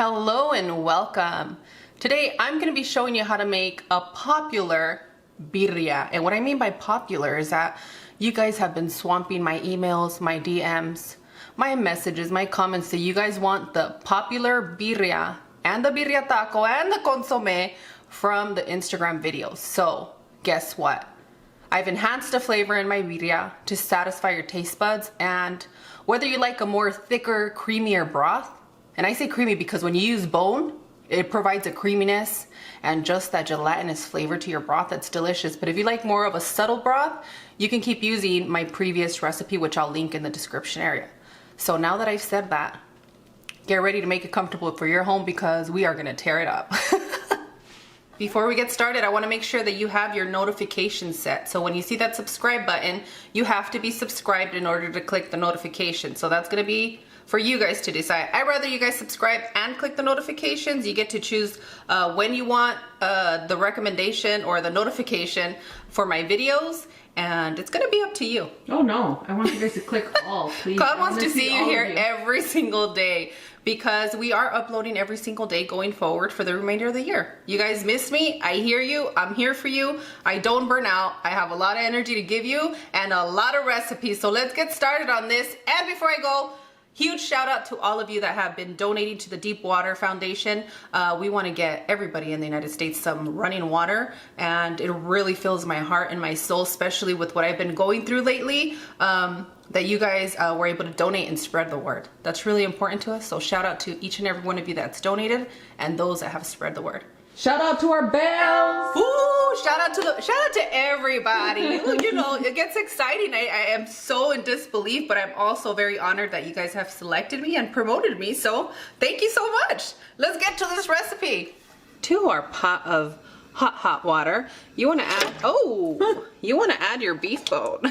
Hello and welcome. Today I'm going to be showing you how to make a popular birria. And what I mean by popular is that you guys have been swamping my emails, my DMs, my messages, my comments that you guys want the popular birria and the birria taco and the consomé from the Instagram videos. So guess what? I've enhanced the flavor in my birria to satisfy your taste buds, and whether you like a more thicker, creamier broth, and I say creamy because when you use bone, it provides a creaminess and just that gelatinous flavor to your broth that's delicious. But if you like more of a subtle broth, you can keep using my previous recipe, which I'll link in the description area. So now that I've said that, get ready to make it comfortable for your home because we are gonna tear it up. Before we get started, I want to make sure that you have your notifications set. So when you see that subscribe button, you have to be subscribed in order to click the notification. So that's going to be for you guys to decide. I'd rather you guys subscribe and click the notifications. You get to choose when you want the recommendation or the notification for my videos. And it's going to be up to you. Oh no, I want you guys to click all, please. God wants to see you here every single day because we are uploading every single day going forward for the remainder of the year. You guys miss me. I hear you. I'm here for you. I don't burn out. I have a lot of energy to give you and a lot of recipes. So let's get started on this. And before I go, huge shout out to all of you that have been donating to the Deep Water Foundation. We want to get everybody in the United States some running water, and it really fills my heart and my soul, especially with what I've been going through lately, that you guys were able to donate and spread the word. That's really important to us, so shout out to each and every one of you that's donated and those that have spread the word. Shout out to our bells! Ooh, shout out to everybody. You know, it gets exciting. I am so in disbelief, but I'm also very honored that you guys have selected me and promoted me. So thank you so much. Let's get to this recipe. To our pot of hot water, you want to add your beef bone.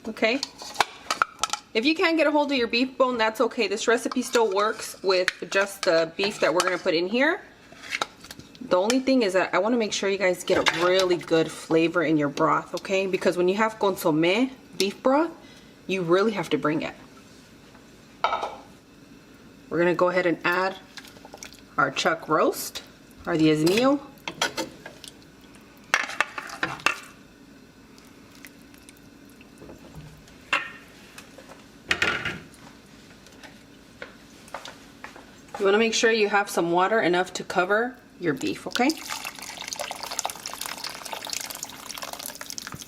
Okay. If you can't get a hold of your beef bone, that's okay. This recipe still works with just the beef that we're going to put in here. The only thing is that I want to make sure you guys get a really good flavor in your broth, okay? Because when you have Consomé beef broth, you really have to bring it. We're going to go ahead and add our chuck roast, our diez mío. You want to make sure you have some water enough to cover your beef, okay?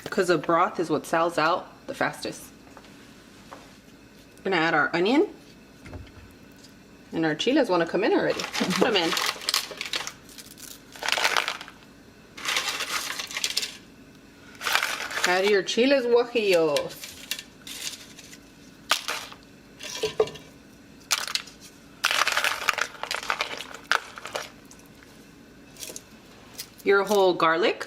Because the broth is what sells out the fastest. We're gonna add our onion. And our chiles want to come in already. Put them in. Add your chiles guajillos. Your whole garlic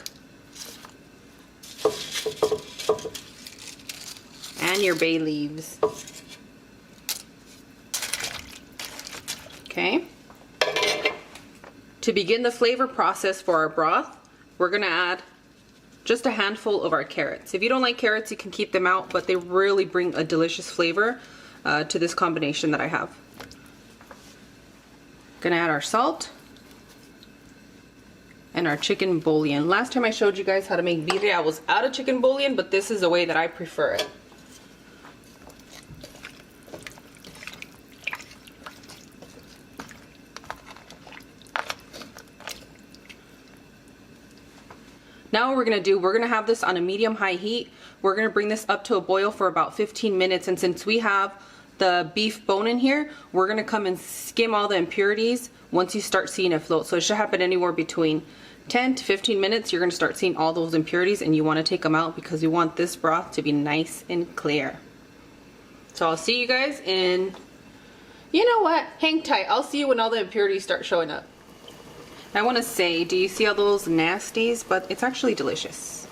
and your bay leaves. Okay. To begin the flavor process for our broth, we're gonna add just a handful of our carrots. If you don't like carrots, you can keep them out, but they really bring a delicious flavor to this combination that I have. Gonna add our salt and our chicken bouillon. Last time I showed you guys how to make birria, I was out of chicken bouillon, but this is the way that I prefer it. Now what we're gonna do, we're gonna have this on a medium-high heat. We're gonna bring this up to a boil for about 15 minutes, and since we have the beef bone in here, we're gonna come and skim all the impurities once you start seeing it float. So it should happen anywhere between 10 to 15 minutes. You're gonna start seeing all those impurities and you wanna take them out because you want this broth to be nice and clear. So I'll see you guys in, you know what, hang tight. I'll see you when all the impurities start showing up. I wanna say, do you see all those nasties? But it's actually delicious.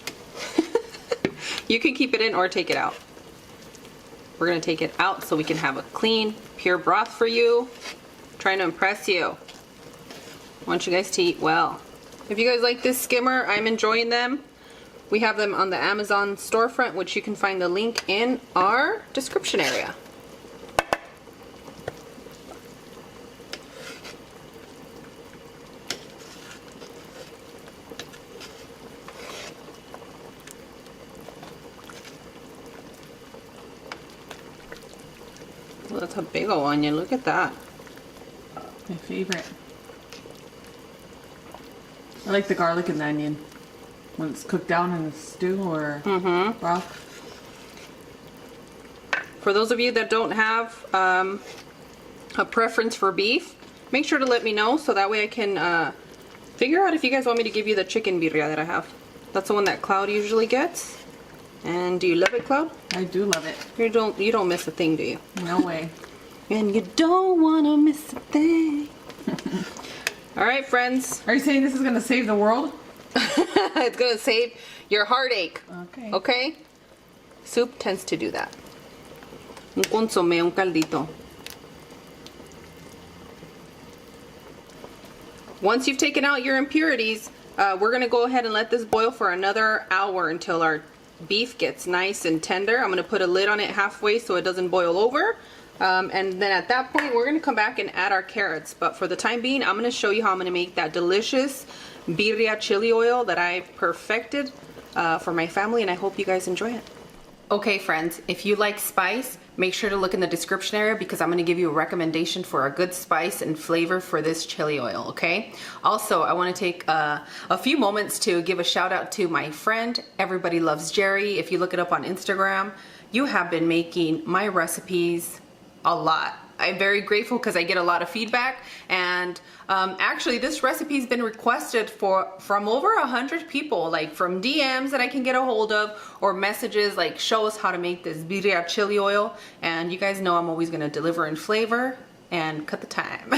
You can keep it in or take it out. We're gonna take it out so we can have a clean, pure broth for you. Trying to impress you. I want you guys to eat well. If you guys like this skimmer, I'm enjoying them. We have them on the Amazon storefront, which you can find the link in our description area. that's a big ol' onion. Look at that. My favorite. I like the garlic and the onion when it's cooked down in the stew or broth. For those of you that don't have a preference for beef, make sure to let me know so that way I can figure out if you guys want me to give you the chicken birria that I have. That's the one that Cloud usually gets. And do you love it, Cloud? I do love it. You don't miss a thing, do you? No way. And you don't want to miss a thing. All right, friends. Are you saying this is going to save the world? It's going to save your heartache. Okay. Okay? Soup tends to do that. Un consomé, un caldito. Once you've taken out your impurities, we're going to go ahead and let this boil for another hour until our beef gets nice and tender. I'm going to put a lid on it halfway so it doesn't boil over. And then at that point, we're going to come back and add our carrots. But for the time being, I'm going to show you how I'm going to make that delicious birria chili oil that I've perfected for my family, and I hope you guys enjoy it. Okay, friends, if you like spice, make sure to look in the description area because I'm going to give you a recommendation for a good spice and flavor for this chili oil, okay? Also, I want to take a few moments to give a shout out to my friend, Everybody Loves Jerry. If you look it up on Instagram, you have been making my recipes a lot. I'm very grateful because I get a lot of feedback, and actually this recipe's been requested from over 100 people, like from DMs that I can get a hold of, or messages like show us how to make this birria chili oil, and you guys know I'm always going to deliver in flavor and cut the time.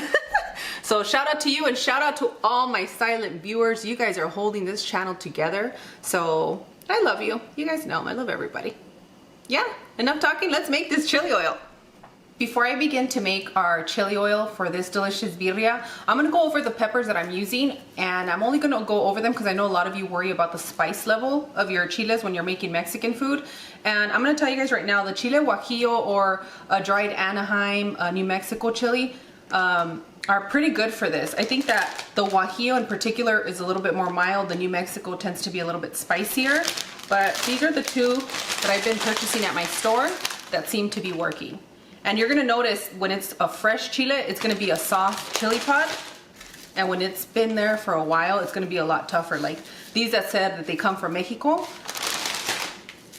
So shout out to you, and shout out to all my silent viewers. You guys are holding this channel together, so I love you. You guys know I love everybody. Yeah, enough talking, let's make this chili oil. Before I begin to make our chili oil for this delicious birria, I'm going to go over the peppers that I'm using, and I'm only going to go over them because I know a lot of you worry about the spice level of your chiles when you're making Mexican food. And I'm going to tell you guys right now, the chile guajillo or a dried Anaheim, New Mexico chili are pretty good for this. I think that the guajillo in particular is a little bit more mild. The New Mexico tends to be a little bit spicier, but these are the two that I've been purchasing at my store that seem to be working. And you're gonna notice when it's a fresh chile, it's gonna be a soft chili pod. And when it's been there for a while, it's gonna be a lot tougher. Like these that said that they come from Mexico,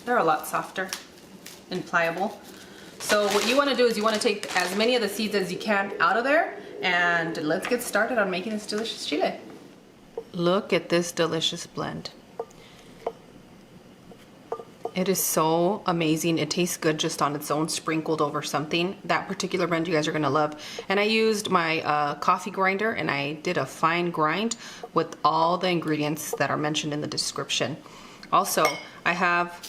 they're a lot softer and pliable. So what you wanna do is you wanna take as many of the seeds as you can out of there, and let's get started on making this delicious chile. Look at this delicious blend. It is so amazing. It tastes good just on its own, sprinkled over something. That particular blend you guys are gonna love. And I used my coffee grinder, and I did a fine grind with all the ingredients that are mentioned in the description. Also, I have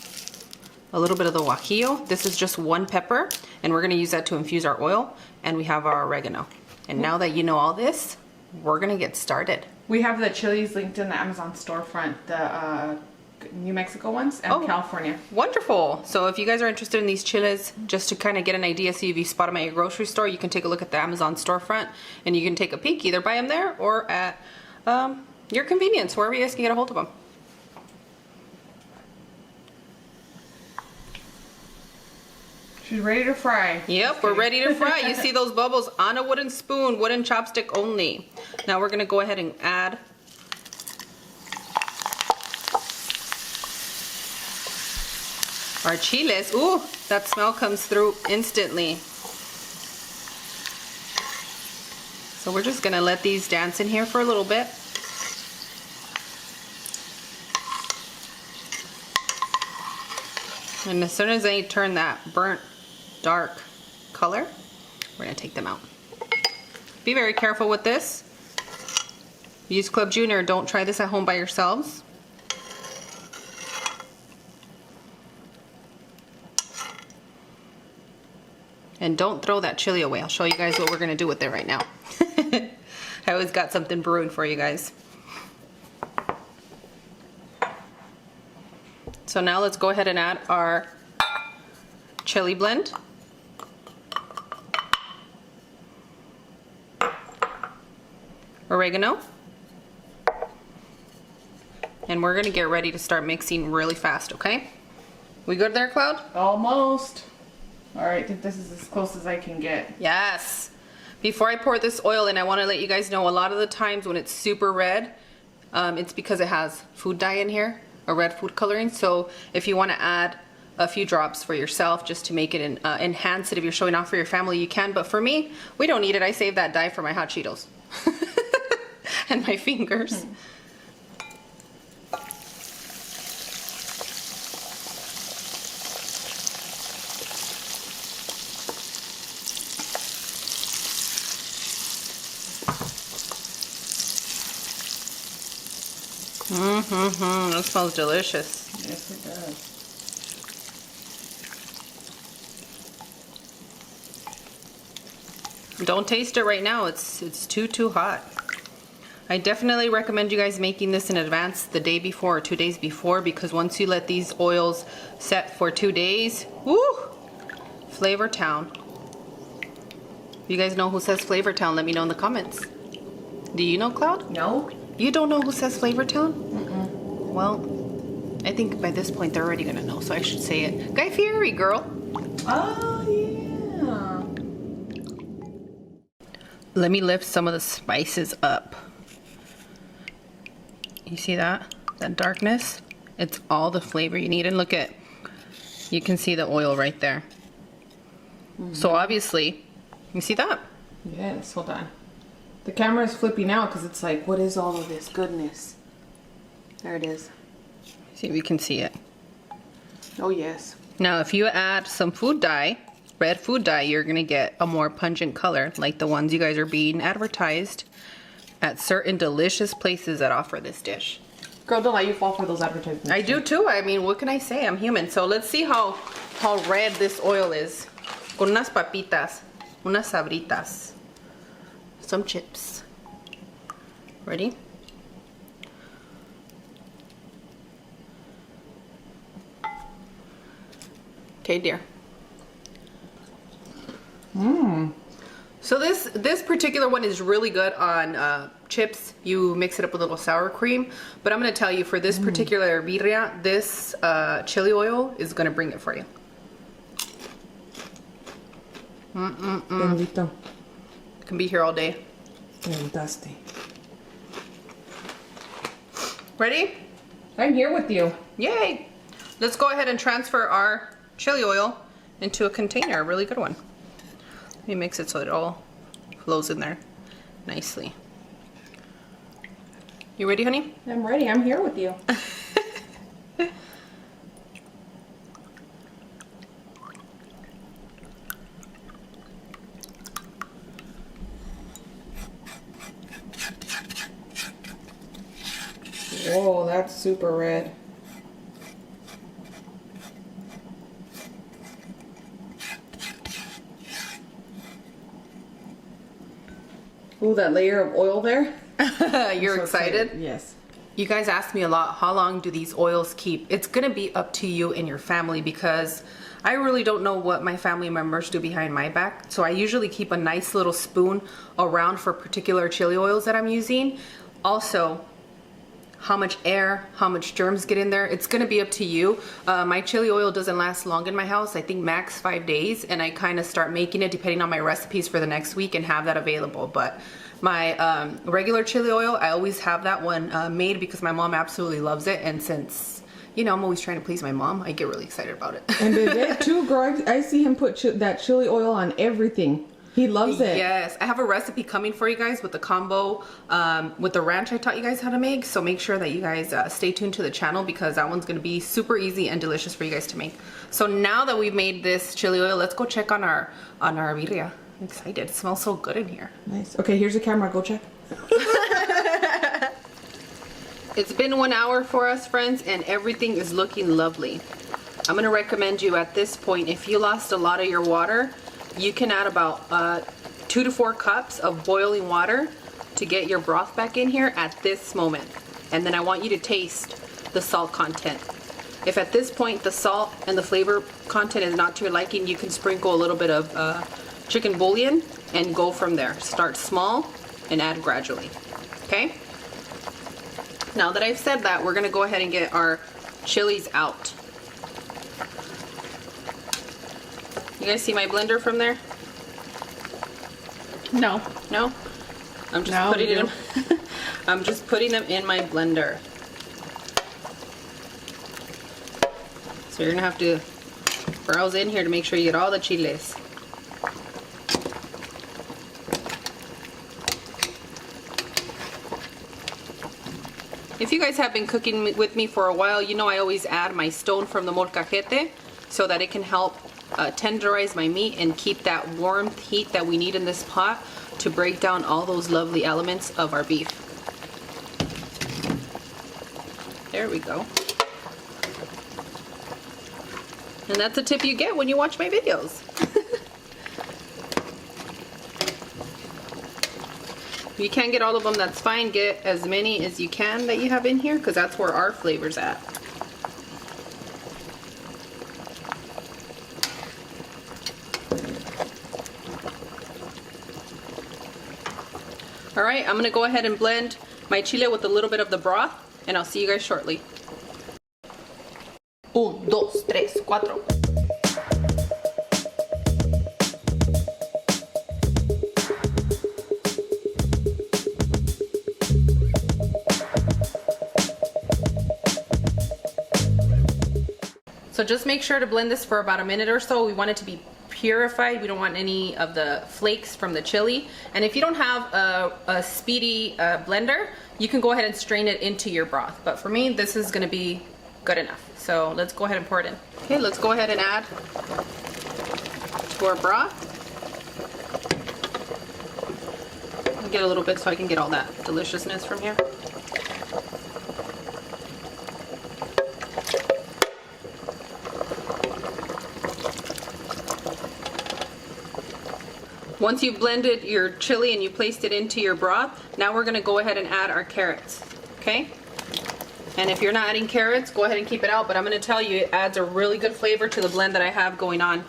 a little bit of the guajillo. This is just one pepper, and we're gonna use that to infuse our oil. And we have our oregano. And now that you know all this, we're gonna get started. We have the chilies linked in the Amazon storefront, the New Mexico ones and California. Wonderful. So if you guys are interested in these chiles, just to kind of get an idea, see if you spot them at your grocery store, you can take a look at the Amazon storefront and you can take a peek, either buy them there or at your convenience, wherever you guys can get a hold of them. She's ready to fry. Yep, we're ready to fry. You see those bubbles on a wooden spoon, wooden chopstick only. Now we're going to go ahead and add our chiles. Ooh, that smell comes through instantly. So we're just gonna let these dance in here for a little bit. And as soon as they turn that burnt dark color, we're gonna take them out. Be very careful with this. Use Club Junior, don't try this at home by yourselves. And don't throw that chili away. I'll show you guys what we're gonna do with it right now. I always got something brewing for you guys. So now let's go ahead and add our chili blend. Oregano. And we're gonna get ready to start mixing really fast, okay? We good there, Cloud? Almost. All right, I think this is as close as I can get. Yes. Before I pour this oil in, I want to let you guys know a lot of the times when it's super red, it's because it has food dye in here, or red food coloring. So if you want to add a few drops for yourself just to make it enhance it, if you're showing off for your family, you can. But for me, we don't need it. I save that dye for my hot Cheetos and my fingers. That smells delicious. Yes, it does. Don't taste it right now. It's too hot. I definitely recommend you guys making this in advance the day before or 2 days before, because once you let these oils set for 2 days, woo! Flavor Town. You guys know who says Flavor Town? Let me know in the comments. Do you know, Cloud? No. You don't know who says Flavor Town? Well, I think by this point they're already gonna know, so I should say it. Guy Fieri, girl. Oh, yeah. Let me lift some of the spices up. You see that? That darkness? It's all the flavor you need. And look at, you can see the oil right there. So obviously, you see that? Yes, hold on. The camera is flipping out because it's like, what is all of this goodness? There it is. See if you can see it. Oh, yes. Now, if you add some food dye, red food dye, you're gonna get a more pungent color, like the ones you guys are being advertised at certain delicious places that offer this dish. Girl, don't let you fall for those advertisements. I do too. I mean, what can I say? I'm human. So let's see how red this oil is. Con unas papitas, unas sabritas, some chips. Ready? Okay, dear. So this particular one is really good on chips. You mix it up with a little sour cream. But I'm going to tell you, for this particular birria, this chili oil is going to bring it for you. Bendito. Can be here all day. Fantastic. Ready? I'm here with you. Yay! Let's go ahead and transfer our chili oil into a container, a really good one. Let me mix it so it all flows in there nicely. You ready, honey? I'm ready. I'm here with you. Whoa, that's super red. Ooh, that layer of oil there. You're so excited? Yes. You guys ask me a lot, how long do these oils keep? It's gonna be up to you and your family, because I really don't know what my family members do behind my back. So I usually keep a nice little spoon around for particular chili oils that I'm using. Also, how much air, how much germs get in there, it's gonna be up to you. My chili oil doesn't last long in my house. I think max 5 days, and I kind of start making it depending on my recipes for the next week and have that available. But my regular chili oil, I always have that one made because my mom absolutely loves it. And since, you know, I'm always trying to please my mom, I get really excited about it. And Vide too, girl, I see him put that chili oil on everything. He loves it. Yes, I have a recipe coming for you guys with the combo with the ranch I taught you guys how to make. So make sure that you guys stay tuned to the channel, because that one's going to be super easy and delicious for you guys to make. So now that we've made this chili oil, let's go check on our birria. I'm excited. It smells so good in here. Nice. Okay, here's the camera. Go check. It's been 1 hour for us, friends, and everything is looking lovely. I'm going to recommend you at this point, if you lost a lot of your water, you can add about 2 to 4 cups of boiling water to get your broth back in here at this moment. And then I want you to taste the salt content. If at this point the salt and the flavor content is not to your liking, you can sprinkle a little bit of chicken bouillon and go from there. Start small and add gradually. Okay? Now that I've said that, we're gonna go ahead and get our chilies out. You You guys see my blender from there? No. No? I'm just putting it in. I'm just putting them in my blender. So you're gonna have to browse in here to make sure you get all the chiles. If you guys have been cooking with me for a while, you know I always add my stone from the molcajete so that it can help tenderize my meat and keep that warm heat that we need in this pot to break down all those lovely elements of our beef. There we go. And that's a tip you get when you watch my videos. If you can't get all of them, that's fine. Get as many as you can that you have in here, because that's where our flavor's at. Alright, I'm going to go ahead and blend my chile with a little bit of the broth, and I'll see you guys shortly. 1, 2, 3, 4. So just make sure to blend this for about a minute or so. We want it to be purified. We don't want any of the flakes from the chili. And if you don't have a speedy blender, you can go ahead and strain it into your broth. But for me, this is gonna be good enough. So let's go ahead and pour it in. Okay, let's go ahead and add to our broth. I'll get a little bit so I can get all that deliciousness from here. Once you've blended your chili and you placed it into your broth, now we're gonna go ahead and add our carrots, okay? And if you're not adding carrots, go ahead and keep it out, but I'm gonna tell you, it adds a really good flavor to the blend that I have going on.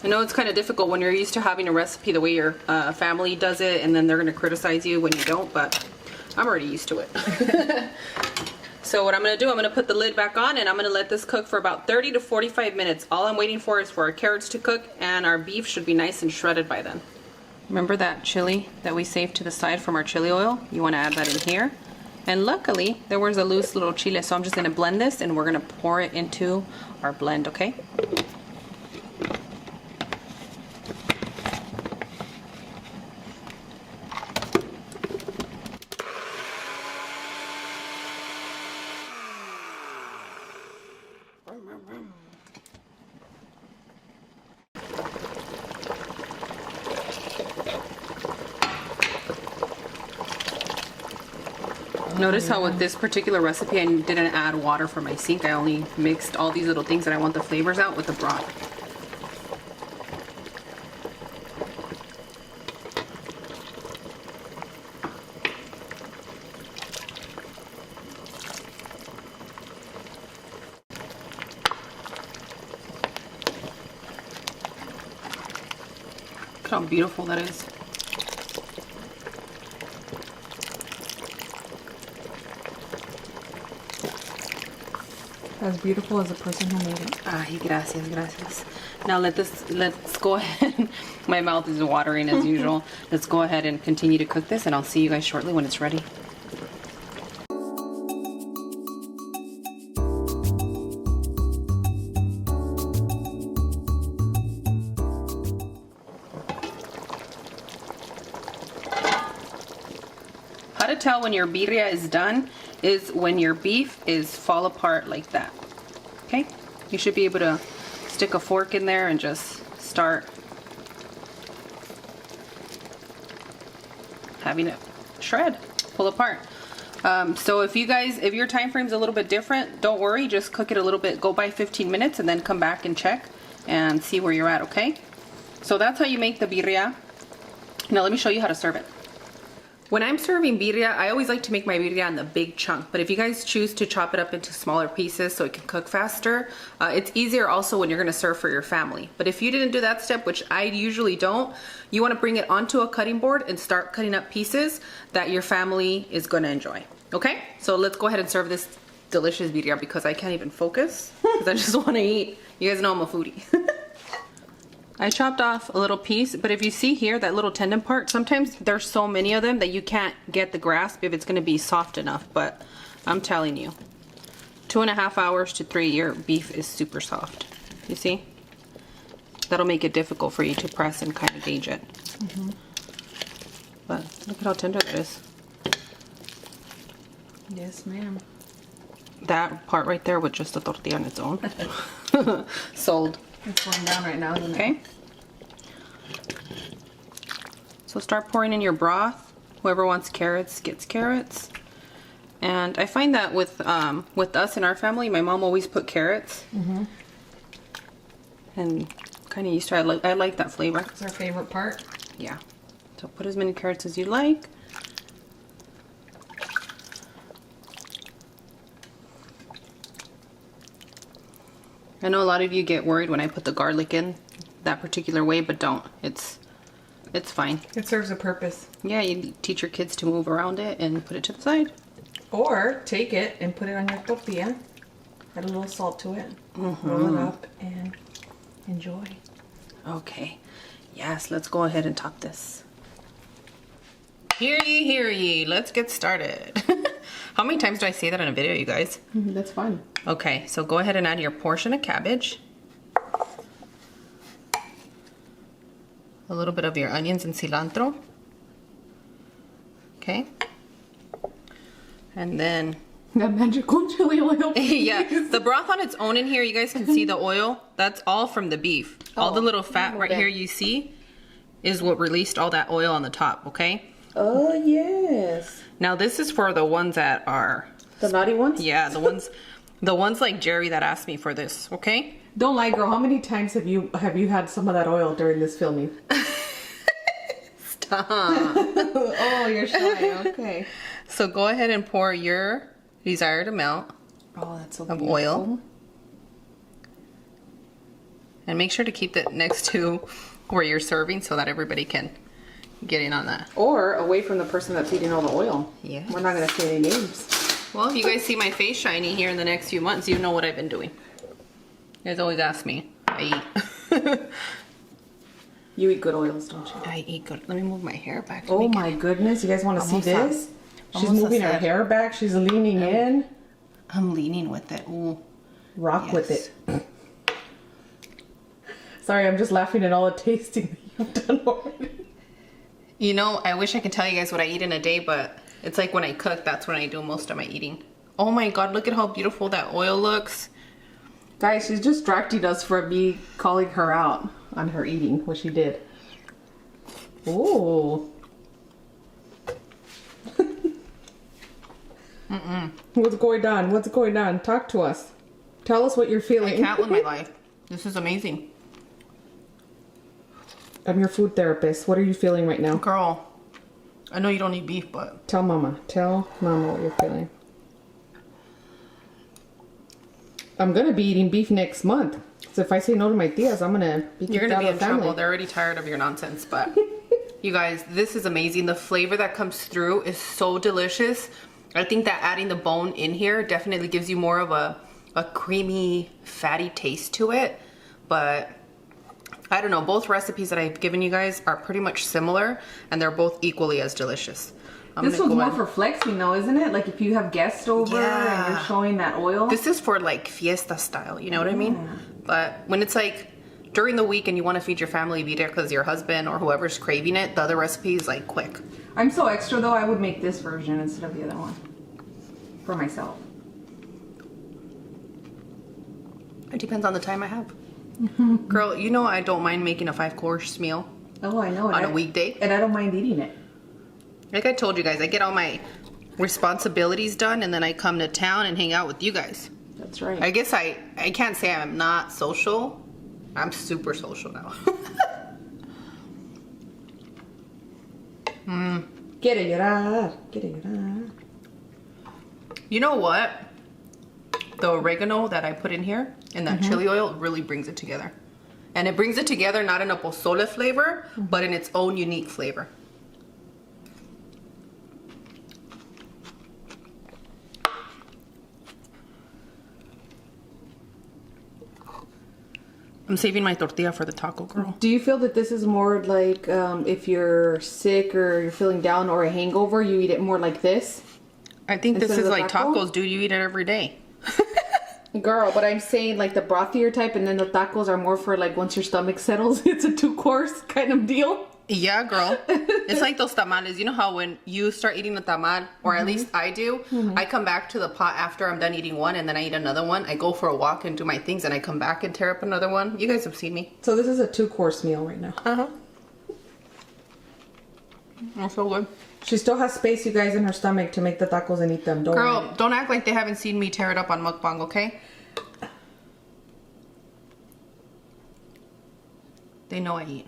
I know it's kind of difficult when you're used to having a recipe the way your family does it, and then they're gonna criticize you when you don't, but I'm already used to it. So what I'm going to do, I'm going to put the lid back on and I'm going to let this cook for about 30 to 45 minutes. All I'm waiting for is for our carrots to cook, and our beef should be nice and shredded by then. Remember that chili that we saved to the side from our chili oil? You want to add that in here. And luckily, there was a loose little chile, so I'm just going to blend this and we're going to pour it into our blend, okay? Notice how with this particular recipe I didn't add water for my sink. I only mixed all these little things that I want the flavors out with the broth. Look how beautiful that is. As beautiful as the person who made it. Ay, gracias, gracias. Now let's go ahead. My mouth is watering as usual. Let's go ahead and continue to cook this, and I'll see you guys shortly when it's ready. How to tell when your birria is done is when your beef is fall apart like that. Okay? You should be able to stick a fork in there and just start having it shred, pull apart. So if your time frame's a little bit different, don't worry, just cook it a little bit, go by 15 minutes and then come back and check and see where you're at, okay? So that's how you make the birria. Now let me show you how to serve it. When I'm serving birria, I always like to make my birria in the big chunk, but if you guys choose to chop it up into smaller pieces so it can cook faster, it's easier also when you're gonna serve for your family. But if you didn't do that step, which I usually don't, you wanna bring it onto a cutting board and start cutting up pieces that your family is gonna enjoy. Okay, so let's go ahead and serve this delicious birria because I can't even focus because I just want to eat. You guys know I'm a foodie. I chopped off a little piece, but if you see here, that little tendon part, sometimes there's so many of them that you can't get the grasp if it's going to be soft enough, but I'm telling you, 2.5 hours to 3, your beef is super soft. You see? That'll make it difficult for you to press and kind of gauge it. But look at how tender that is. Yes, ma'am. That part right there with just a tortilla on its own. Sold. It's going down right now, isn't it? Okay. So start pouring in your broth. Whoever wants carrots gets carrots. And I find that with us in our family, my mom always put carrots. And kind of used to. I like that flavor. It's our favorite part. Yeah. So put as many carrots as you like. I know a lot of you get worried when I put the garlic in that particular way, but don't. It's fine. It serves a purpose. Yeah, you teach your kids to move around it and put it to the side. Or take it and put it on your tortilla. Add a little salt to it. Roll it up and enjoy. Okay. Yes, let's go ahead and top this. Hear ye, hear ye. Let's get started. How many times do I say that in a video, you guys? That's fun. Okay, so go ahead and add your portion of cabbage. A little bit of your onions and cilantro. Okay. And then... that magical chili oil. yeah, the broth on its own in here, you guys can see the oil. That's all from the beef. All the little fat right here you see is what released all that oil on the top, okay? Oh, yes. Now this is for the ones that are... the naughty ones? yeah, the ones like Jerry that asked me for this, okay? Don't lie, girl. How many times have you had some of that oil during this filming? Stop. Oh, you're shy. Okay. So go ahead and pour your desired amount Oh, that's so of beautiful. oil. And make sure to keep it next to where you're serving so that everybody can get in on that. Or away from the person that's eating all the oil. Yeah. We're not going to say any names. Well, if you guys see my face shiny here in the next few months, you know what I've been doing. You guys always ask me. I eat. You eat good oils, don't you? I eat good. Let me move my hair back. Oh my goodness. You guys want to see Almost this? She's almost moving her upset. hair back. She's leaning in. I'm leaning with it. Ooh. Rock with Yes. it. Sorry, I'm just laughing at all the tasting that you've done already. You know, I wish I could tell you guys what I eat in a day, but it's like when I cook, that's when I do most of my eating. Oh my god, look at how beautiful that oil looks. Guys, she's distracting us for me calling her out on her eating, what she did. Ooh. What's going on? What's going on? Talk to us. Tell us what you're I feeling. can't live my life. This is amazing. I'm your food therapist. What are you feeling right now? Girl, I know you don't eat beef, but... Tell Mama. Tell Mama what you're feeling. I'm going to be eating beef next month. So if I say no to my tias, I'm going to be You're kicked going to out be of in the family. trouble. They're already tired of your nonsense, but... You guys, this is amazing. The flavor that comes through is so delicious. I think that adding the bone in here definitely gives you more of a creamy, fatty taste to it. But I don't know, both recipes that I've given you guys are pretty much similar, and they're both equally as delicious. This one's more for flexing though, isn't it? Like if you have guests over and you're showing that oil. This is for like fiesta style, you know what I mean? But when it's like during the week and you want to feed your family Vide because your husband or whoever's craving it, the other recipe is like quick. I'm so extra though, I would make this version instead of the other one. For myself. It depends on the time I have. Girl, you know I don't mind making a 5-course meal Oh, I know. on a weekday. And I don't mind eating it. Like I told you guys, I get all my responsibilities done and then I come to town and hang out with you guys. That's right. I guess I can't say I'm not social. I'm super social now. Quiere llorar. Quiere llorar. You know what? The oregano that I put in here and that chili oil really brings it together. And it brings it together not in a pozole flavor, but in its own unique flavor. I'm saving my tortilla for the taco, girl. Do you feel that this is more like if you're sick or you're feeling down or a hangover, you eat it more like this? I think this Instead is of the like taco? tacos, dude. You eat it every day. Girl, but I'm saying like the brothier type, and then the tacos are more for like once your stomach settles. It's a 2-course kind of deal. Yeah, girl. It's like those tamales. You know how when you start eating a tamal, or at least I do, I come back to the pot after I'm done eating one, and then I eat another one. I go for a walk and do my things, and I come back and tear up another one. You guys have seen me. So this is a 2-course meal right now. Uh-huh. That's so good. She still has space, you guys, in her stomach to make the tacos and eat them. Don't Girl, worry. don't act like they haven't seen me tear it up on mukbang, okay? They know I eat.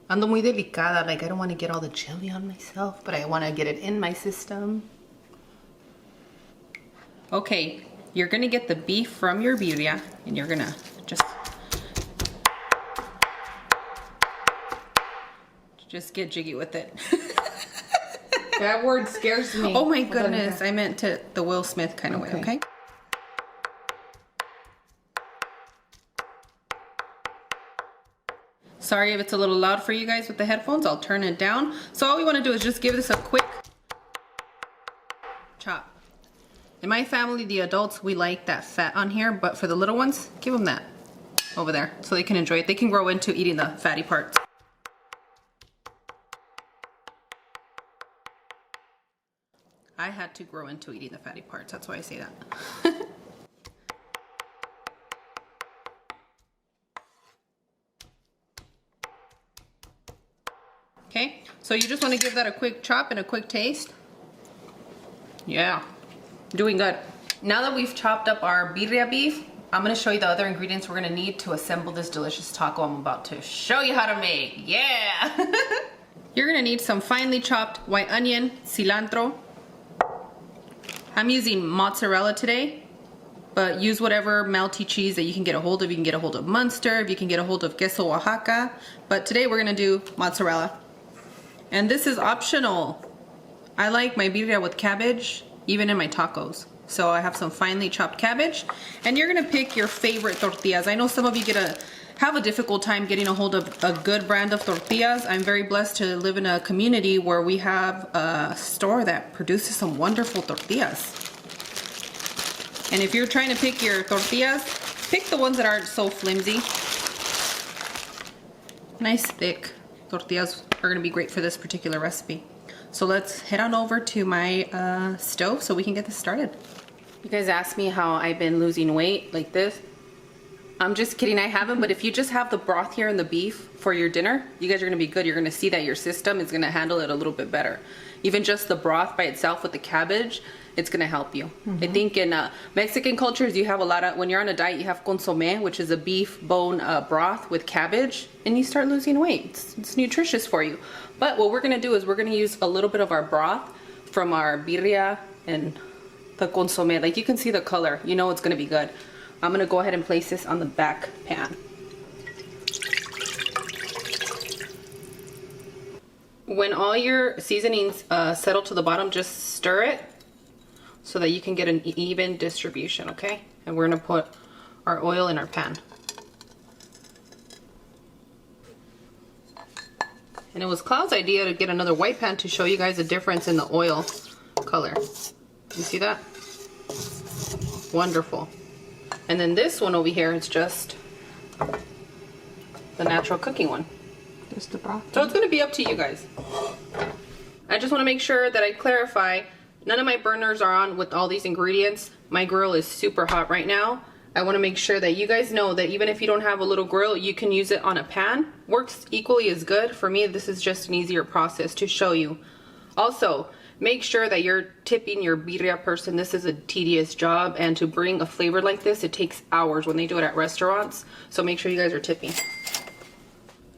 Ando muy delicada, like I don't want to get all the chili on myself, but I want to get it in my system. Okay, you're gonna get the beef from your birria, and you're gonna just get jiggy with it. That word scares me. Oh my goodness, I meant to the Will Smith kind of way, okay? Sorry if it's a little loud for you guys with the headphones, I'll turn it down. So all we want to do is just give this a quick chop. In my family, the adults, we like that fat on here, but for the little ones, give them that over there so they can enjoy it. They can grow into eating the fatty parts. I had to grow into eating the fatty parts, that's why I say that. Okay, so you just want to give that a quick chop and a quick taste. Yeah, doing good. Now that we've chopped up our birria beef, I'm going to show you the other ingredients we're going to need to assemble this delicious taco I'm about to show you how to make. Yeah! You're going to need some finely chopped white onion, cilantro. I'm using mozzarella today, but use whatever melty cheese that you can get a hold of. You can get a hold of Munster, if you can get a hold of queso Oaxaca, but today we're going to do mozzarella. And this is optional. I like my birria with cabbage, even in my tacos. So I have some finely chopped cabbage, and you're gonna pick your favorite tortillas. I know some of you have a difficult time getting a hold of a good brand of tortillas. I'm very blessed to live in a community where we have a store that produces some wonderful tortillas. And if you're trying to pick your tortillas, pick the ones that aren't so flimsy. Nice thick tortillas are gonna be great for this particular recipe. So let's head on over to my stove so we can get this started. You guys asked me how I've been losing weight like this. I'm just kidding, I haven't, but if you just have the broth here and the beef for your dinner, you guys are gonna be good. You're gonna see that your system is gonna handle it a little bit better. Even just the broth by itself with the cabbage, it's gonna help you. I think in Mexican cultures, you have a lot of, when you're on a diet, you have Consomé, which is a beef bone broth with cabbage, and you start losing weight. It's nutritious for you. But what we're gonna do is we're gonna use a little bit of our broth from our birria and the Consomé. Like you can see the color, you know it's gonna be good. I'm gonna go ahead and place this on the back pan. When all your seasonings settle to the bottom, just stir it so that you can get an even distribution, okay? And we're gonna put our oil in our pan. And it was Cloud's idea to get another white pan to show you guys the difference in the oil color. You see that? Wonderful. And then this one over here is just the natural cooking one. Just the broth. So it's gonna be up to you guys. I just wanna make sure that I clarify, none of my burners are on with all these ingredients. My grill is super hot right now. I wanna make sure that you guys know that even if you don't have a little grill, you can use it on a pan. Works equally as good. For me, this is just an easier process to show you. Also, make sure that you're tipping your birria person. This is a tedious job, and to bring a flavor like this, it takes hours when they do it at restaurants. So make sure you guys are tipping.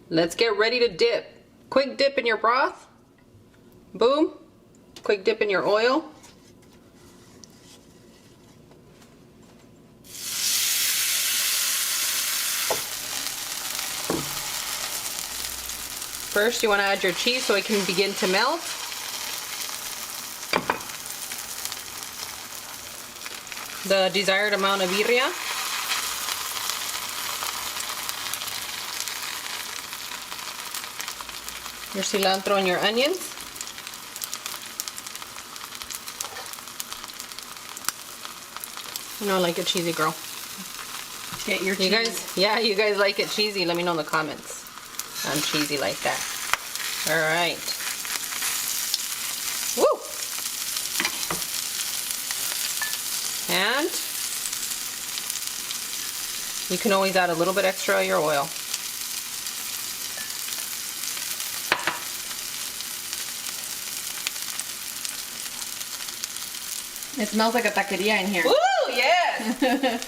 Let's get ready to dip. Quick dip in your broth. Boom. Quick dip in your oil. First, you want to add your cheese so it can begin to melt. The desired amount of birria. Your cilantro and your onions. You know I like it cheesy, girl. Get your cheese. You guys, yeah, you guys like it cheesy. Let me know in the comments. I'm cheesy like that. All right. Woo! And you can always add a little bit extra of your oil. It smells like a taqueria in here. Woo! Yes!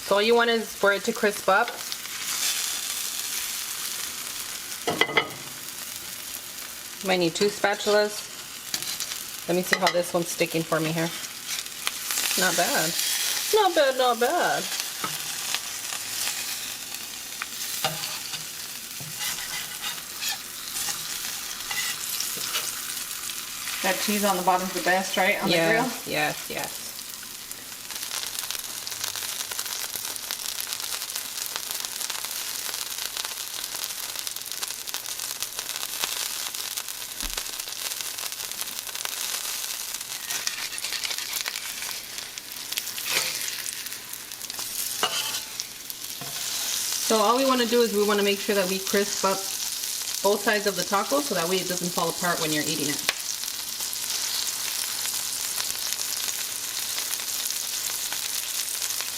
So all you want is for it to crisp up. You might need 2 spatulas. Let me see how this one's sticking for me here. Not bad. Not bad, not bad. That cheese on the bottom's the best, right? On the grill? Yes, yes. So all we want to do is we want to make sure that we crisp up both sides of the taco so that way it doesn't fall apart when you're eating it.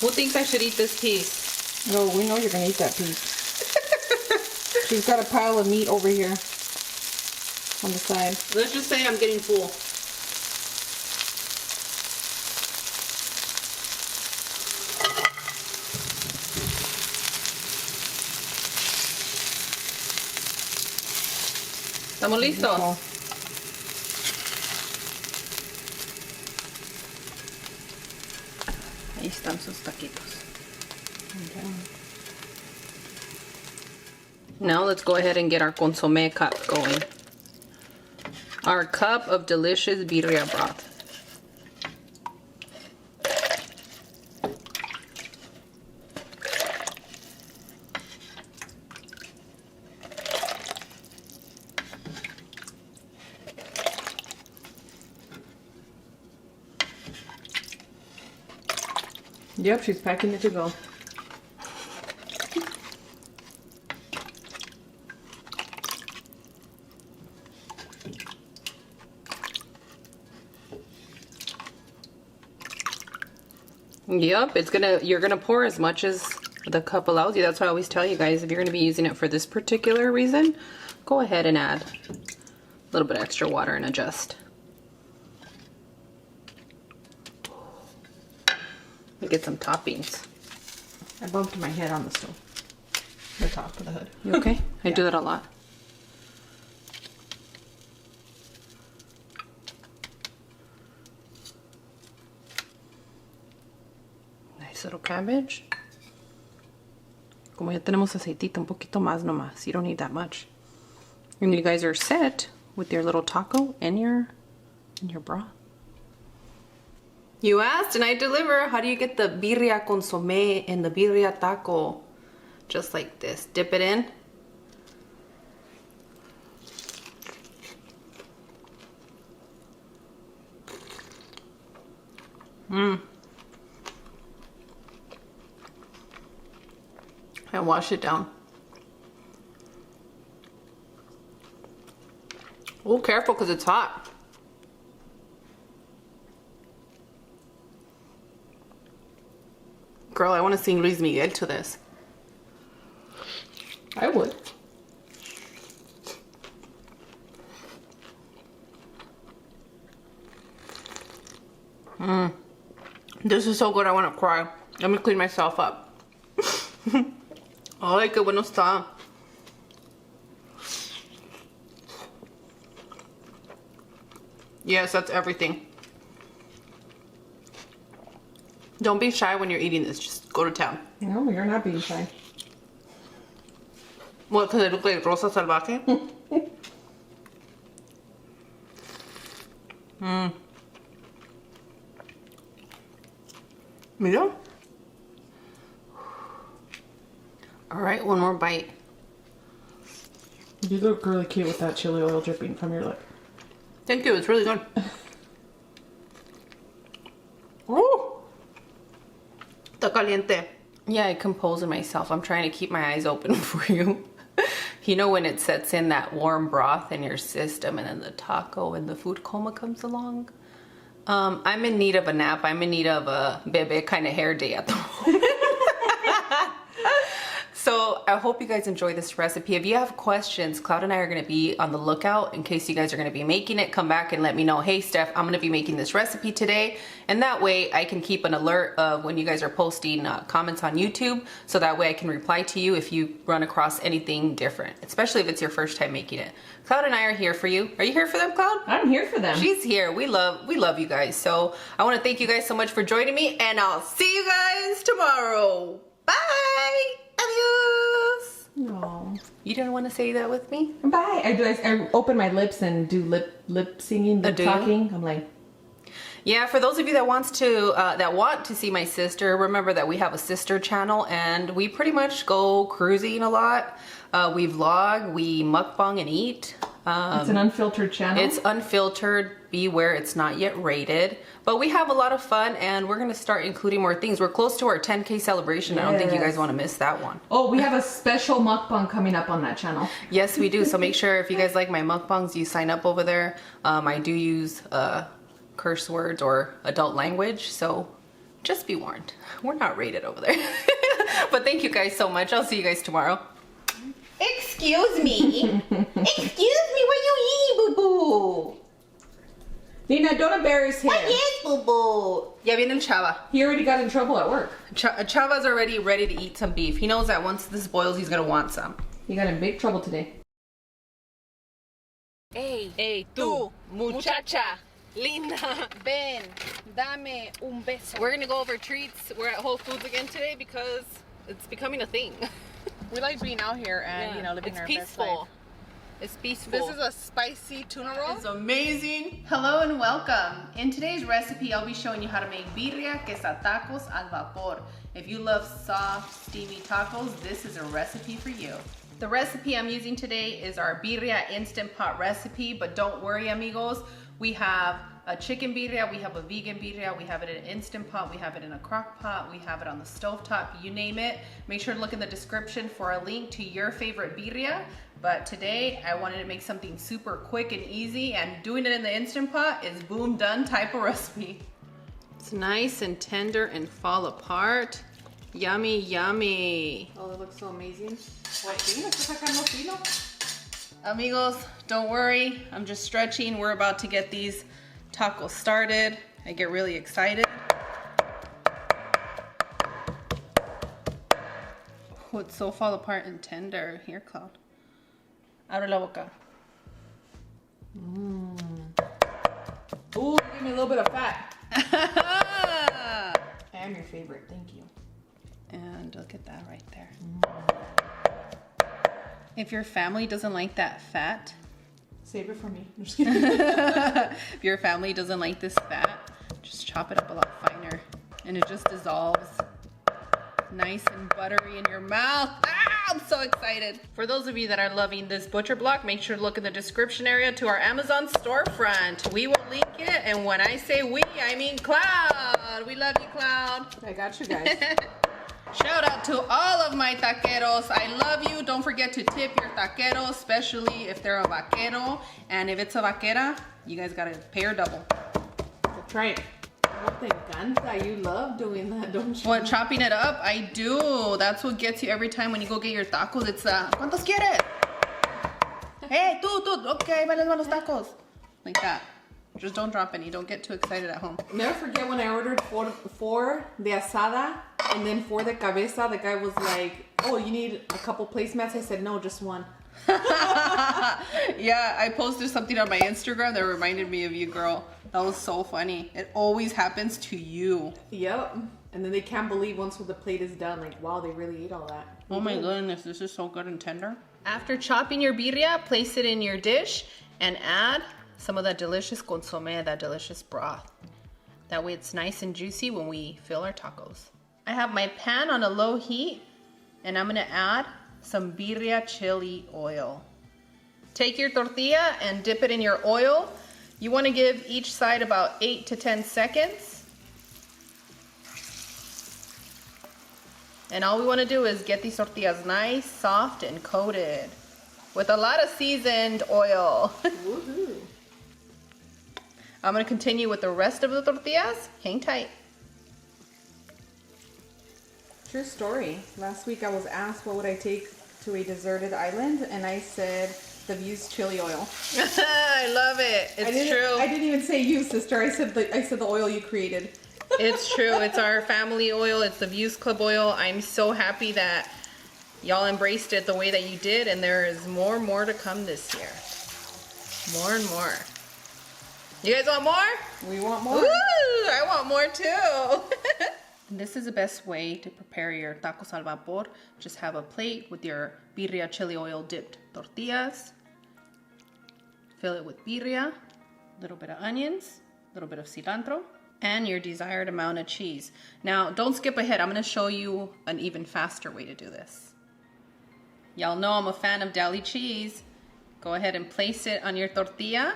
Who thinks I should eat this piece? No, we know you're gonna eat that piece. She's got a pile of meat over here on the side. Let's just say I'm getting full. ¿Estamos listos? Ahí están sus taquitos. Okay. Now let's go ahead and get our Consomé cup going. Our cup of delicious birria broth. Yep, she's packing it to go. Yep, you're gonna pour as much as the cup allows you. That's why I always tell you guys, if you're gonna be using it for this particular reason, go ahead and add a little bit extra water and adjust. We get some toppings. I bumped my head on the stove. The top of the hood. You okay? I do that a lot. Nice little cabbage. Como ya tenemos aceitito, un poquito más nomás. You don't need that much. And you guys are set with your little taco and your broth. You asked and I deliver. How do you get the birria consomé and the birria taco? Just like this. Dip it in. And wash it down. Oh, careful because it's hot. Girl, I want to sing Luis Miguel to this. I would. This is so good, I want to cry. Let me clean myself up. Ay, qué bueno está. Yes, that's everything. Don't be shy when you're eating this. Just go to town. No, you're not being shy. What, because I look like Rosa Salvaje? Mira. All right, one more bite. You look really cute with that chili oil dripping from your lip. Thank you, it's really good. Ooh! Está caliente. Yeah, I composed myself. I'm trying to keep my eyes open for you. You know when it sets in that warm broth in your system and then the taco and the food coma comes along? I'm in need of a nap. I'm in need of a bebe kind of hair day at the moment. So I hope you guys enjoy this recipe. If you have questions, Cloud and I are going to be on the lookout in case you guys are going to be making it. Come back and let me know, hey Steph, I'm going to be making this recipe today. And that way I can keep an alert of when you guys are posting comments on YouTube. So that way I can reply to you if you run across anything different, especially if it's your first time making it. Cloud and I are here for you. Are you here for them, Cloud? I'm here for them. She's here. We love you guys. So I want to thank you guys so much for joining me, and I'll see you guys tomorrow. Bye. Adios. No. You didn't want to say that with me? Bye. I open my lips and do lip singing, lip talking. I'm like. Yeah, for those of you that want to see my sister, remember that we have a sister channel and we pretty much go cruising a lot. We vlog, we mukbang and eat. It's an unfiltered channel. It's unfiltered. Beware, it's not yet rated. But we have a lot of fun and we're going to start including more things. We're close to our 10K celebration. Yes. I don't think you guys want to miss that one. Oh, we have a special mukbang coming up on that channel. Yes, we do. So make sure if you guys like my mukbangs, you sign up over there. I do use curse words or adult language. So just be warned. We're not rated over there. But thank you guys so much. I'll see you guys tomorrow. Excuse me. Excuse me, what you eat, boo-boo? Nina, don't embarrass him. What is boo-boo? Ya viene el Chava. He already got in trouble at work. Chava's already ready to eat some beef. He knows that once this boils, he's gonna want some. He got in big trouble today. Hey, tú, muchacha, linda, ven, dame un beso. We're gonna go over treats. We're at Whole Foods again today because it's becoming a thing. We like being out here and, you know, living our best life. It's peaceful. This is a spicy tuna roll. It's amazing. Hello and welcome. In today's recipe, I'll be showing you how to make birria, queso tacos al vapor. If you love soft, steamy tacos, this is a recipe for you. The recipe I'm using today is our birria Instant Pot recipe, but don't worry, amigos. We have a chicken birria, we have a vegan birria, we have it in an Instant Pot, we have it in a crock pot, we have it on the stovetop, you name it. Make sure to look in the description for a link to your favorite birria. But today I wanted to make something super quick and easy, and doing it in the Instant Pot is boom done type of recipe. It's nice and tender and fall apart. Yummy, yummy. Oh, it looks so amazing. Amigos, don't worry. I'm just stretching. We're about to get these tacos started. I get really excited. Oh, it's so fall apart and tender. Here, Cloud. Abre la boca. Ooh, give me a little bit of fat. I am your favorite, thank you. And look at that right there. If your family doesn't like that fat, save it for me. I'm just kidding. if your family doesn't like this fat, just chop it up a lot finer. And it just dissolves nice and buttery in your mouth. Ah, I'm so excited. For those of you that are loving this butcher block, make sure to look in the description area to our Amazon storefront. We will link it, and when I say we, I mean Cloud. We love you, Cloud. I got you guys. Shout out to all of my taqueros. I love you. Don't forget to tip your taquero, especially if they're a vaquero. And if it's a vaquera, you guys gotta pay her double. That's right. Oh, te encanta. You love doing that, don't you? What, chopping it up? I do. That's what gets you every time when you go get your tacos. It's ¿cuántos quieres? Hey, tú, okay, me les van los tacos. Like that. Just don't drop any. Don't get too excited at home. Never forget when I ordered four de asada and then four de cabeza. The guy was like, oh, you need a couple placemats? I said, no, just one. Yeah, I posted something on my Instagram that reminded me of you, girl. That was so funny. It always happens to you. Yep. And then they can't believe once the plate is done, like, wow, they really ate all that. Oh my goodness, this is so good and tender. After chopping your birria, place it in your dish and add some of that delicious consomé, that delicious broth. That way it's nice and juicy when we fill our tacos. I have my pan on a low heat And I'm gonna add some birria chili oil. Take your tortilla and dip it in your oil. You wanna give each side about 8 to 10 seconds. And all we wanna do is get these tortillas nice, soft, and coated with a lot of seasoned oil. Woohoo. I'm gonna continue with the rest of the tortillas. Hang tight. True story. Last week I was asked what would I take to a deserted island, and I said the Vuse chili oil. I love it. It's true. I didn't even say you, sister. I said the oil you created. It's true. It's our family oil. It's the Vuse Club oil. I'm so happy that y'all embraced it the way that you did, and there is more to come this year. More and more. You guys want more? We want more. Woo! I want more too. This is the best way to prepare your tacos al vapor. Just have a plate with your birria chili oil dipped tortillas. Fill it with birria, a little bit of onions, a little bit of cilantro, and your desired amount of cheese. Now, don't skip ahead. I'm gonna show you an even faster way to do this. Y'all know I'm a fan of deli cheese. Go ahead and place it on your tortilla.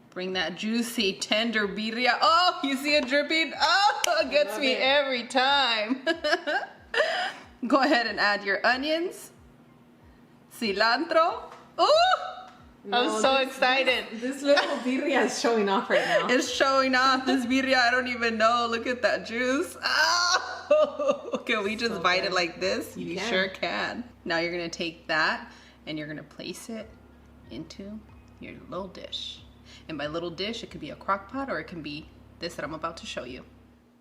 Bring that juicy, tender birria. Oh, you see it dripping? Oh, it gets me every time. Go ahead and add your onions, cilantro. Oh, I'm so excited. This little birria is showing off right now. It's showing off. This birria, I don't even know. Look at that juice. Oh, can we just bite it like this? You sure can. Now you're gonna take that and you're gonna place it into your little dish. And by little dish, it could be a crock pot or it can be this that I'm about to show you.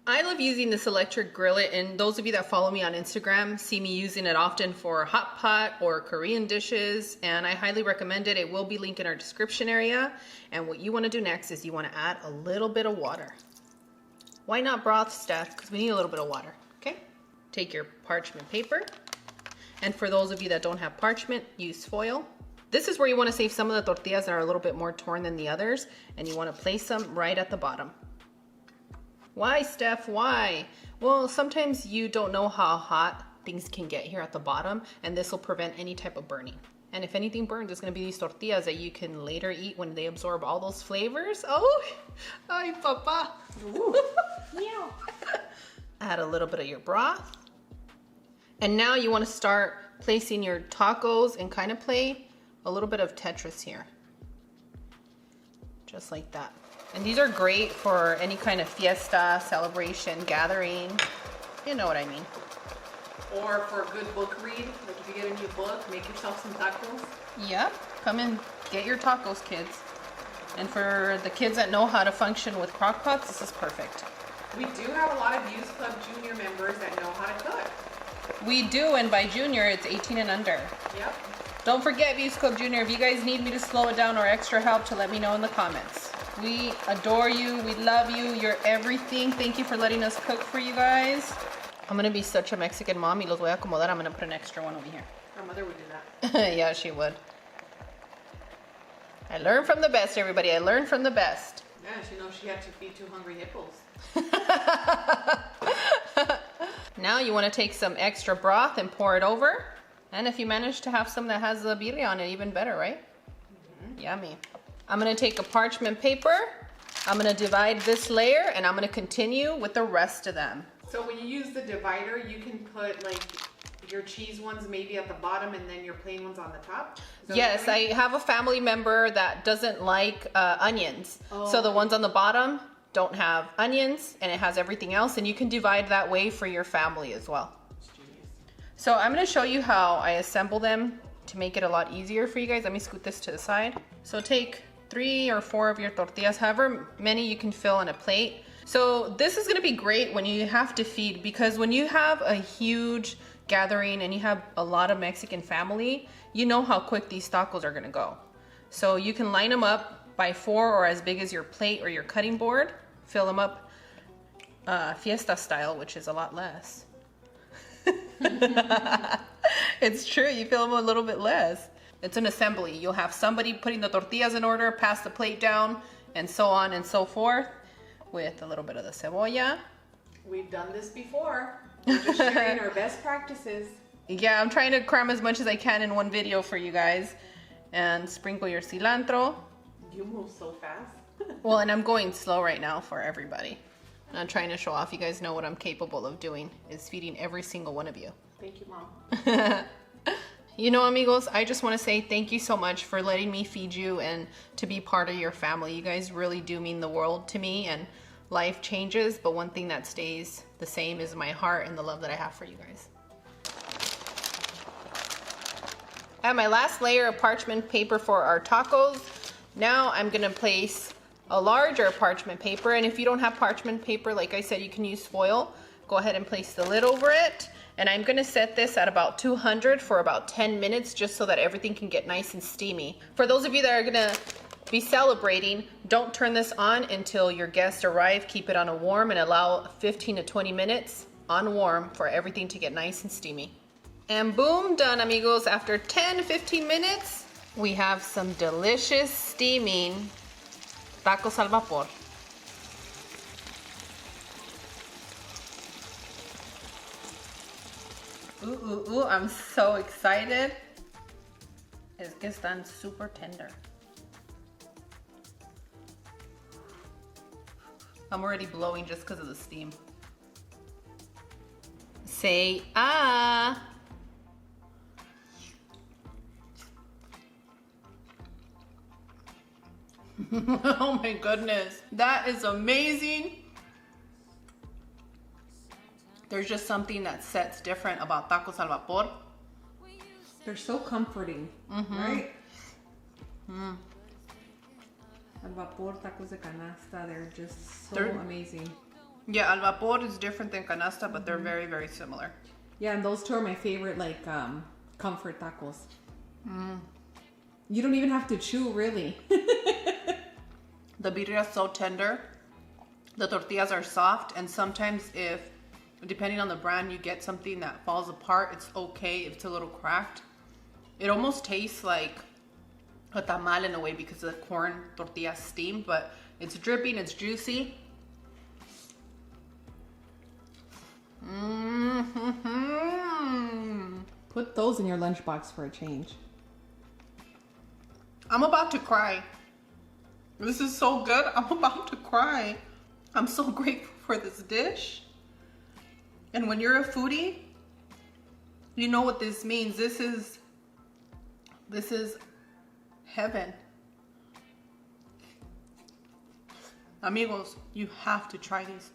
I love using this electric grillet, and those of you that follow me on Instagram see me using it often for hot pot or Korean dishes, and I highly recommend it. It will be linked in our description area. And what you want to do next is you want to add a little bit of water. Why not broth, Steph? Because we need a little bit of water, okay? Take your parchment paper, and for those of you that don't have parchment, use foil. This is where you want to save some of the tortillas that are a little bit more torn than the others, and you want to place them right at the bottom. Why, Steph? Why? Well, sometimes you don't know how hot things can get here at the bottom, and this will prevent any type of burning. And if anything burns, it's going to be these tortillas that you can later eat when they absorb all those flavors. Oh, ay, papa. Meow. Add a little bit of your broth. And now you want to start placing your tacos and kind of play a little bit of Tetris here. Just like that. And these are great for any kind of fiesta, celebration, gathering. You know what I mean. Or for a good book read, like if you get a new book, make yourself some tacos. Yep, come and get your tacos, kids. And for the kids that know how to function with crock pots, this is perfect. We do have a lot of Vuse Club Junior members that know how to cook. We do, and by junior, it's 18 and under. Yep. Don't forget, Vuse Club Junior, if you guys need me to slow it down or extra help, to let me know in the comments. We adore you. We love you. You're everything. Thank you for letting us cook for you guys. I'm going to be such a Mexican mommy. Los voy a acomodar. I'm going to put an extra one over here. Our mother would do that. Yeah, she would. I learned from the best, everybody. I learned from the best. Yeah, she knows she had to feed 2 hungry hippos. Now you want to take some extra broth and pour it over. And if you manage to have some that has the birria on it, even better, right? Mm-hmm. Yummy. I'm going to take a parchment paper. I'm going to divide this layer, and I'm going to continue with the rest of them. So when you use the divider, you can put like your cheese ones maybe at the bottom and then your plain ones on the top? Yes, I have a family member that doesn't like onions. Oh. So the ones on the bottom don't have onions, and it has everything else, and you can divide that way for your family as well. So I'm going to show you how I assemble them to make it a lot easier for you guys. Let me scoot this to the side. So take 3 or 4 of your tortillas, however many you can fill on a plate. So this is going to be great when you have to feed, because when you have a huge gathering and you have a lot of Mexican family, you know how quick these tacos are going to go. So you can line them up by 4 or as big as your plate or your cutting board. Fill them up fiesta style, which is a lot less. It's true, you fill them a little bit less. It's an assembly. You'll have somebody putting the tortillas in order, pass the plate down, and so on and so forth, with a little bit of the cebolla. We've done this before. We're just sharing our best practices. Yeah, I'm trying to cram as much as I can in one video for you guys. And sprinkle your cilantro. You move so fast. Well, and I'm going slow right now for everybody. I'm trying to show off. You guys know what I'm capable of doing, is feeding every single one of you. Thank you, Mom. You know, amigos, I just want to say thank you so much for letting me feed you and to be part of your family. You guys really do mean the world to me, and life changes, but one thing that stays the same is my heart and the love that I have for you guys. I have my last layer of parchment paper for our tacos. Now I'm gonna place a larger parchment paper, and if you don't have parchment paper, like I said, you can use foil. Go ahead and place the lid over it. And I'm gonna set this at about 200 for about 10 minutes just so that everything can get nice and steamy. For those of you that are gonna be celebrating, don't turn this on until your guests arrive. Keep it on a warm and allow 15 to 20 minutes on warm for everything to get nice and steamy. And boom, done, amigos. After 10 to 15 minutes, we have some delicious steaming tacos al vapor. Ooh, ooh, ooh, I'm so excited. Es que están super tender. I'm already blowing just because of the steam. Say ah. Oh my goodness, that is amazing. There's just something that sets different about tacos al vapor. They're so comforting, right? Al vapor, tacos de canasta, they're just so amazing. Yeah, al vapor is different than canasta, but they're very, very similar. Yeah, and those two are my favorite, like, comfort tacos. You don't even have to chew, really. The birria is so tender. The tortillas are soft, and sometimes depending on the brand, you get something that falls apart. It's okay if it's a little cracked. It almost tastes like a tamal in a way because of the corn tortilla steam, but it's dripping, it's juicy. Put those in your lunchbox for a change. I'm about to cry. This is so good. I'm about to cry. I'm so grateful for this dish. And when you're a foodie, you know what this means. This is heaven. Amigos, you have to try these.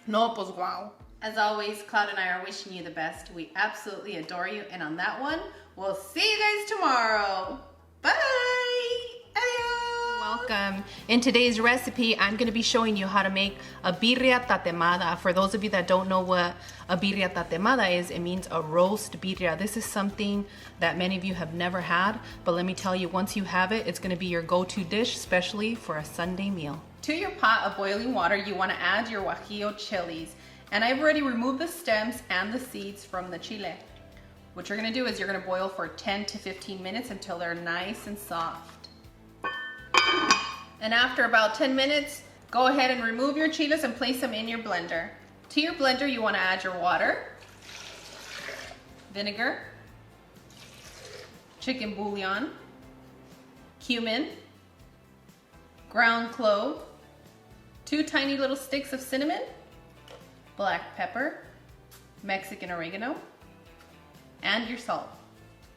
No, pues wow. As always, Cloud and I are wishing you the best. We absolutely adore you. And on that one, we'll see you guys tomorrow. Bye. Adios. Welcome. In today's recipe, I'm going to be showing you how to make a birria tatemada. For those of you that don't know what a birria tatemada is, it means a roast birria. This is something that many of you have never had, but let me tell you, once you have it, it's going to be your go-to dish, especially for a Sunday meal. To your pot of boiling water, you want to add your guajillo chilies. And I've already removed the stems and the seeds from the chile. What you're gonna do is you're gonna boil for 10 to 15 minutes until they're nice and soft. And after about 10 minutes, go ahead and remove your chiles and place them in your blender. To your blender, you wanna add your water, vinegar, chicken bouillon, cumin, ground clove, 2 tiny little sticks of cinnamon, black pepper, Mexican oregano, and your salt.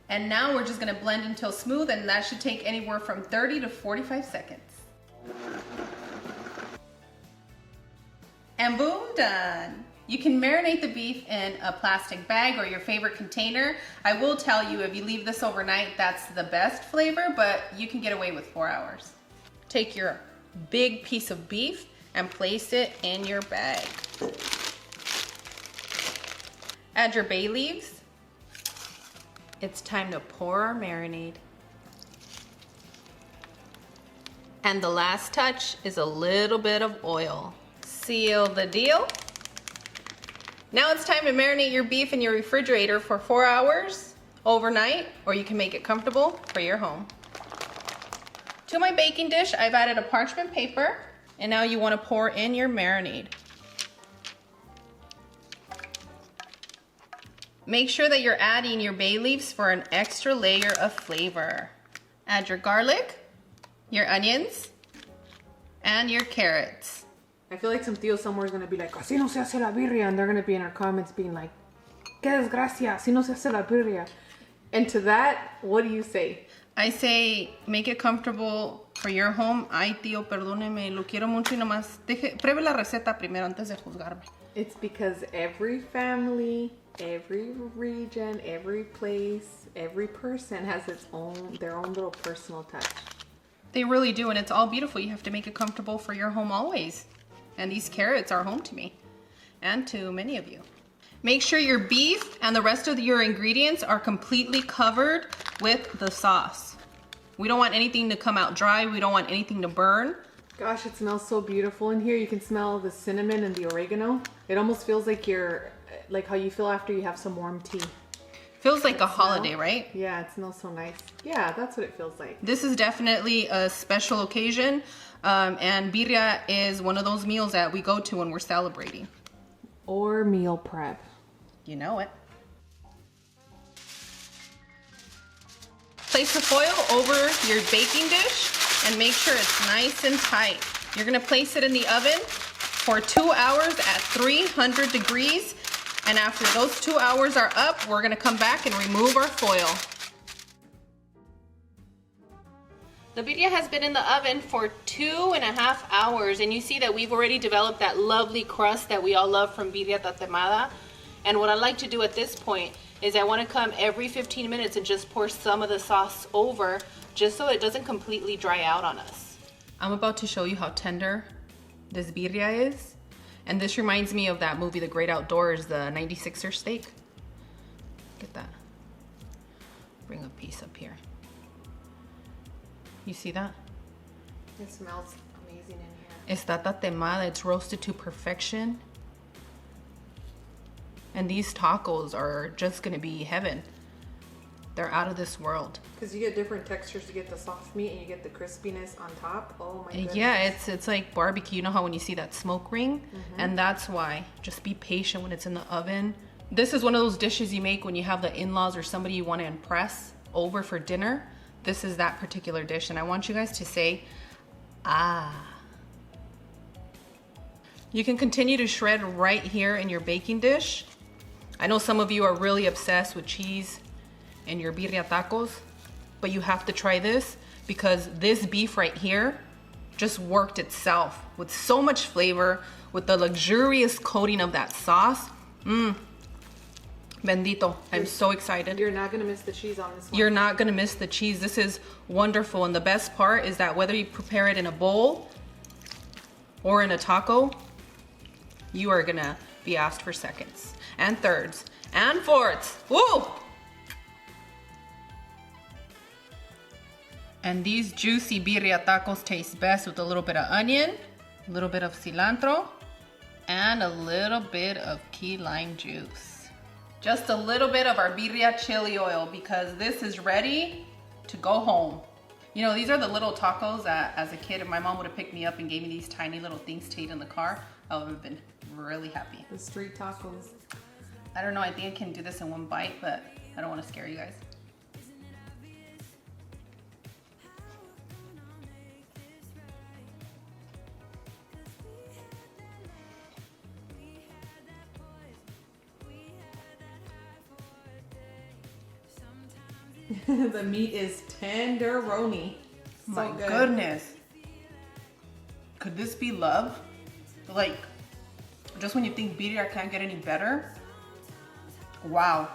And now we're just gonna blend until smooth, and that should take anywhere from 30 to 45 seconds. And boom, done. You can marinate the beef in a plastic bag or your favorite container. I will tell you, if you leave this overnight, that's the best flavor, but you can get away with 4 hours. Take your big piece of beef and place it in your bag. Add your bay leaves. It's time to pour our marinade. And the last touch is a little bit of oil. Seal the deal. Now it's time to marinate your beef in your refrigerator for 4 hours overnight, or you can make it comfortable for your home. To my baking dish, I've added a parchment paper, And now you want to pour in your marinade. Make sure that you're adding your bay leaves for an extra layer of flavor. Add your garlic, your onions, and your carrots. I feel like some tío somewhere is going to be like, así no se hace la birria. And they're going to be in our comments being like, qué desgracia, así no se hace la birria. And to that, what do you say? I say, make it comfortable for your home. Ay, tío, perdóneme, lo quiero mucho y nomás pruebe la receta primero antes de juzgarme. It's because every family, every region, every place, every person has their own little personal touch. They really do, and it's all beautiful. You have to make it comfortable for your home always. And these carrots are home to me and to many of you. Make sure your beef and the rest of your ingredients are completely covered with the sauce. We don't want anything to come out dry. We don't want anything to burn. Gosh, it smells so beautiful in here. You can smell the cinnamon and the oregano. It almost feels like like how you feel after you have some warm tea. Feels like a holiday, right? Yeah, it smells so nice. Yeah, that's what it feels like. This is definitely a special occasion, and birria is one of those meals that we go to when we're celebrating. Or meal prep. You know it. Place the foil over your baking dish and make sure it's nice and tight. You're gonna place it in the oven for 2 hours at 300 degrees. And after those 2 hours are up, we're gonna come back and remove our foil. The birria has been in the oven for 2.5 hours, and you see that we've already developed that lovely crust that we all love from birria tatemada. And what I like to do at this point is I want to come every 15 minutes and just pour some of the sauce over, just so it doesn't completely dry out on us. I'm about to show you how tender this birria is. And this reminds me of that movie, The Great Outdoors, the 96er steak. Look at that. Bring a piece up here. You see that? It smells amazing in here. Está tatemada, it's roasted to perfection. And these tacos are just gonna be heaven. They're out of this world. Because you get different textures. You get the soft meat and you get the crispiness on top. Oh my goodness. Yeah, it's like barbecue. You know how when you see that smoke ring? And that's why. Just be patient when it's in the oven. This is one of those dishes you make when you have the in-laws or somebody you want to impress over for dinner. This is that particular dish. And I want you guys to say, ah. You can continue to shred right here in your baking dish. I know some of you are really obsessed with cheese and your birria tacos, but you have to try this because this beef right here just worked itself with so much flavor, with the luxurious coating of that sauce. Bendito. I'm so excited. You're not gonna miss the cheese on this one. You're not gonna miss the cheese. This is wonderful. And the best part is that whether you prepare it in a bowl or in a taco, you are gonna be asked for seconds and thirds and fourths. Woo! And these juicy birria tacos taste best with a little bit of onion, a little bit of cilantro, and a little bit of key lime juice. Just a little bit of our birria chili oil because this is ready to go home. You know, these are the little tacos that as a kid, if my mom would have picked me up and gave me these tiny little things to eat in the car, I would have been really happy. The street tacos. I don't know, I think I can do this in one bite, but I don't want to scare you guys. The meat is tenderoni. My So good. goodness. Could this be love? Like, just when you think birria can't get any better. Wow.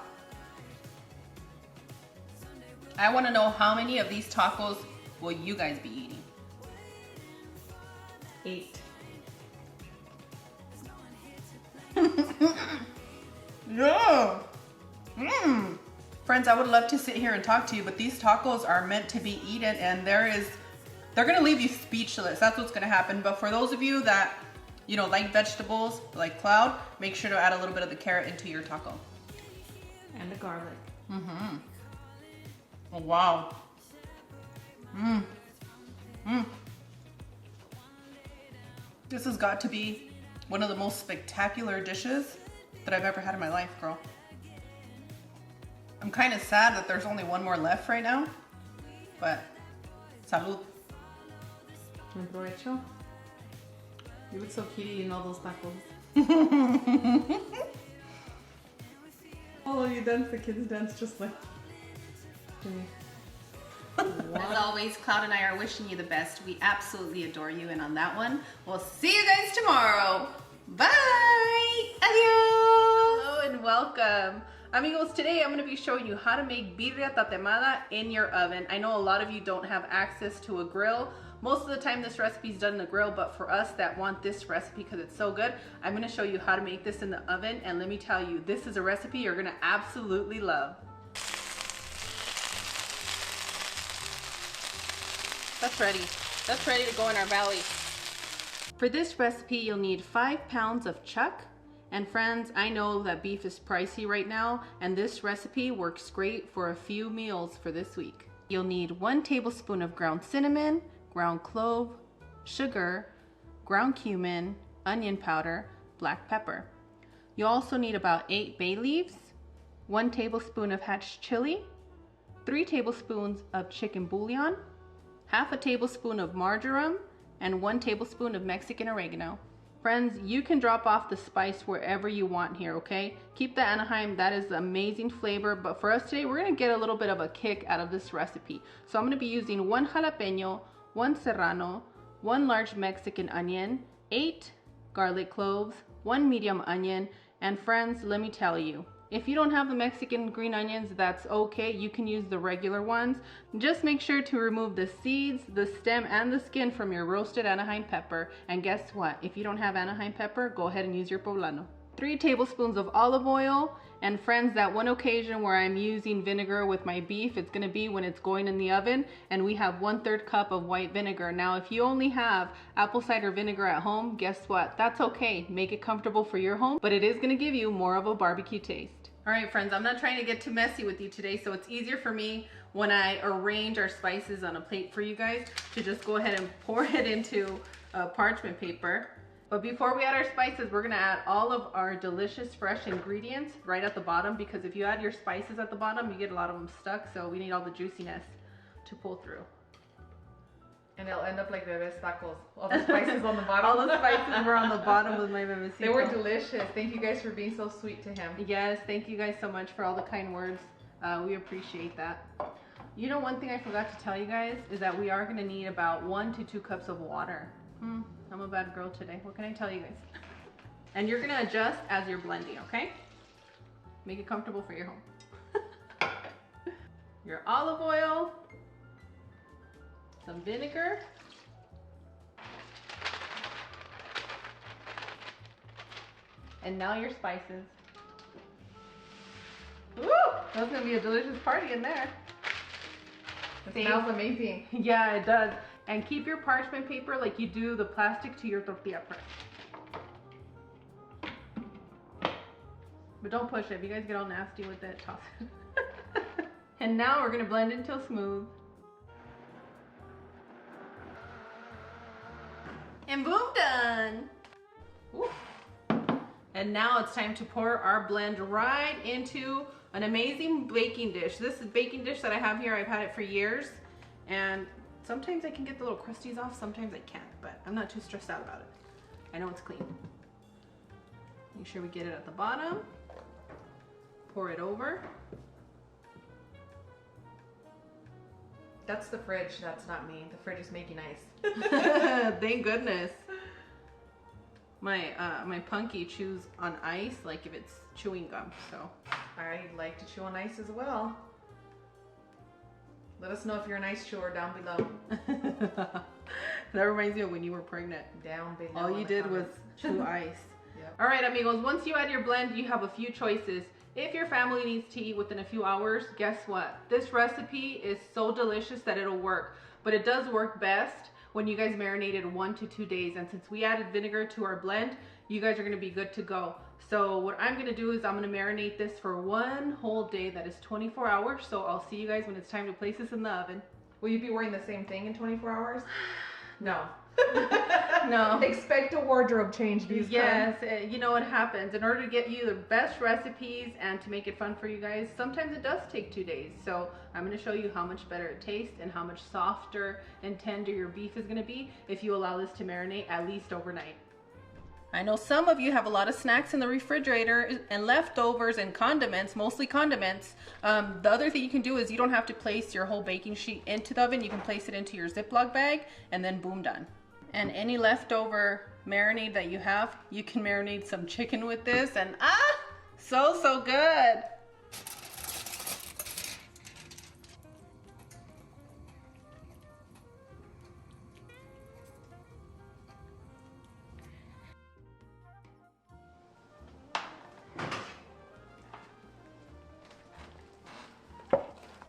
I want to know how many of these tacos will you guys be eating? 8. Yeah. Friends, I would love to sit here and talk to you, but these tacos are meant to be eaten, and they're gonna leave you speechless. That's what's gonna happen. But for those of you that, you know, like vegetables, like Cloud, make sure to add a little bit of the carrot into your taco. And the garlic. Oh, wow. This has got to be one of the most spectacular dishes that I've ever had in my life, girl. I'm kind of sad that there's only one more left right now, but salud. Buen provecho. You look so cute eating all those tacos. Oh, you dance, the kids dance just like Jimmy. As always, Cloud and I are wishing you the best. We absolutely adore you, and on that one, we'll see you guys tomorrow. Bye! Adios! Hello and welcome. Amigos, today I'm going to be showing you how to make birria tatemada in your oven. I know a lot of you don't have access to a grill. Most of the time this recipe is done in a grill, but for us that want this recipe because it's so good, I'm going to show you how to make this in the oven, and let me tell you, this is a recipe you're going to absolutely love. That's ready. That's ready to go in our belly. For this recipe, you'll need 5 pounds of chuck. And friends, I know that beef is pricey right now, and this recipe works great for a few meals for this week. You'll need 1 tablespoon of ground cinnamon, ground clove, sugar, ground cumin, onion powder, black pepper. You'll also need about 8 bay leaves, 1 tablespoon of hatch chili, 3 tablespoons of chicken bouillon, half a tablespoon of marjoram, and 1 tablespoon of Mexican oregano. Friends, you can drop off the spice wherever you want here, okay? Keep the Anaheim, that is amazing flavor, but for us today, we're gonna get a little bit of a kick out of this recipe. So I'm gonna be using 1 jalapeno, 1 serrano, 1 large Mexican onion, 8 garlic cloves, 1 medium onion, and friends, let me tell you, if you don't have the Mexican green onions, that's okay. You can use the regular ones. Just make sure to remove the seeds, the stem, and the skin from your roasted Anaheim pepper. And guess what? If you don't have Anaheim pepper, go ahead and use your poblano. 3 tablespoons of olive oil. And friends, that one occasion where I'm using vinegar with my beef, it's gonna be when it's going in the oven, and we have 1/3 cup of white vinegar. Now, if you only have apple cider vinegar at home, guess what? That's okay. Make it comfortable for your home, but it is gonna give you more of a barbecue taste. All right, friends, I'm not trying to get too messy with you today, so it's easier for me when I arrange our spices on a plate for you guys to just go ahead and pour it into parchment paper. But before we add our spices, we're gonna add all of our delicious fresh ingredients right at the bottom, because if you add your spices at the bottom, you get a lot of them stuck, so we need all the juiciness to pull through. And it'll end up like bebes tacos. All the spices on the bottom. All the spices were on the bottom with my bebecito. They were delicious. Thank you guys for being so sweet to him. Yes, thank you guys so much for all the kind words. We appreciate that. You know, one thing I forgot to tell you guys is that we are gonna need about 1 to 2 cups of water. I'm a bad girl today. What can I tell you guys? And you're gonna adjust as you're blending, okay? Make it comfortable for your home. Your olive oil, some vinegar, and now your spices. Woo! That's gonna be a delicious party in there. It smells amazing. Yeah, it does. And keep your parchment paper like you do the plastic to your tortilla press. But don't push it. If you guys get all nasty with it, toss it. And now we're gonna blend it until smooth. And boom, done. Woo. And now it's time to pour our blend right into an amazing baking dish. This is baking dish that I have here. I've had it for years, and sometimes I can get the little crusties off, sometimes I can't, but I'm not too stressed out about it. I know it's clean. Make sure we get it at the bottom. Pour it over. That's the fridge, that's not me. The fridge is making ice. Thank goodness. My punky chews on ice like if it's chewing gum, so. I like to chew on ice as well. Let us know if you're an ice chewer down below. That reminds me of when you were pregnant. Down below. All you did was chew ice. Yep. All right, amigos, once you add your blend, you have a few choices. If your family needs to eat within a few hours, guess what? This recipe is so delicious that it'll work, but it does work best when you guys marinated 1 to 2 days. And since we added vinegar to our blend, you guys are gonna be good to go. So what I'm gonna do is I'm gonna marinate this for 1 whole day, that is 24 hours. So I'll see you guys when it's time to place this in the oven. Will you be wearing the same thing in 24 hours? No. No. Expect a wardrobe change, these Yes, you know what happens. In order to get you the best recipes and to make it fun for you guys, sometimes it does take 2 days. So I'm going to show you how much better it tastes and how much softer and tender your beef is going to be if you allow this to marinate at least overnight. I know some of you have a lot of snacks in the refrigerator and leftovers and condiments, mostly condiments. The other thing you can do is you don't have to place your whole baking sheet into the oven. You can place it into your Ziploc bag and then boom, done. And any leftover marinade that you have, you can marinate some chicken with this and so good.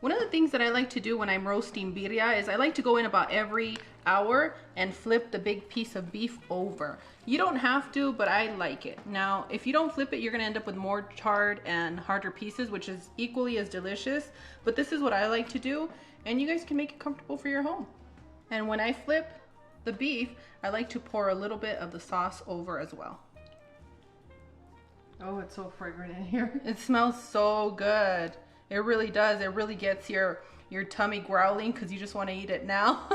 One of the things that I like to do when I'm roasting birria is I like to go in about every hour and flip the big piece of beef over. You don't have to, but I like it. Now, if you don't flip it, you're gonna end up with more charred and harder pieces, which is equally as delicious. But this is what I like to do, and you guys can make it comfortable for your home. And when I flip the beef, I like to pour a little bit of the sauce over as well. Oh, it's so fragrant in here. It smells so good. It really does. It really gets your tummy growling because you just want to eat it now.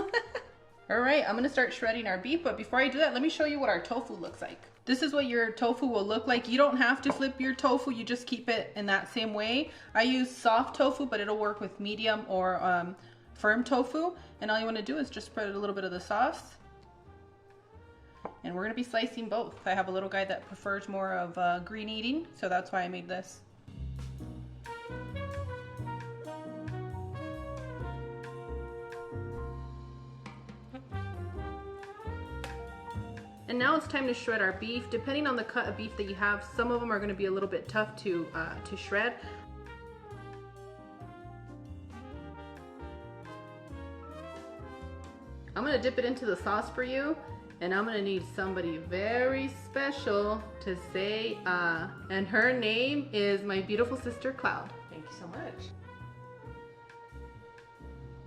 All right, I'm gonna start shredding our beef, but before I do that, let me show you what our tofu looks like. This is what your tofu will look like. You don't have to flip your tofu, you just keep it in that same way. I use soft tofu, but it'll work with medium or firm tofu. And all you wanna do is just spread a little bit of the sauce. And we're gonna be slicing both. I have a little guy that prefers more of green eating, so that's why I made this. And now it's time to shred our beef. Depending on the cut of beef that you have, some of them are going to be a little bit tough to shred. I'm going to dip it into the sauce for you, and I'm going to need somebody very special to say and her name is my beautiful sister Cloud. Thank you so much.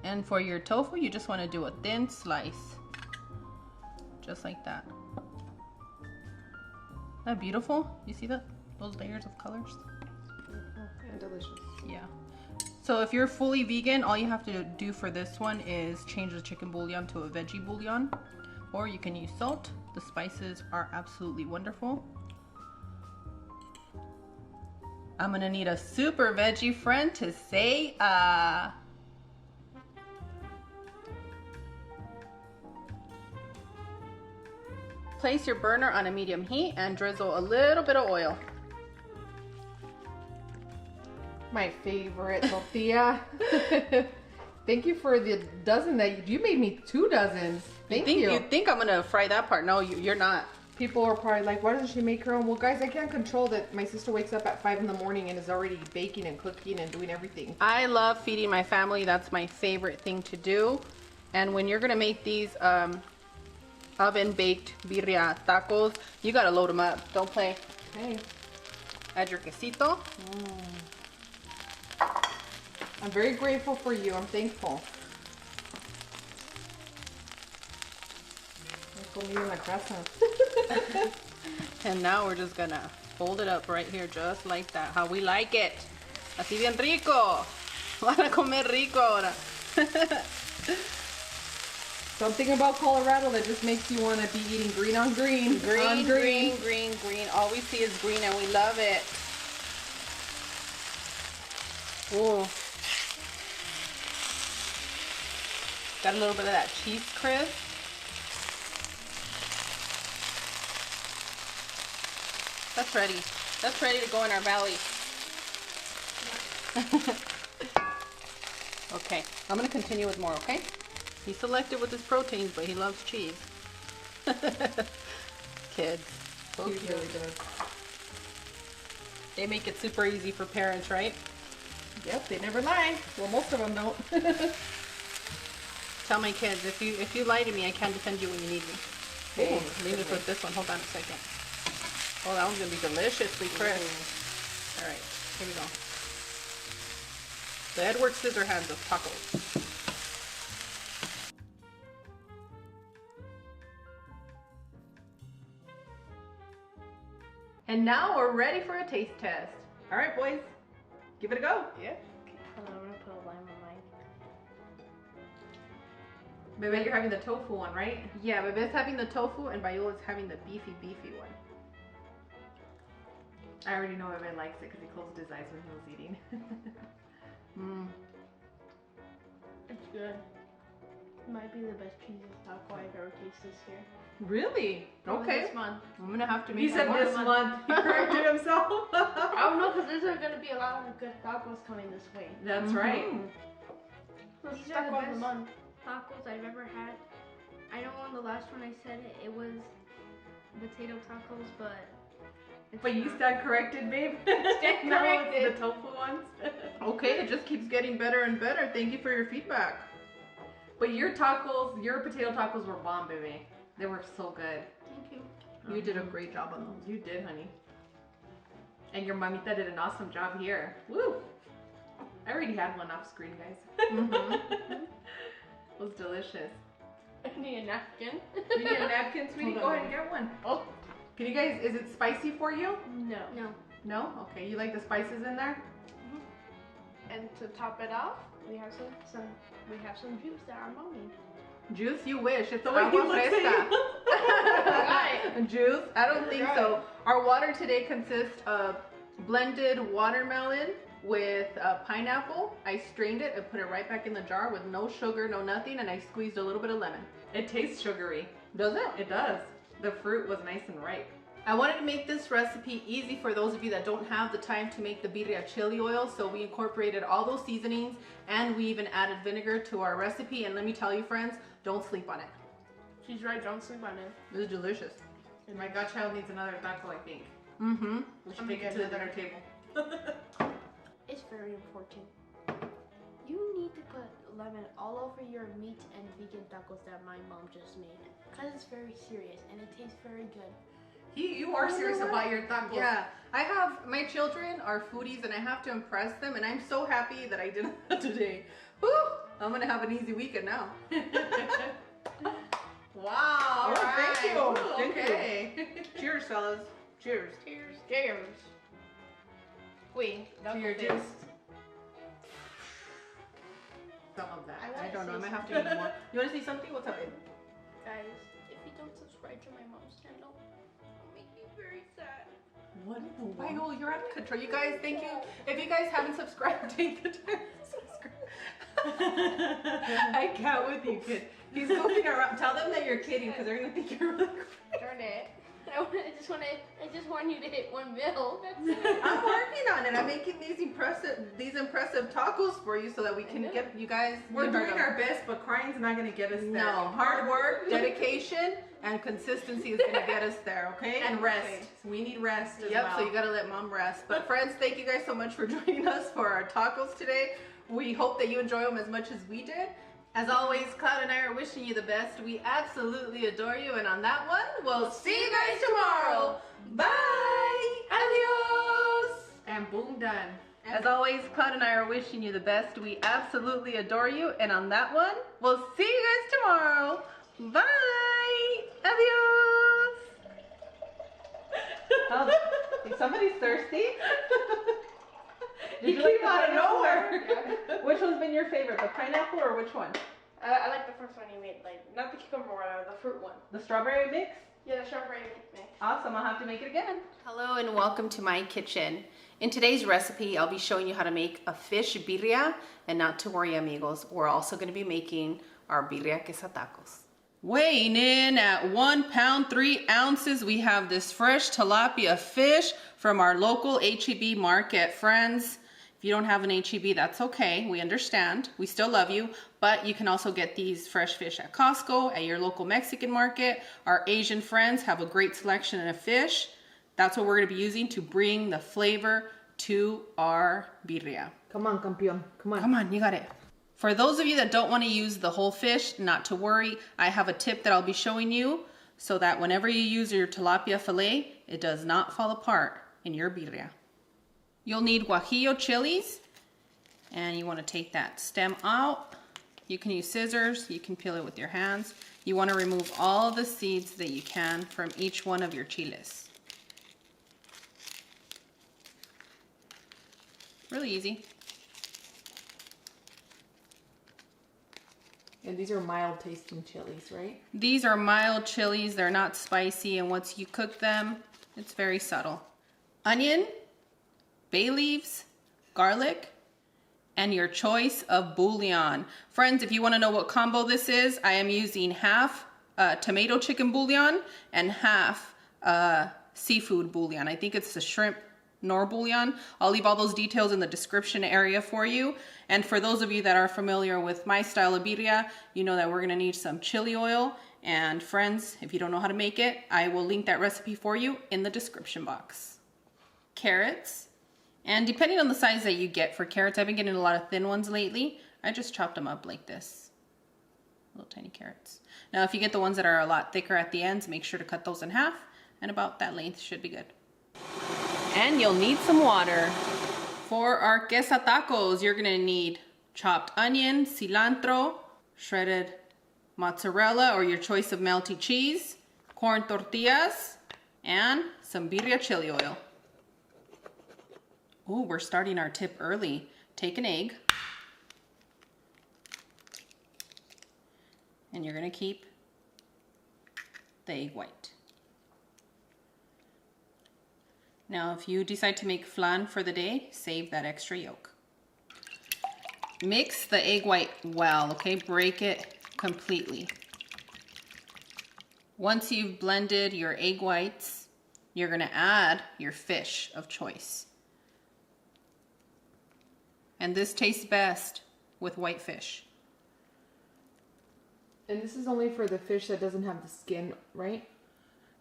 And for your tofu, you just want to do a thin slice. Just like that. Isn't that beautiful? You see that? Those layers of colors? And delicious. Yeah. So if you're fully vegan, all you have to do for this one is change the chicken bouillon to a veggie bouillon. Or you can use salt. The spices are absolutely wonderful. I'm gonna need a super veggie friend to say Place your burner on a medium heat and drizzle a little bit of oil. My favorite tortilla. Thank you for the dozen that you made me 2 dozens. Thank you. You think I'm gonna fry that part? No, you're not. People are probably like, why doesn't she make her own? Well, guys, I can't control that. My sister wakes up at 5 in the morning and is already baking and cooking and doing everything. I love feeding my family. That's my favorite thing to do. And when you're gonna make these oven baked birria tacos, you gotta load them up. Don't play. Okay. Add your quesito. I'm very grateful for you. I'm thankful. And now we're just gonna fold it up right here, just like that. How we like it. Así bien rico. Van a comer rico ahora. Something about Colorado that just makes you want to be eating green on green. Green, green, green, green. All we see is green and we love it. Ooh. Got a little bit of that cheese crisp. That's ready. That's ready to go in our belly. Okay, I'm gonna continue with more, okay? He's selective with his proteins, but he loves cheese. Kids. So He cute. really does. They make it super easy for parents, right? Yep, they never lie. Well, most of them don't. Tell my kids, if you lie to me, I can't defend you when you need me. Hey, Ooh, leave us with this one. Hold on a second. Oh, that one's gonna be deliciously crisp. All right, here we go. The Edward Scissorhands of tacos. And now we're ready for a taste test. All right, boys, give it a go. Yeah. Hold on, I'm gonna put a lime on mine. Bebe, you're having the tofu one, right? Yeah, Bebe's having the tofu and Viola's having the beefy one. I already know Bebe likes it because he closed his eyes when he was eating. It's good. Might be the best cheesy taco I've ever tasted this year. Really? Probably Okay. This month. I'm gonna have to make He said this month. He corrected himself. I don't know, because there's gonna be a lot of good tacos coming this way. That's right. These Taco are the of the best month. tacos I've ever had. I know on the last one I said it was potato tacos, but it's But you not. stand corrected, babe. Stand No, corrected. it's the tofu ones. Okay, it just keeps getting better and better. Thank you for your feedback. But your tacos, your potato tacos were bomb, baby. They were so good. Thank you. You did a great job on those. You did, honey. And your mamita did an awesome job here. Woo! I already had one off screen, guys. It was delicious. I need a napkin. You need a napkin, sweetie? Hold Go on, ahead and get one. Oh, can you guys, is it spicy for you? No. No. No? Okay, you like the spices in there? And to top it off, we have some juice that our mom made. Juice, you wish. It's the way he Agua looks fresca. Right. Juice? I don't think Right. so. Our water today consists of blended watermelon with pineapple. I strained it and put it right back in the jar with no sugar, no nothing, and I squeezed a little bit of lemon. It tastes sugary. Does it? It does. The fruit was nice and ripe. I wanted to make this recipe easy for those of you that don't have the time to make the birria chili oil, so we incorporated all those seasonings and we even added vinegar to our recipe. And let me tell you, friends, don't sleep on it. She's right, don't sleep on it. This is delicious. And my godchild needs another taco, I think. Mm-hmm. We should take it to the dinner table. It's very important. You need to put lemon all over your meat and vegan tacos that my mom just made. Because it's very serious and it tastes very good. You are serious about your tacos. Yeah, I have, my children are foodies and I have to impress them, and I'm so happy that I did that today. Woo! I'm gonna have an easy weekend now. Wow. Oh, thank you. Ooh, Thank you. okay. Cheers, fellas. Cheers. Cheers. Cheers. Wait, To your juice. juice. Some of that. I I wanna don't know. I say might have to eat more. You wanna say something? What's up, babe? Guys, if you don't subscribe to my mom's channel, it'll make me very sad. What in the Why, world? oh, you're out of control. You guys, thank you. If you guys haven't subscribed, take the time to subscribe. I can't with you, kid. He's goofing around. Tell them that you're kidding because they're gonna think you're really crazy. Darn it. I just want you to hit 1 mil. That's it. I'm working on it. I'm making these impressive tacos for you so that we can get you guys. We're you doing heard our best, but crying's not gonna get us there. No, hard work, dedication, and consistency is gonna get us there. Okay. And rest. We need rest as Yep, well. so you gotta let mom rest. But friends, thank you guys so much for joining us for our tacos today. We hope that you enjoy them as much as we did. As always, Cloud and I are wishing you the best. We absolutely adore you. And on that one, we'll see you guys tomorrow. Bye. Adios. And boom, done. As always, Cloud and I are wishing you the best. We absolutely adore you. And on that one, we'll see you guys tomorrow. Bye. Adios. Oh, somebody's thirsty. He came out of nowhere. Which one's been your favorite, the pineapple or which one? I like the first one you made, like not the cucumber one, the fruit one. The strawberry mix? Yeah, the strawberry mix. Awesome, I'll have to make it again. Hello and welcome to my kitchen. In today's recipe, I'll be showing you how to make a fish birria, and not to worry, amigos, we're also going to be making our birria quesatacos. Weighing in at 1 pound 3 ounces, we have this fresh tilapia fish from our local HEB market. Friends, if you don't have an HEB, that's okay. We understand. We still love you. But you can also get these fresh fish at Costco, at your local Mexican market. Our Asian friends have a great selection of fish. That's what we're going to be using to bring the flavor to our birria. Come on, campeón. Come on. Come on, you got it. For those of you that don't want to use the whole fish, not to worry. I have a tip that I'll be showing you so that whenever you use your tilapia fillet, it does not fall apart in your birria. You'll need guajillo chilies, and you want to take that stem out. You can use scissors, you can peel it with your hands. You want to remove all the seeds that you can from each one of your chiles. Really easy. And these are mild tasting chilies, right? These are mild chilies. They're not spicy, and once you cook them, it's very subtle. Onion, bay leaves, garlic, and your choice of bouillon. Friends, if you want to know what combo this is, I am using half tomato chicken bouillon and half seafood bouillon. I think it's the shrimp nor bouillon. I'll leave all those details in the description area for you. And for those of you that are familiar with my style of birria, you know that we're gonna need some chili oil. And friends, if you don't know how to make it, I will link that recipe for you in the description box. Carrots, and depending on the size that you get for carrots, I've been getting a lot of thin ones lately. I just chopped them up like this. Little tiny carrots. Now if you get the ones that are a lot thicker at the ends, make sure to cut those in half, and about that length should be good. And you'll need some water. For our queso tacos, you're gonna need chopped onion, cilantro, shredded mozzarella or your choice of melty cheese, corn tortillas, and some birria chili oil. Ooh, we're starting our tip early. Take an egg, and you're gonna keep the egg white. Now, if you decide to make flan for the day, save that extra yolk. Mix the egg white well, okay? Break it completely. Once you've blended your egg whites, you're gonna add your fish of choice. And this tastes best with white fish. And this is only for the fish that doesn't have the skin, right?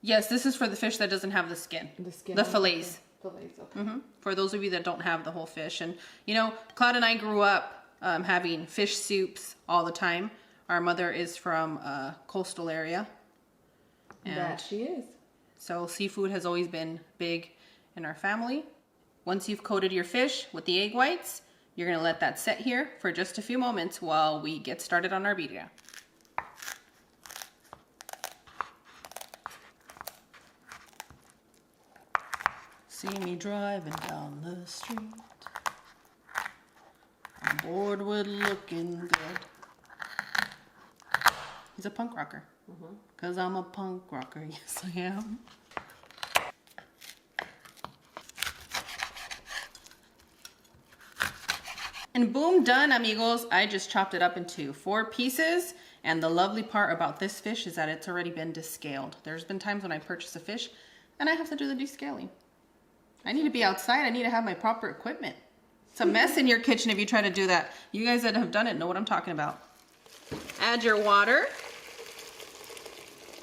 Yes, this is for the fish that doesn't have the skin. The skin. The fillets. Fillets, okay. For those of you that don't have the whole fish. And you know, Cloud and I grew up having fish soups all the time. Our mother is from a coastal area. And that she is. so seafood has always been big in our family. Once you've coated your fish with the egg whites, you're gonna let that set here for just a few moments while we get started on our birria. See me driving down the street, I'm bored with looking good. He's a punk rocker. Cause I'm a punk rocker, yes I am. And boom, done amigos. I just chopped it up into 4 pieces. And the lovely part about this fish is that it's already been descaled. There's been times when I purchase a fish and I have to do the descaling. I need to be outside. I need to have my proper equipment. It's a mess in your kitchen if you try to do that. You guys that have done it know what I'm talking about. Add your water.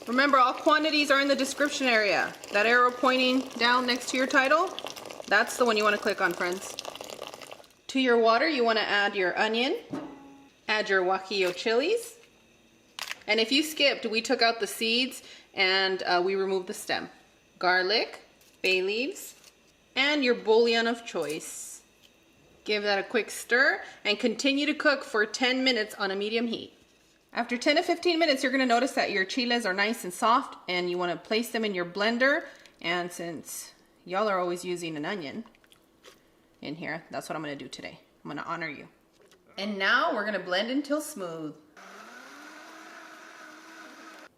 Remember, all quantities are in the description area. That arrow pointing down next to your title, that's the one you want to click on, friends. To your water, you want to add your onion. Add your guajillo chilies. And if you skipped, we took out the seeds and we removed the stem. Garlic, bay leaves, and your bouillon of choice. Give that a quick stir and continue to cook for 10 minutes on a medium heat. After 10 to 15 minutes, you're gonna notice that your chiles are nice and soft and you wanna place them in your blender. And since y'all are always using an onion in here, that's what I'm gonna do today. I'm gonna honor you. And now we're gonna blend until smooth.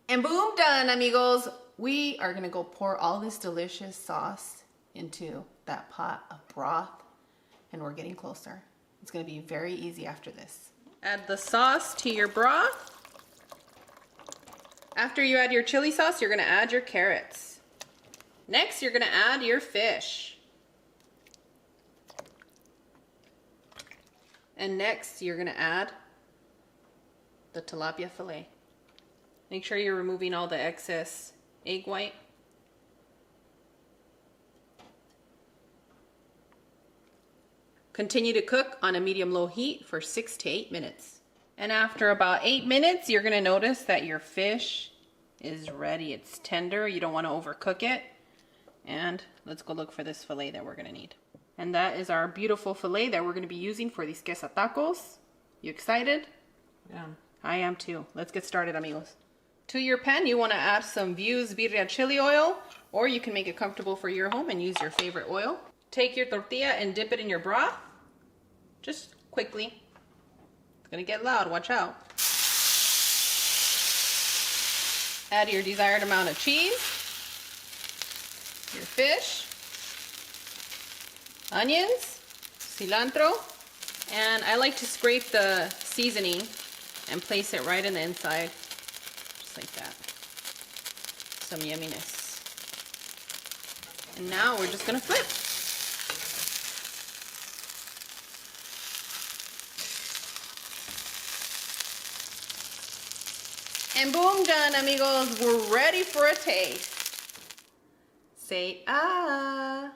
And boom, done amigos. We are gonna go pour all this delicious sauce into that pot of broth, and we're getting closer. It's gonna be very easy after this. Add the sauce to your broth. After you add your chili sauce, you're gonna add your carrots. Next, you're gonna add your fish. And next, you're gonna add the tilapia fillet. Make sure you're removing all the excess egg white. Continue to cook on a medium-low heat for 6 to 8 minutes. And after about 8 minutes, you're gonna notice that your fish is ready. It's tender, you don't wanna overcook it. And let's go look for this fillet that we're gonna need. And that is our beautiful fillet that we're gonna be using for these queso tacos. You excited? Yeah. I am too. Let's get started, amigos. To your pan, you wanna add some Vuse Birria chili oil, or you can make it comfortable for your home and use your favorite oil. Take your tortilla and dip it in your broth. just quickly. It's gonna get loud, watch out. Add your desired amount of cheese, your fish, onions, cilantro, and I like to scrape the seasoning and place it right in the inside, just like that. Some yumminess. And now we're just gonna flip. And boom, done, amigos. We're ready for a taste. Say ah.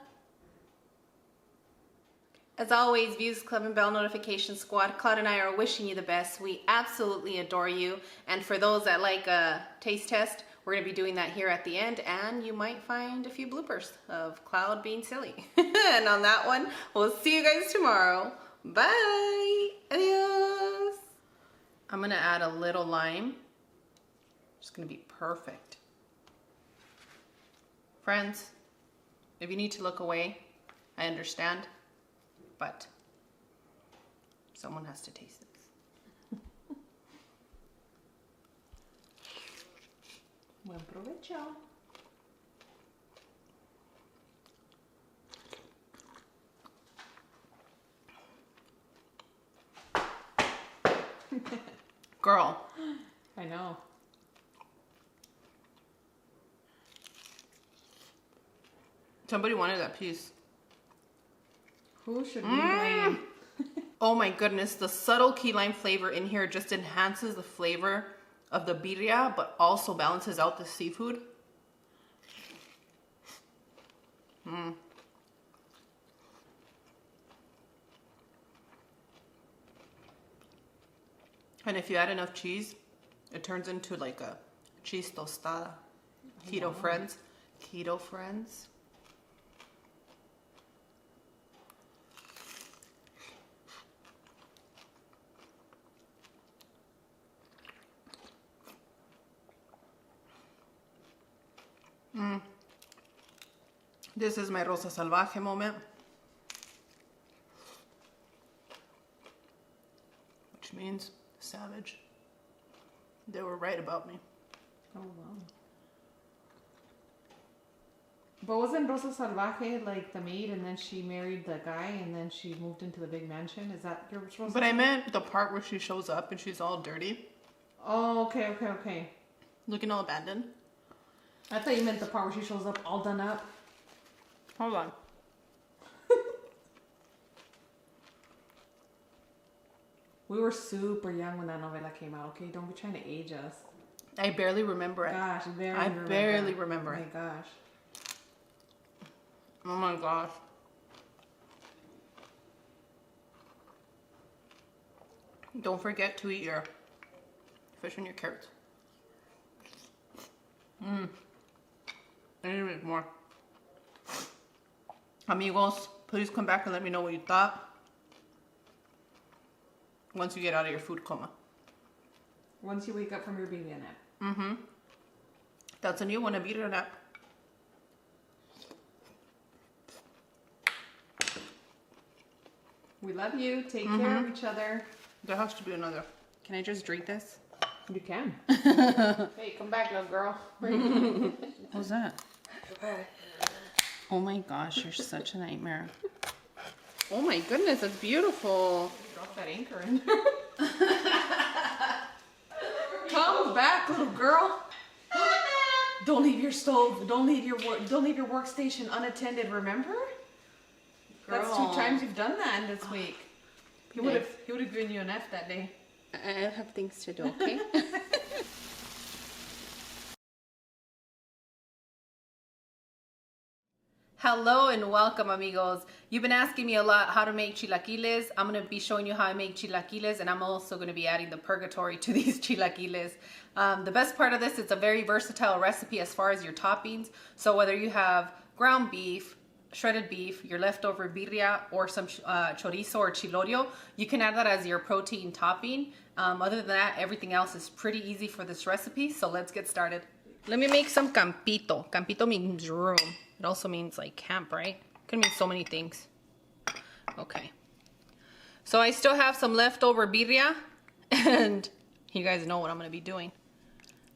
As always, Views Club and Bell Notification Squad, Cloud and I are wishing you the best. We absolutely adore you. And for those that like a taste test, we're going to be doing that here at the end. And you might find a few bloopers of Cloud being silly. And on that one, we'll see you guys tomorrow. Bye. Adios. I'm going to add a little lime. It's going to be perfect. Friends, if you need to look away, I understand, but someone has to taste this. Buen provecho. Girl. I know. Somebody wanted that piece. Who should we blame? Oh my goodness, the subtle key lime flavor in here just enhances the flavor of the birria, but also balances out the seafood. And if you add enough cheese, it turns into like a cheese tostada. Keto friends. Keto friends. This is my Rosa Salvaje moment. Which means savage. They were right about me. Oh, wow. But wasn't Rosa Salvaje like the maid and then she married the guy and then she moved into the big mansion? Is that your Rosa? But I meant the part where she shows up and she's all dirty. Oh, okay. Looking all abandoned. I thought you meant the part where she shows up all done up. Hold on. We were super young when that novela came out, okay? Don't be trying to age us. I barely remember it. Gosh, I barely remember it. it. Oh my gosh. Oh my gosh. Don't forget to eat your fish and your carrots. I need to make more. Amigos, please come back and let me know what you thought once you get out of your food coma. Once you wake up from your baby nap. That's a new one, a birria nap. We love you. Take care of each other. There has to be another. Can I just drink this? You can. Hey, come back, little girl. What was that? Oh my gosh, you're such a nightmare. Oh my goodness, that's beautiful. Drop that anchor in there. Come back, little girl. Don't leave your stove. Don't leave your workstation unattended. Remember? That's 2 times you've done that this week. He would have given you an F that day. I have things to do, okay? Hello and welcome, amigos. You've been asking me a lot how to make chilaquiles. I'm going to be showing you how I make chilaquiles, and I'm also going to be adding the purgatory to these chilaquiles. The best part of this, it's a very versatile recipe as far as your toppings. So whether you have ground beef, shredded beef, your leftover birria, or some chorizo or chilorio, you can add that as your protein topping. Other than that, everything else is pretty easy for this recipe, so let's get started. Let me make some campito. Campito means room. It also means like camp, right? Could mean so many things. Okay. So I still have some leftover birria, and you guys know what I'm gonna be doing.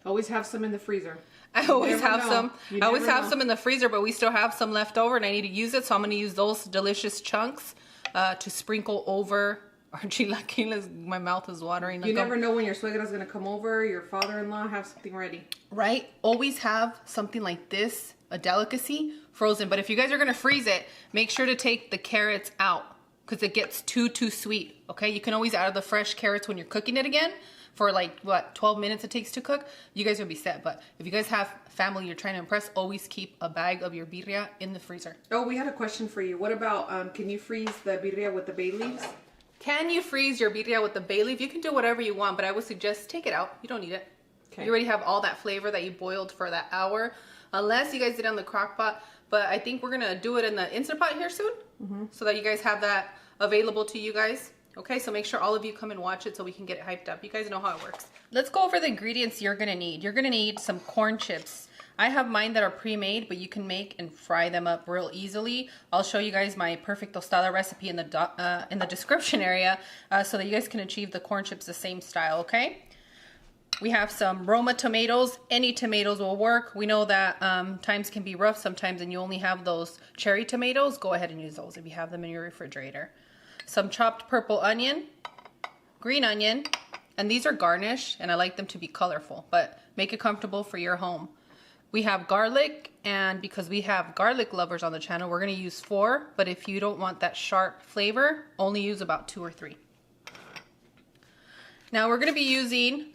Always have some in the freezer. I always have some in the freezer, but we still have some left over and I need to use it. So I'm going to use those delicious chunks to sprinkle over our chilaquiles. My mouth is watering. You never know when your suegra's going to come over, your father-in-law, have something ready. Right? Always have something like this, a delicacy, frozen. But if you guys are going to freeze it, make sure to take the carrots out because it gets too sweet. Okay? You can always add the fresh carrots when you're cooking it again. For like, what, 12 minutes it takes to cook, you guys will be set. But if you guys have family you're trying to impress, always keep a bag of your birria in the freezer. Oh, we had a question for you. What about, can you freeze the birria with the bay leaves? Can you freeze your birria with the bay leaf? You can do whatever you want, but I would suggest take it out. You don't need it. Okay. You already have all that flavor that you boiled for that hour, unless you guys did it on the crock pot. But I think we're going to do it in the Instant Pot here soon, so that you guys have that available to you guys. Okay, so make sure all of you come and watch it so we can get it hyped up. You guys know how it works. Let's go over the ingredients you're gonna need. You're gonna need some corn chips. I have mine that are pre-made, but you can make and fry them up real easily. I'll show you guys my perfect tostada recipe in the description area so that you guys can achieve the corn chips the same style, okay? We have some Roma tomatoes. Any tomatoes will work. We know that times can be rough sometimes and you only have those cherry tomatoes. Go ahead and use those if you have them in your refrigerator. Some chopped purple onion, green onion, and these are garnish, and I like them to be colorful, but make it comfortable for your home. We have garlic, and because we have garlic lovers on the channel, we're going to use 4, but if you don't want that sharp flavor, only use about 2 or 3. Now we're going to be using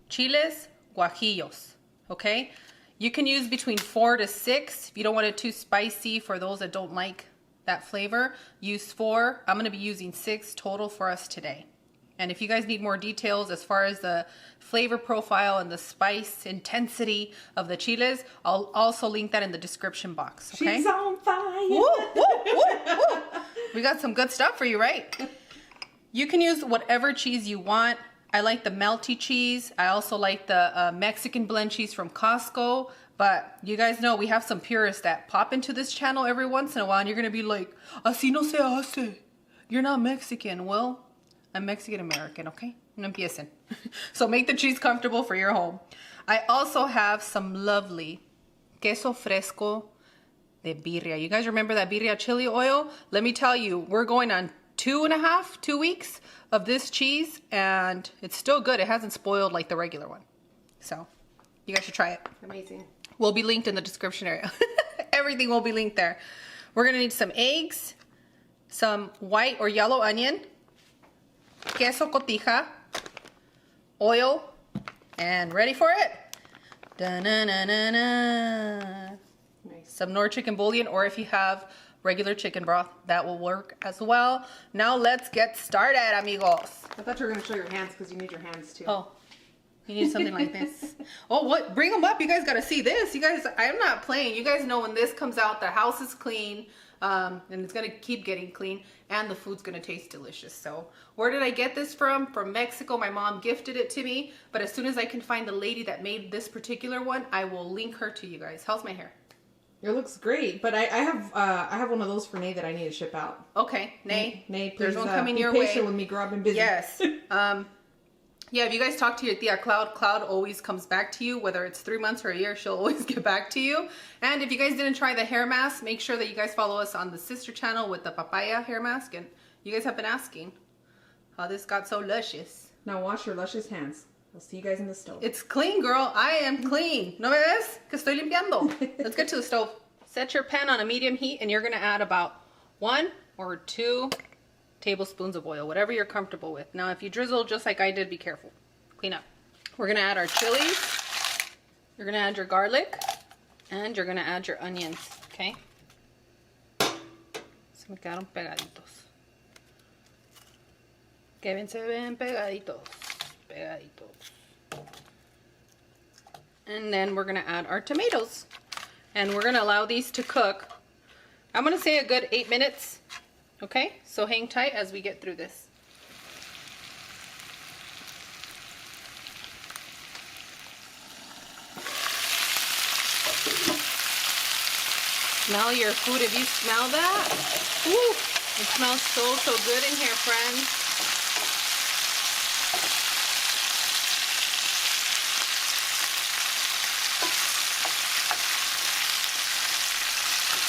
chiles guajillos, okay? You can use between 4 to 6 if you don't want it too spicy. For those that don't like that flavor, use 4. I'm going to be using 6 total for us today. And if you guys need more details as far as the flavor profile and the spice intensity of the chiles, I'll also link that in the description box. Okay? She's on fire. Woo, woo, woo, woo. We got some good stuff for you, right? You can use whatever cheese you want. I like the melty cheese. I also like the Mexican blend cheese from Costco. But you guys know we have some purists that pop into this channel every once in a while and you're going to be like, así no se hace. You're not Mexican. Well, I'm Mexican American, okay? No empiecen. So make the cheese comfortable for your home. I also have some lovely queso fresco de birria. You guys remember that birria chili oil? Let me tell you, we're going on 2 weeks of this cheese and it's still good. It hasn't spoiled like the regular one. So you guys should try it. Amazing. Will be linked in the description area. Everything will be linked there. We're gonna need some eggs, some white or yellow onion, queso cotija, oil, and ready for it? Da-na-na-na-na. Nice. Some Knorr chicken bouillon, or if you have regular chicken broth, that will work as well. Now let's get started, amigos. I thought you were gonna show your hands because you need your hands too. Oh. You need something like this. Oh, what? Bring them up. You guys got to see this. You guys, I'm not playing. You guys know when this comes out, the house is clean, and it's going to keep getting clean, and the food's going to taste delicious. So where did I get this from? From Mexico. My mom gifted it to me, but as soon as I can find the lady that made this particular one, I will link her to you guys. How's my hair? It looks great, but I have one of those for Nay that I need to ship out. Okay, Nay. Nay, please, there's one coming be your way. patient with me, girl. I've been busy. Yes. Yeah, if you guys talk to your tia Cloud, Cloud always comes back to you. Whether it's 3 months or a year, she'll always get back to you. And if you guys didn't try the hair mask, make sure that you guys follow us on the sister channel with the papaya hair mask. And you guys have been asking how this got so luscious. Now wash your luscious hands. I'll see you guys in the stove. It's clean, girl. I am clean. ¿No me ves? Que estoy limpiando. Let's get to the stove. Set your pan on a medium heat and you're going to add about 1 or 2 tablespoons of oil, whatever you're comfortable with. Now, if you drizzle just like I did, be careful. Clean up. We're going to add our chilies. You're going to add your garlic. And you're going to add your onions, okay? Se me quedaron pegaditos. Quédense bien pegaditos. Pegaditos. And then we're going to add our tomatoes. And we're going to allow these to cook. I'm going to say a good 8 minutes. Okay, so hang tight as we get through this. Smell your food if you smell that. Woo, It smells so good in here, friends.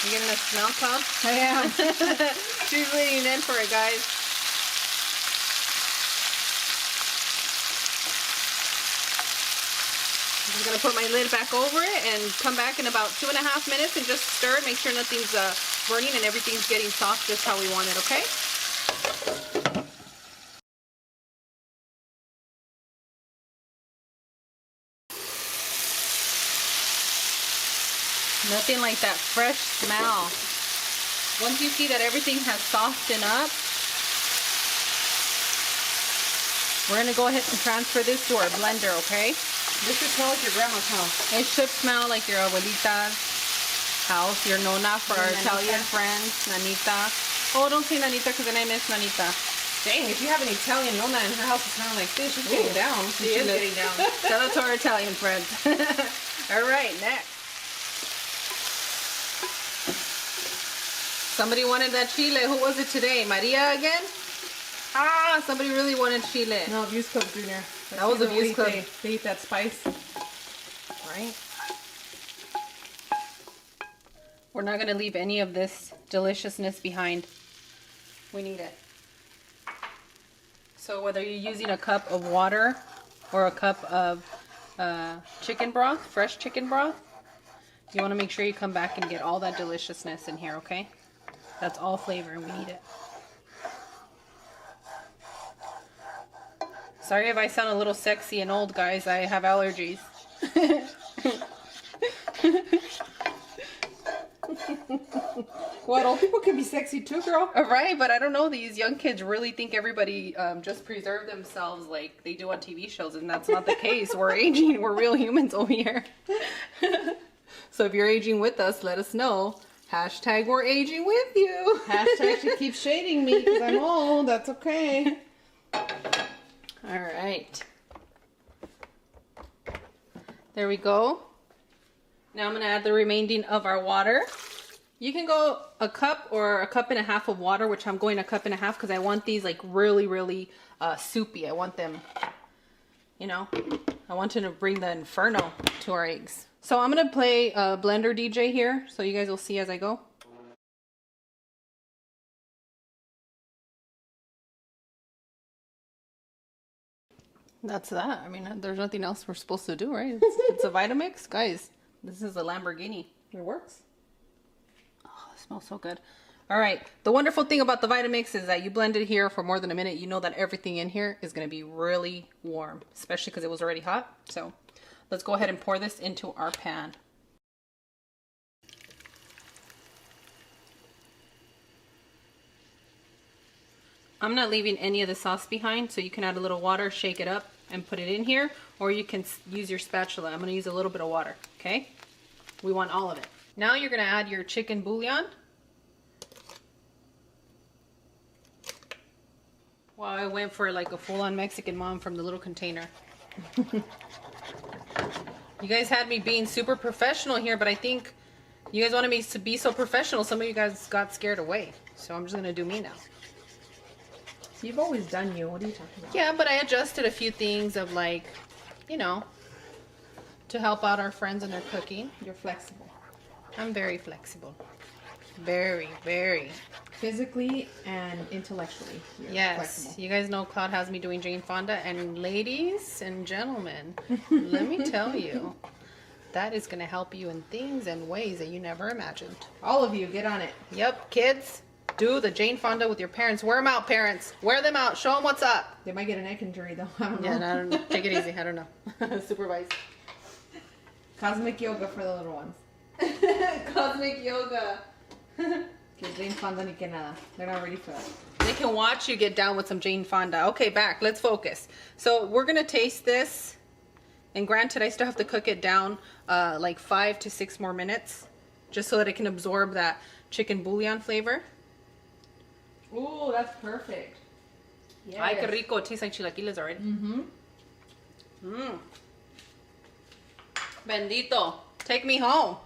You getting a smell, Cloud? I am. She's leaning in for it, guys. I'm just gonna put my lid back over it and come back in about 2.5 minutes and just stir it. Make sure nothing's burning and everything's getting soft just how we want it, okay? Nothing like that fresh smell. Once you see that everything has softened up, we're gonna go ahead and transfer this to our blender, okay? This should smell like your grandma's house. It should smell like your abuelita's house, your nona for our Nanita. Italian friends, Nanita. Oh, don't say Nanita because then I miss Nanita. Dang, if you have an Italian nonna in her house smelling like this, she's getting down. She is getting down. Shout out to our Italian friends. All right, next. Somebody wanted that chile. Who was it today? Maria again? Ah, somebody really wanted chile. No, Views Club Junior. That was a Views Club. They eat that spice. Right? We're not going to leave any of this deliciousness behind. We need it. So whether you're using a cup of water or a cup of chicken broth, fresh chicken broth, you want to make sure you come back and get all that deliciousness in here, okay? That's all flavor and we need it. Sorry if I sound a little sexy and old, guys. I have allergies. What, old people can be sexy too, girl? Right, but I don't know. These young kids really think everybody just preserve themselves like they do on TV shows, and that's not the case. We're aging. We're real humans over here. So if you're aging with us, let us know. Hashtag we're aging with you. Hashtag she keeps shading me because I'm old. That's okay. All right. There we go. Now I'm going to add the remaining of our water. You can go a cup or a cup and a half of water, which I'm going a cup and a half because I want these like really soupy. I want them, you know, I want to bring the inferno to our eggs. So I'm going to play a blender DJ here so you guys will see as I go. That's that. I mean, there's nothing else we're supposed to do, right? It's a Vitamix. Guys, this is a Lamborghini. It works. Oh, it smells so good. All right. The wonderful thing about the Vitamix is that you blend it here for more than a minute. You know that everything in here is going to be really warm, especially because it was already hot. So let's go ahead and pour this into our pan. I'm not leaving any of the sauce behind, so you can add a little water, shake it up, and put it in here, or you can use your spatula. I'm going to use a little bit of water, okay? We want all of it. Now you're going to add your chicken bouillon. Wow, I went for like a full-on Mexican mom from the little container. You guys had me being super professional here, but I think you guys wanted me to be so professional, some of you guys got scared away. So I'm just going to do me now. You've always done you. What are you talking about? Yeah, but I adjusted a few things of like, you know, to help out our friends in their cooking. You're flexible. I'm very flexible. Very, very. Physically and intellectually. Yes. Flexible. You guys know Cloud has me doing Jane Fonda. And ladies and gentlemen, let me tell you, that is going to help you in things and ways that you never imagined. All of you, get on it. Yep, kids. Do the Jane Fonda with your parents. Wear them out, parents. Wear them out. Show them what's up. They might get a neck injury though. I don't know. Yeah, no, I don't know. Take it easy. I don't know. Supervise. Cosmic yoga for the little ones. Cosmic yoga. Que Jane Fonda ni que nada. They're not ready for that. They can watch you get down with some Jane Fonda. Okay, back. Let's focus. So we're going to taste this. And granted, I still have to cook it down like 5 to 6 more minutes. Just so that it can absorb that chicken bouillon flavor. Ooh, that's perfect. Yes. Ay, qué rico. It tastes like chilaquiles already. Mm-hmm. Bendito. Take me home.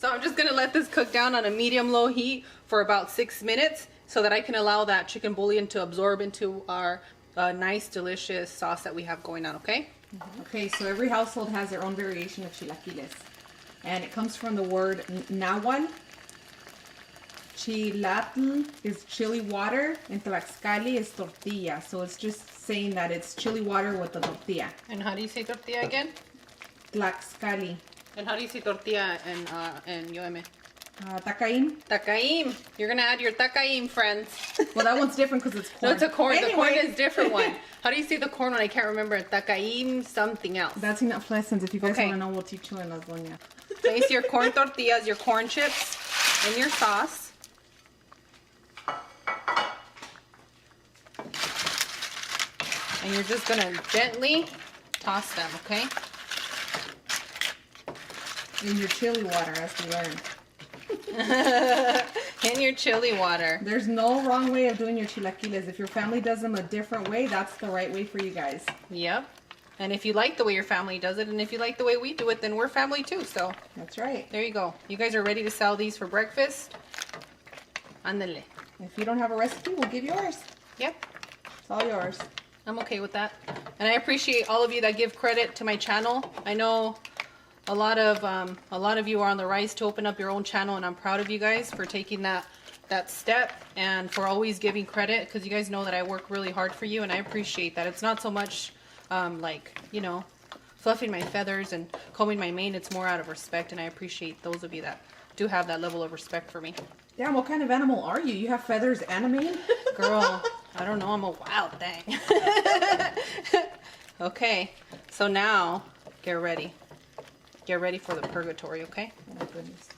So I'm just gonna let this cook down on a medium-low heat for about 6 minutes so that I can allow that chicken bouillon to absorb into our nice, delicious sauce that we have going on, okay? Okay, so every household has their own variation of chilaquiles. And it comes from the word nahuatl. Chilatl is chili water, and tlaxcali is tortilla. So it's just saying that it's chili water with the tortilla. And how do you say tortilla again? Tlaxcali. And how do you say tortilla in Yoeme? Tacaim. Tacaim. You're gonna add your tacaim, friends. Well, that one's different because it's corn. No, it's a corn. Anyway. The corn is a different one. How do you say the corn one? I can't remember. Tacaim something else. That's enough lessons. If you guys Okay. want to know, we'll teach you in Las Doñas. Place your corn tortillas, your corn chips in your sauce. And you're just gonna gently toss them, okay? In your chili water, as we learned. In your chili water. There's no wrong way of doing your chilaquiles. If your family does them a different way, that's the right way for you guys. Yep. And if you like the way your family does it, and if you like the way we do it, then we're family too, so. That's right. There you go. You guys are ready to sell these for breakfast? Ándale. If you don't have a recipe, we'll give yours. Yep. It's all yours. I'm okay with that. And I appreciate all of you that give credit to my channel. I know a lot of you are on the rise to open up your own channel, and I'm proud of you guys for taking that step and for always giving credit, because you guys know that I work really hard for you, and I appreciate that. It's not so much like, you know, fluffing my feathers and combing my mane. It's more out of respect, and I appreciate those of you that do have that level of respect for me. Damn, what kind of animal are you? You have feathers and a mane? Girl, I don't know. I'm a wild thing. Okay, so now get ready. Get ready for the purgatory, okay? Oh my goodness.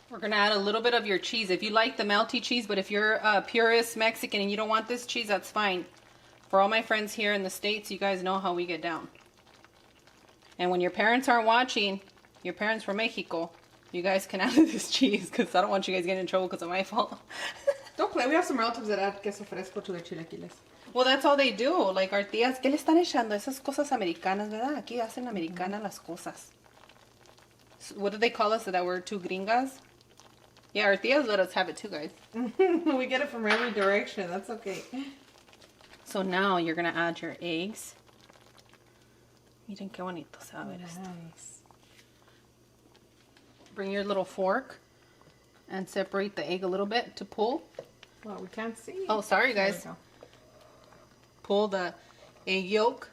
We're gonna add a little bit of your cheese. If you like the melty cheese, but if you're a purist Mexican and you don't want this cheese, that's fine. For all my friends here in the States, you guys know how we get down. And when your parents aren't watching, your parents from Mexico, you guys can add this cheese, because I don't want you guys getting in trouble because of my fault. Don't play. We have some relatives that add queso fresco to their chilaquiles. Well, that's all they do. Like our tías, ¿qué le están echando? Esas cosas americanas, ¿verdad? Aquí hacen americanas las cosas. What do they call us that we're two gringas? Yeah, our tías let us have it too, guys. We get it from every direction. That's okay. So now you're going to add your eggs. Miren qué bonito se va a ver esto. Nice. Bring your little fork and separate the egg a little bit to pull. Well, we can't see. Oh, sorry, There we guys. go. Pull the egg yolk.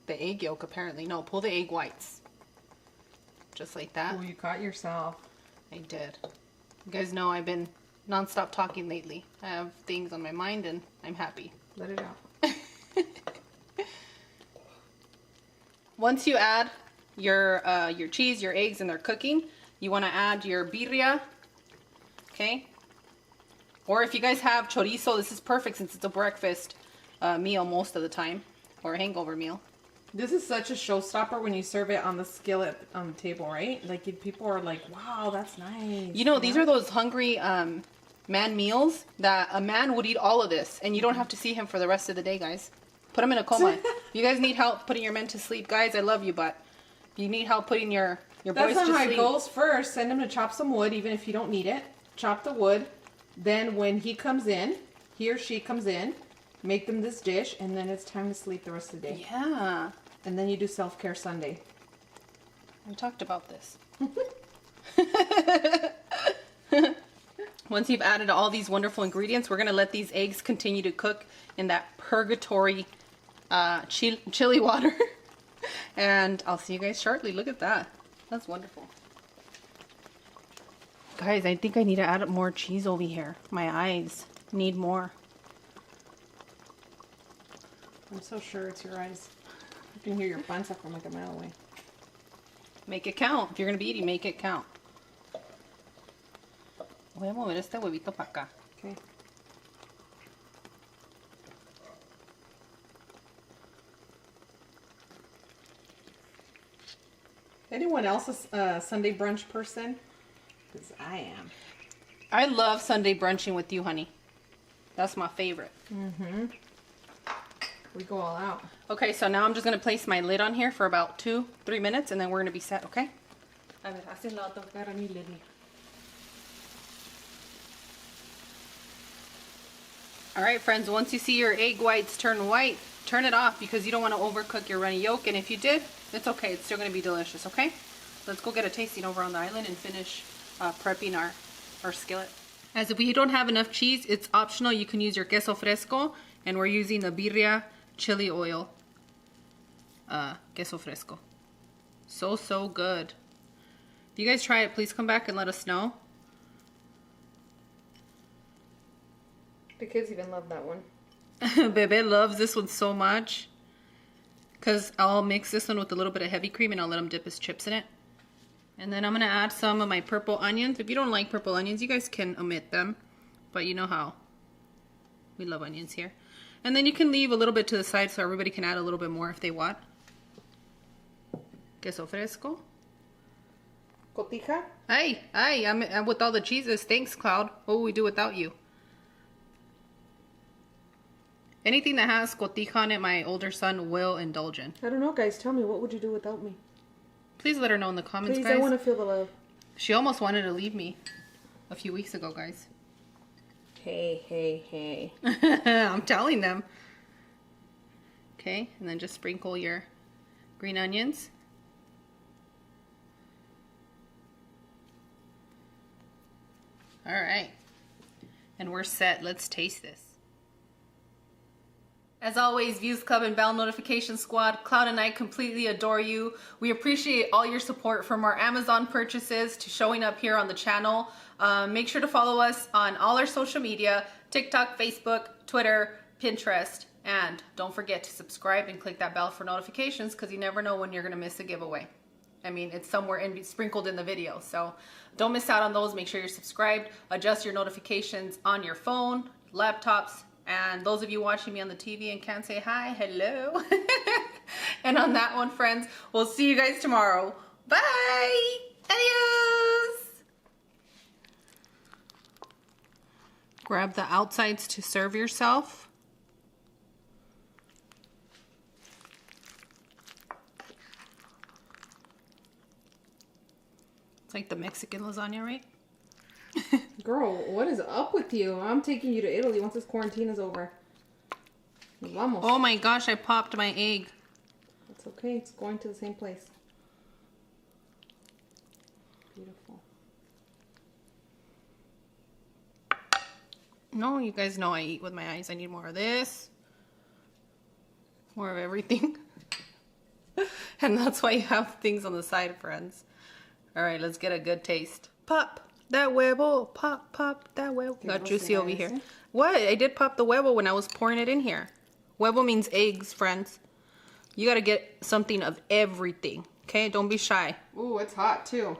The egg yolk, apparently. No, pull the egg whites. Just like that. Oh, you caught yourself. I did. You guys know I've been non-stop talking lately. I have things on my mind and I'm happy. Let it out. Once you add your cheese, your eggs, and they're cooking, you want to add your birria, okay? Or if you guys have chorizo, this is perfect since it's a breakfast meal most of the time, or a hangover meal. This is such a showstopper when you serve it on the skillet on the table, right? Like people are like, "Wow, that's nice." You know, these are those hungry man meals that a man would eat all of this, and you don't have to see him for the rest of the day, guys. Put him in a coma. If you guys need help putting your men to sleep, guys, I love you, but if you need help putting your boys That's to not how sleep. it goes. First, send him to chop some wood, even if you don't need it. Chop the wood. Then when he comes in, he or she comes in, make them this dish, and then it's time to sleep the rest of the day. Yeah, And then you do self-care Sunday. we talked about this. Once you've added all these wonderful ingredients, we're going to let these eggs continue to cook in that purgatory chili water. And I'll see you guys shortly. Look at that. That's wonderful. Guys, I think I need to add more cheese over here. My eyes need more. I'm so sure it's your eyes. You can hear your panza from like a mile away. Make it count. If you're going to be eating, make it count. Voy a mover este huevito para acá. Okay. Anyone else a Sunday brunch person? Because I am. I love Sunday brunching with you, honey. That's my favorite. We go all out. Okay, so now I'm just gonna place my lid on here for about 2-3 minutes, and then we're gonna be set, okay? A ver, hace la otra cara mi lid. All right, friends, once you see your egg whites turn white, turn it off because you don't want to overcook your runny yolk, and if you did, it's okay. It's still going to be delicious, okay? Let's go get a tasting over on the island and finish prepping our skillet. As if we don't have enough cheese, it's optional. You can use your queso fresco, and we're using the Birria chili oil queso fresco. So good. If you guys try it, please come back and let us know. The kids even love that one. Bebe loves this one so much. Because I'll mix this one with a little bit of heavy cream and I'll let him dip his chips in it. And then I'm going to add some of my purple onions. If you don't like purple onions, you guys can omit them. But you know how we love onions here. And then you can leave a little bit to the side so everybody can add a little bit more if they want. Queso fresco. Cotija? Hey, I'm with all the cheeses. Thanks, Cloud. What would we do without you? Anything that has cotija on it, my older son will indulge in. I don't know, guys. Tell me, what would you do without me? Please let her know in the comments, Please, guys. I want to feel the love. She almost wanted to leave me a few weeks ago, guys. Hey. I'm telling them. Okay, and then just sprinkle your green onions. All right. And we're set. Let's taste this. As always, Views Club and Bell Notification Squad, Cloud and I completely adore you. We appreciate all your support, from our Amazon purchases to showing up here on the channel. Make sure to follow us on all our social media, TikTok, Facebook, Twitter, Pinterest, and don't forget to subscribe and click that bell for notifications, because you never know when you're going to miss a giveaway. I mean, it's somewhere sprinkled in the video, so don't miss out on those. Make sure you're subscribed. Adjust your notifications on your phone, laptops, and those of you watching me on the TV and can't say hi, hello. And on that one, friends, we'll see you guys tomorrow. Bye! Adios! Grab the outsides to serve yourself. It's like the Mexican lasagna, right? Girl, what is up with you? I'm taking you to Italy once this quarantine is over. Vamos. Oh my gosh, I popped my egg. It's okay. It's going to the same place. Beautiful. No, you guys know I eat with my eyes. I need more of this. More of everything. And that's why you have things on the side, friends. All right, let's get a good taste. Pop that huevo. Pop that huevo. Got juicy over here. What? I did pop the huevo when I was pouring it in here. Huevo means eggs, friends. You got to get something of everything. Okay? Don't be shy. Ooh, it's hot too.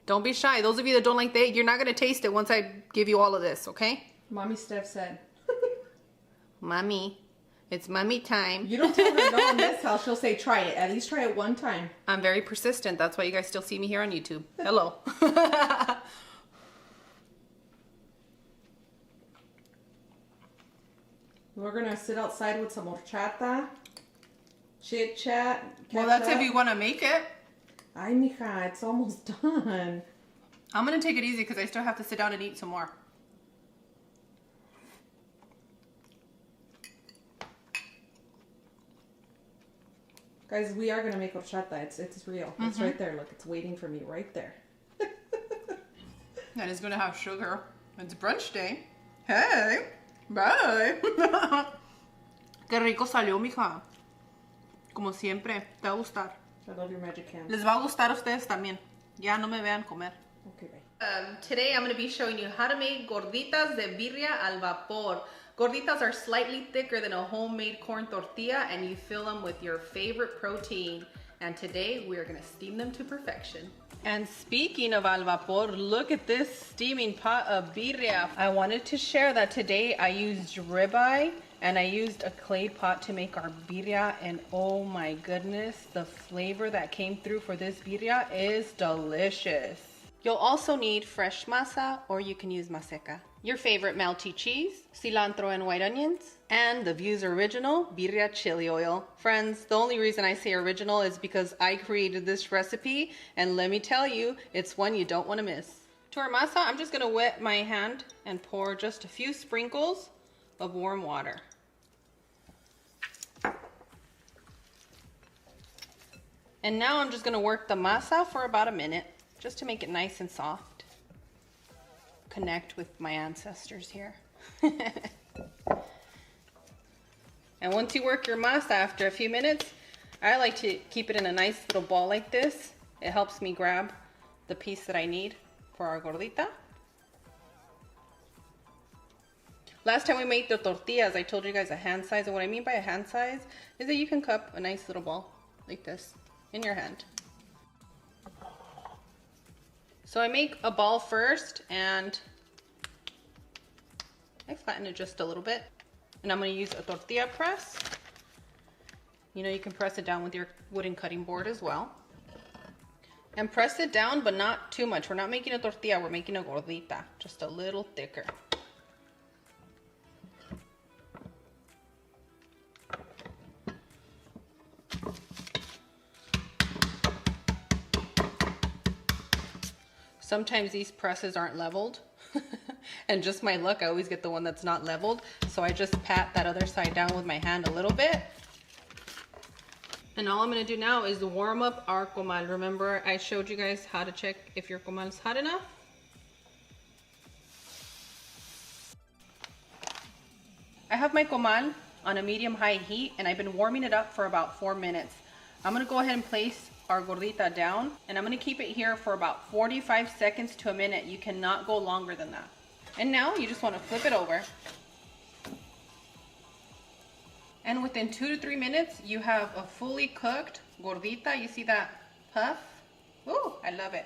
Don't be shy. Those of you that don't like the egg, you're not going to taste it once I give you all of this, okay? Mommy Steph said. Mommy. It's mommy time. You don't tell her no in this house. She'll say, try it. At least try it one time. I'm very persistent. That's why you guys still see me here on YouTube. Hello. We're going to sit outside with some horchata, chit chat. Well, that's if you want to make it. Ay, mija, it's almost done. I'm going to take it easy because I still have to sit down and eat some more. Guys, we are going to make horchata. It's real. It's right there. Look, it's waiting for me right there. That is going to have sugar. It's brunch day. Hey, bye. Qué rico salió, mija. Como siempre. Te va a gustar. I love your magic hands. Les va a gustar a ustedes también. Ya no me vean comer. Okay, bye. Today I'm going to be showing you how to make gorditas de birria al vapor. Gorditas are slightly thicker than a homemade corn tortilla, and you fill them with your favorite protein. And today we are going to steam them to perfection. And speaking of al vapor, look at this steaming pot of birria. I wanted to share that today I used ribeye and I used a clay pot to make our birria, and oh my goodness, the flavor that came through for this birria is delicious. You'll also need fresh masa, or you can use maseca. your favorite melty cheese, cilantro and white onions, and the Views original birria chili oil. Friends, the only reason I say original is because I created this recipe, and let me tell you, it's one you don't want to miss. To our masa, I'm just gonna wet my hand and pour just a few sprinkles of warm water. And now I'm just gonna work the masa for about a minute, just to make it nice and soft. Connect with my ancestors here. And once you work your masa after a few minutes, I like to keep it in a nice little ball like this. It helps me grab the piece that I need for our gordita. Last time we made the tortillas, I told you guys a hand size, and what I mean by a hand size is that you can cup a nice little ball like this in your hand. So I make a ball first, and I flatten it just a little bit. And I'm going to use a tortilla press. You know, you can press it down with your wooden cutting board as well. And press it down, but not too much. We're not making a tortilla, we're making a gordita. Just a little thicker. Sometimes these presses aren't leveled. And just my luck, I always get the one that's not leveled. So I just pat that other side down with my hand a little bit. And all I'm gonna do now is warm up our comal. Remember, I showed you guys how to check if your comal is hot enough. I have my comal on a medium-high heat, and I've been warming it up for about 4 minutes. I'm gonna go ahead and place our gordita down, and I'm gonna keep it here for about 45 seconds to a minute. You cannot go longer than that. And now you just wanna flip it over. And within 2 to 3 minutes, you have a fully cooked gordita. You see that puff? Ooh, I love it.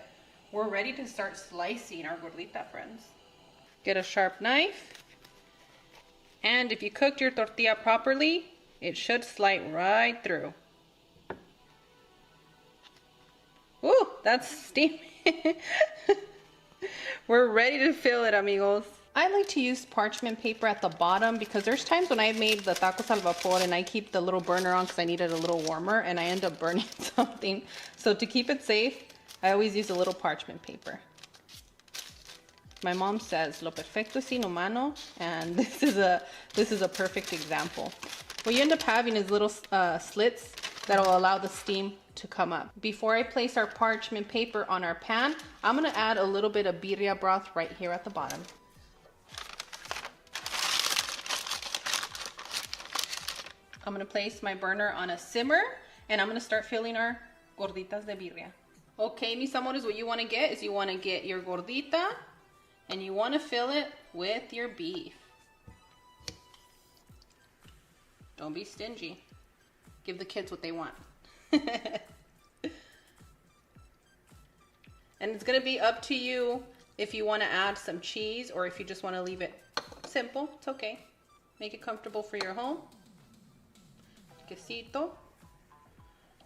We're ready to start slicing our gordita, friends. Get a sharp knife. And if you cooked your tortilla properly, it should slide right through. Ooh, that's steamy. We're ready to fill it, amigos. I like to use parchment paper at the bottom because there's times when I've made the tacos al vapor and I keep the little burner on because I need it a little warmer, and I end up burning something. So to keep it safe, I always use a little parchment paper. My mom says, lo perfecto es inhumano, and this is a perfect example. What you end up having is little slits that will allow the steam to come up. Before I place our parchment paper on our pan, I'm gonna add a little bit of birria broth right here at the bottom. I'm gonna place my burner on a simmer, and I'm gonna start filling our gorditas de birria. Okay, mis amores, what you wanna get is you wanna get your gordita, and you wanna fill it with your beef. Don't be stingy. Give the kids what they want. And it's gonna be up to you if you wanna add some cheese or if you just wanna leave it simple. It's okay. Make it comfortable for your home. Quesito,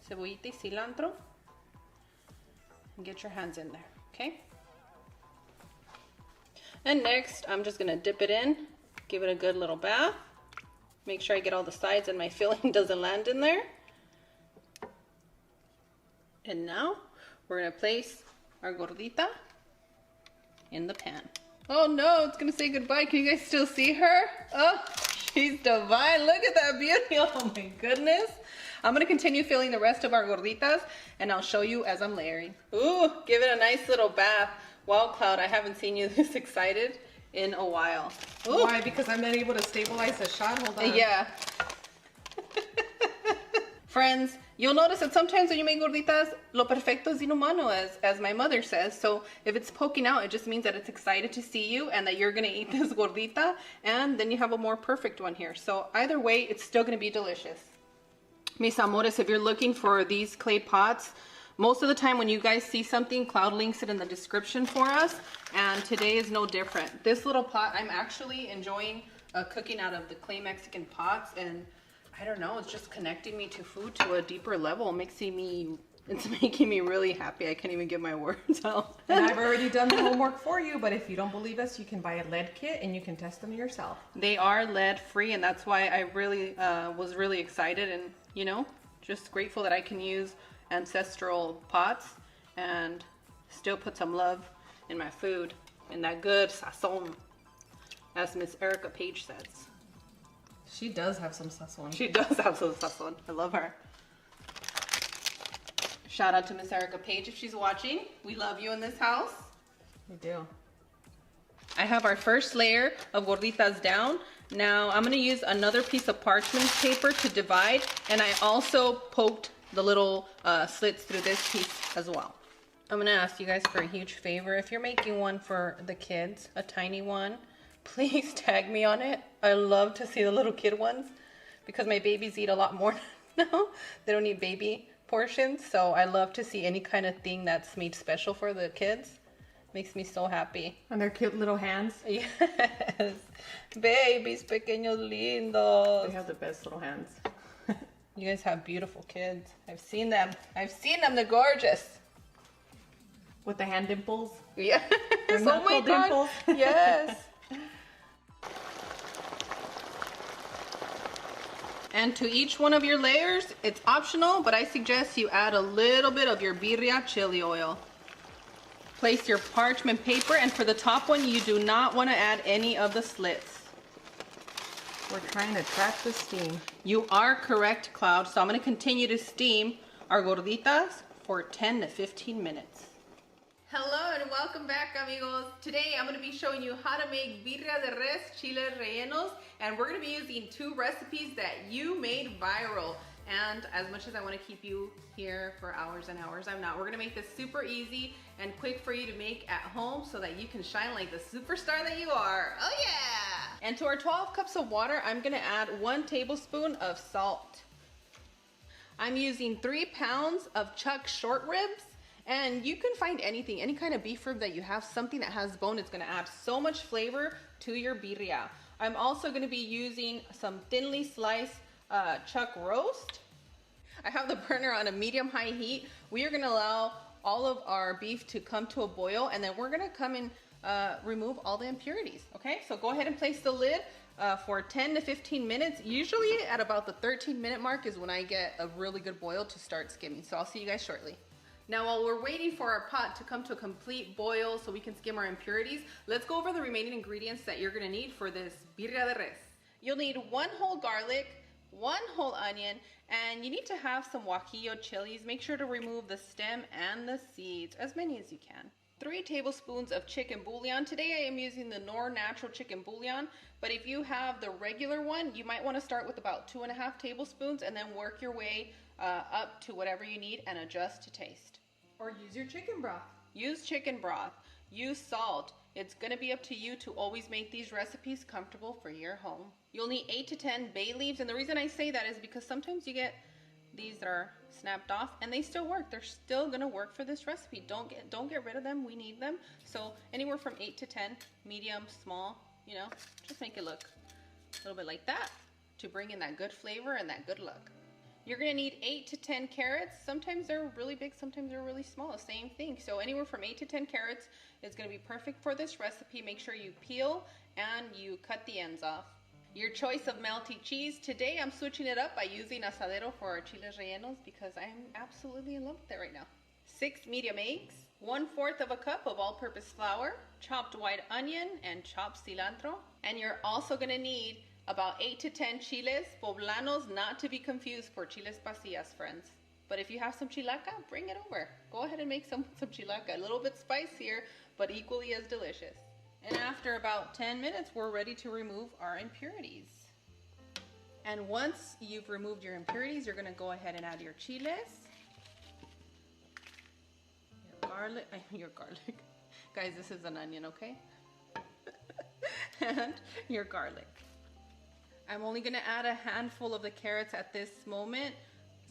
cebollita y cilantro. And get your hands in there, okay? And next, I'm just gonna dip it in, give it a good little bath. Make sure I get all the sides and my filling doesn't land in there. And now, we're gonna place our gordita in the pan. Oh no, it's gonna say goodbye. Can you guys still see her? Oh, she's divine. Look at that beauty. Oh my goodness. I'm gonna continue filling the rest of our gorditas, and I'll show you as I'm layering. Ooh, give it a nice little bath. Wow, Cloud, I haven't seen you this excited in a while. Ooh. Why? Because I'm not able to stabilize the shot. Hold on. Yeah. Friends, you'll notice that sometimes when you make gorditas, lo perfecto es inhumano, as my mother says. So if it's poking out, it just means that it's excited to see you and that you're gonna eat this gordita, and then you have a more perfect one here. So either way, it's still gonna be delicious. Mis amores, if you're looking for these clay pots, most of the time when you guys see something, Cloud links it in the description for us, and today is no different. This little pot, I'm actually enjoying cooking out of the clay Mexican pots, and I don't know, it's just connecting me to food to a deeper level, making me It's making me really happy. I can't even get my words out. And I've already done the homework for you, but if you don't believe us, you can buy a lead kit and you can test them yourself. They are lead free, and that's why I really was really excited and, you know, just grateful that I can use ancestral pots and still put some love in my food and that good sazon, as Miss Erica Page says. She does have some sazon. She does have some sazon. I love her. Shout out to Miss Erica Page if she's watching. We love you in this house. We do. I have our first layer of gorditas down. Now I'm gonna use another piece of parchment paper to divide, and I also poked the little slits through this piece as well. I'm gonna ask you guys for a huge favor. If you're making one for the kids, a tiny one, please tag me on it. I love to see the little kid ones because my babies eat a lot more now. They don't eat baby portions, so I love to see any kind of thing that's made special for the kids. Makes me so happy. And their cute little hands. Yes. Babies, pequeños lindos. They have the best little hands. You guys have beautiful kids. I've seen them. They're gorgeous. With the hand dimples. Yeah. Their Oh my knuckle God. dimples. Yes. And to each one of your layers, it's optional, but I suggest you add a little bit of your birria chili oil. Place your parchment paper, and for the top one, you do not want to add any of the slits. We're trying to trap the steam. You are correct, Cloud. So I'm going to continue to steam our gorditas for 10 to 15 minutes. Hello and welcome back, amigos. Today I'm going to be showing you how to make birria de res chile rellenos, and we're going to be using 2 recipes that you made viral. And as much as I want to keep you here for hours and hours, I'm not. We're going to make this super easy and quick for you to make at home so that you can shine like the superstar that you are. Oh yeah! And to our 12 cups of water, I'm going to add 1 tablespoon of salt. I'm using 3 pounds of chuck short ribs. And you can find anything, any kind of beef rib that you have, something that has bone. It's gonna add so much flavor to your birria. I'm also gonna be using some thinly sliced chuck roast. I have the burner on a medium-high heat. We are gonna allow all of our beef to come to a boil, and then we're gonna come and remove all the impurities, okay? So go ahead and place the lid for 10 to 15 minutes. Usually at about the 13-minute mark is when I get a really good boil to start skimming. So I'll see you guys shortly. Now, while we're waiting for our pot to come to a complete boil so we can skim our impurities, let's go over the remaining ingredients that you're gonna need for this birria de res. You'll need 1 whole garlic, 1 whole onion, and you need to have some guajillo chilies. Make sure to remove the stem and the seeds, as many as you can. 3 tablespoons of chicken bouillon. Today I am using the Knorr natural chicken bouillon, but if you have the regular one, you might want to start with about 2.5 tablespoons and then work your way up to whatever you need and adjust to taste. Or use your chicken broth. Use chicken broth. Use salt. It's going to be up to you to always make these recipes comfortable for your home. You'll need 8 to 10 bay leaves, and the reason I say that is because sometimes you get these that are snapped off and they still work. They're still going to work for this recipe. Don't get rid of them. We need them. So anywhere from 8 to 10, medium, small, you know, just make it look a little bit like that to bring in that good flavor and that good look. You're gonna need 8 to 10 carrots. Sometimes they're really big, sometimes they're really small, same thing. So anywhere from 8 to 10 carrots is gonna be perfect for this recipe. Make sure you peel and you cut the ends off. Your choice of melty cheese. Today I'm switching it up by using asadero for our chiles rellenos because I'm absolutely in love with it right now. 6 medium eggs, 1/4 of a cup of all-purpose flour, chopped white onion, and chopped cilantro. And you're also gonna need about 8 to 10 chiles poblanos, not to be confused for chiles pastillas, friends. But if you have some chilaca, bring it over. Go ahead and make some chilaca. A little bit spicier, but equally as delicious. And after about 10 minutes, we're ready to remove our impurities. And once you've removed your impurities, you're gonna go ahead and add your chiles, your garlic. Guys, this is an onion, okay? And your garlic. I'm only gonna add a handful of the carrots at this moment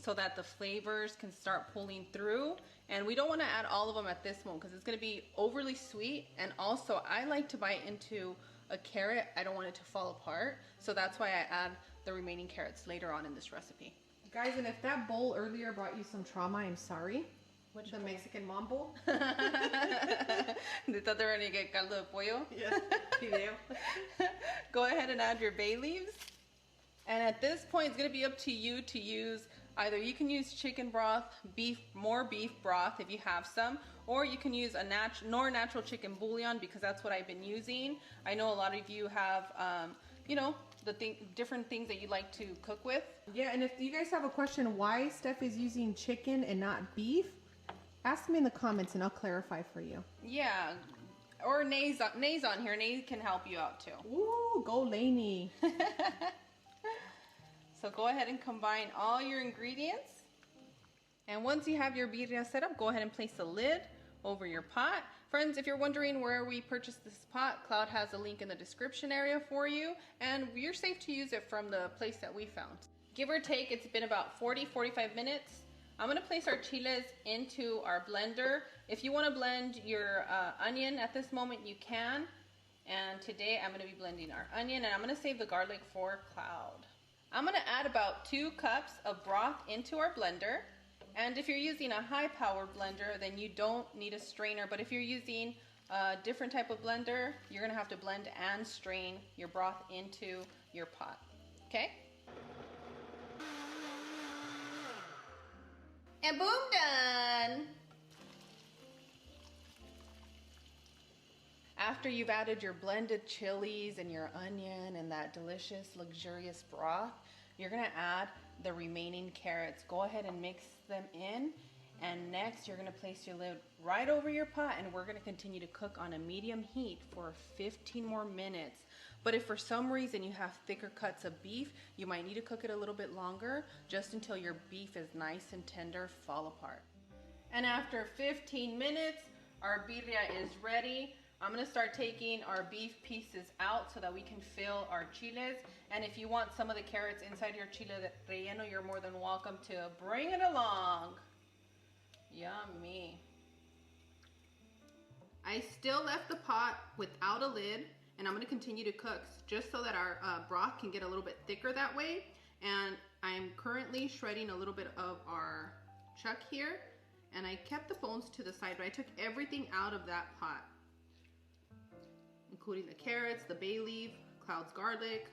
so that the flavors can start pulling through. And we don't wanna add all of them at this moment because it's gonna be overly sweet. And also I like to bite into a carrot. I don't want it to fall apart. So that's why I add the remaining carrots later on in this recipe. Guys, and if that bowl earlier brought you some trauma, I'm sorry. Which the bowl? Mexican mom bowl? They thought they were gonna get caldo de pollo. Yes, video. Go ahead and add your bay leaves. And at this point, it's gonna be up to you to use either you can use chicken broth, more beef broth if you have some, or you can use a natural chicken bouillon because that's what I've been using. I know a lot of you have, you know, different things that you like to cook with. Yeah, and if you guys have a question why Steph is using chicken and not beef, ask me in the comments and I'll clarify for you. Yeah, or Nay's on here. Nay can help you out too. Ooh, go Laney. So go ahead and combine all your ingredients. And once you have your birria set up, go ahead and place a lid over your pot. Friends, if you're wondering where we purchased this pot, Cloud has a link in the description area for you, and you're safe to use it from the place that we found. Give or take, it's been about 40-45 minutes. I'm gonna place our chiles into our blender. If you wanna blend your onion at this moment, you can. And today I'm gonna be blending our onion, and I'm gonna save the garlic for Cloud. I'm gonna add about 2 cups of broth into our blender. And if you're using a high power blender, then you don't need a strainer. But if you're using a different type of blender, you're gonna have to blend and strain your broth into your pot, okay? And boom, done. After you've added your blended chilies and your onion and that delicious, luxurious broth, you're gonna add the remaining carrots. Go ahead and mix them in. And next, you're gonna place your lid right over your pot, and we're gonna continue to cook on a medium heat for 15 more minutes. But if for some reason you have thicker cuts of beef, you might need to cook it a little bit longer, just until your beef is nice and tender, fall apart. And after 15 minutes, our birria is ready. I'm gonna start taking our beef pieces out so that we can fill our chiles. And if you want some of the carrots inside your chile relleno, you're more than welcome to bring it along. Yummy. I still left the pot without a lid, and I'm gonna continue to cook just so that our broth can get a little bit thicker that way. And I'm currently shredding a little bit of our chuck here, and I kept the bones to the side, but I took everything out of that pot, including the carrots, the bay leaf, Cloud's garlic.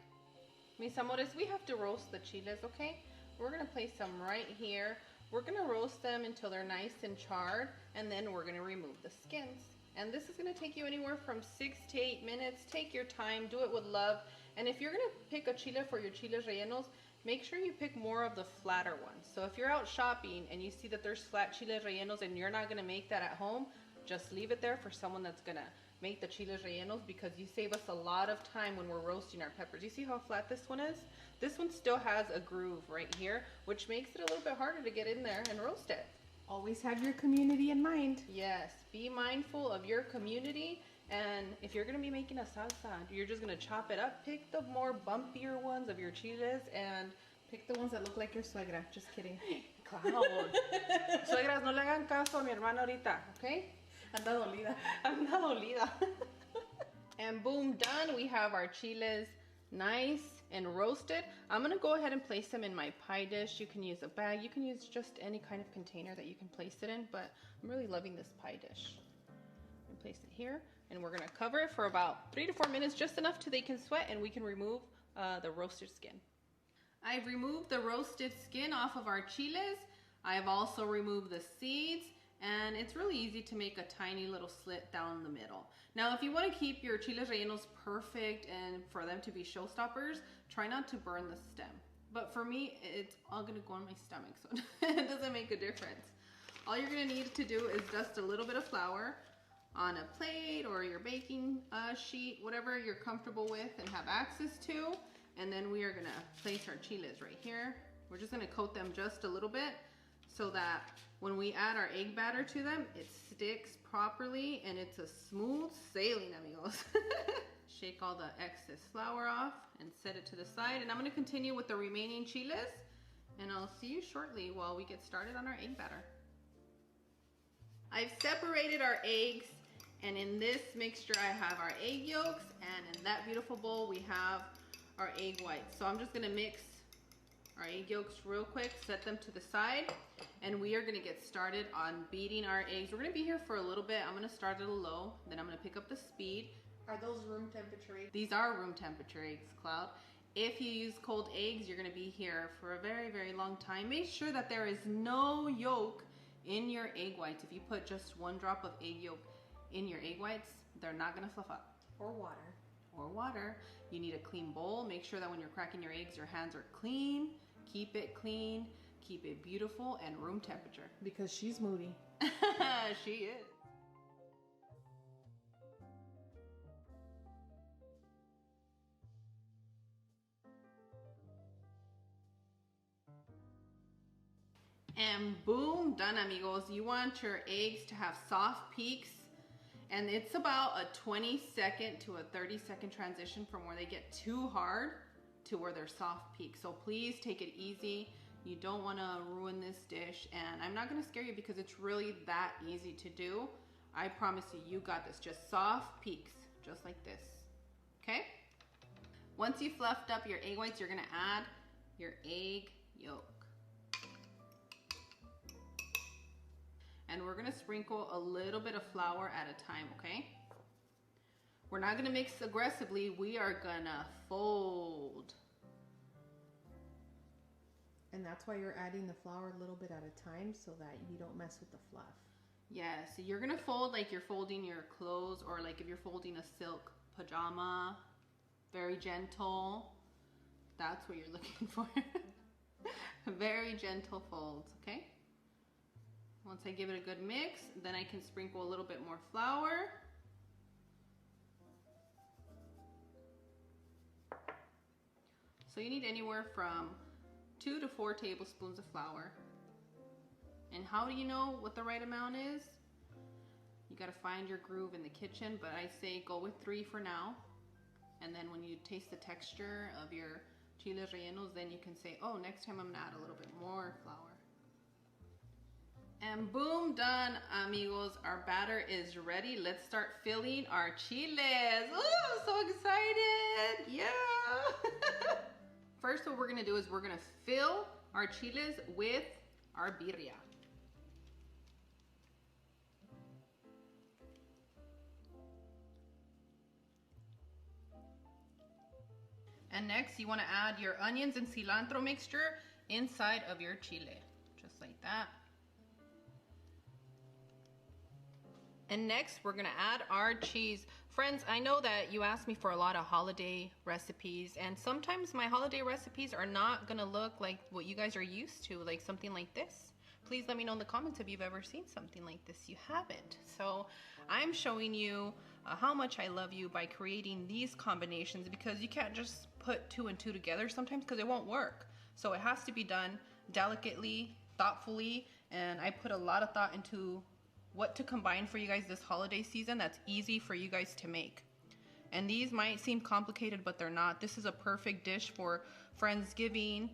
Mis amores, we have to roast the chiles, okay? We're gonna place them right here. We're gonna roast them until they're nice and charred, and then we're gonna remove the skins. And this is gonna take you anywhere from 6 to 8 minutes. Take your time, do it with love. And if you're gonna pick a chile for your chiles rellenos, make sure you pick more of the flatter ones. So if you're out shopping and you see that there's flat chiles rellenos and you're not gonna make that at home, just leave it there for someone that's gonna make the chiles rellenos, because you save us a lot of time when we're roasting our peppers. You see how flat this one is? This one still has a groove right here, which makes it a little bit harder to get in there and roast it. Always have your community in mind. Yes, be mindful of your community. And if you're gonna be making a salsa, you're just gonna chop it up, pick the more bumpier ones of your chiles and pick the ones that look like your suegra. Just kidding. Cloud. Suegras, no le hagan caso a mi hermana ahorita, okay? Anda dolida. Anda dolida. And boom, done. We have our chiles nice and roasted. I'm gonna go ahead and place them in my pie dish. You can use a bag. You can use just any kind of container that you can place it in, but I'm really loving this pie dish. And place it here, and we're gonna cover it for about 3 to 4 minutes, just enough till they can sweat, and we can remove the roasted skin. I've removed the roasted skin off of our chiles. I've also removed the seeds. And it's really easy to make a tiny little slit down the middle. Now, if you want to keep your chiles rellenos perfect and for them to be showstoppers, try not to burn the stem. But for me, it's all gonna go on my stomach, so it doesn't make a difference. All you're gonna need to do is dust a little bit of flour on a plate or your baking sheet, whatever you're comfortable with and have access to. And then we are gonna place our chiles right here. We're just gonna coat them just a little bit, so that when we add our egg batter to them, it sticks properly and it's a smooth sailing, amigos. Shake all the excess flour off and set it to the side. And I'm gonna continue with the remaining chiles, and I'll see you shortly while we get started on our egg batter. I've separated our eggs, and in this mixture I have our egg yolks, and in that beautiful bowl we have our egg whites. So I'm just gonna mix our egg yolks real quick, set them to the side, and we are gonna get started on beating our eggs. We're gonna be here for a little bit. I'm gonna start at a low, then I'm gonna pick up the speed. Are those room temperature eggs? These are room temperature eggs, Cloud. If you use cold eggs, you're gonna be here for a very, very long time. Make sure that there is no yolk in your egg whites. If you put just 1 drop of egg yolk in your egg whites, they're not gonna fluff up. Or water. Or water. You need a clean bowl. Make sure that when you're cracking your eggs, your hands are clean. Keep it clean, keep it beautiful, and room temperature. Because she's moody. She is. And boom, done, amigos. You want your eggs to have soft peaks, and it's about a 20-second to a 30-second transition from where they get too hard to where they're soft peaks. So please take it easy. You don't want to ruin this dish, and I'm not going to scare you because it's really that easy to do. I promise you, you got this. Just soft peaks, just like this. Okay? Once you fluffed up your egg whites, you're going to add your egg yolk. And we're gonna sprinkle a little bit of flour at a time, okay? We're not gonna mix aggressively, we are gonna fold. And that's why you're adding the flour a little bit at a time so that you don't mess with the fluff. Yeah, so you're gonna fold like you're folding your clothes, or like if you're folding a silk pajama, very gentle. That's what you're looking for. Very gentle folds, okay? Once I give it a good mix, then I can sprinkle a little bit more flour. So you need anywhere from 2 to 4 tablespoons of flour. And how do you know what the right amount is? You gotta find your groove in the kitchen, but I say go with 3 for now. And then when you taste the texture of your chiles rellenos, then you can say, oh, next time I'm gonna add a little bit more flour. And boom, done, amigos. Our batter is ready. Let's start filling our chiles. Oh, I'm so excited. Yeah. First, what we're gonna do is we're gonna fill our chiles with our birria. And next, you wanna add your onions and cilantro mixture inside of your chile, just like that. And next, we're gonna add our cheese. Friends, I know that you asked me for a lot of holiday recipes, and sometimes my holiday recipes are not gonna look like what you guys are used to, like something like this. Please let me know in the comments if you've ever seen something like this. You haven't. So I'm showing you how much I love you by creating these combinations, because you can't just put 2 and 2 together sometimes because it won't work. So it has to be done delicately, thoughtfully, and I put a lot of thought into what to combine for you guys this holiday season that's easy for you guys to make. And these might seem complicated, but they're not. This is a perfect dish for Friendsgiving,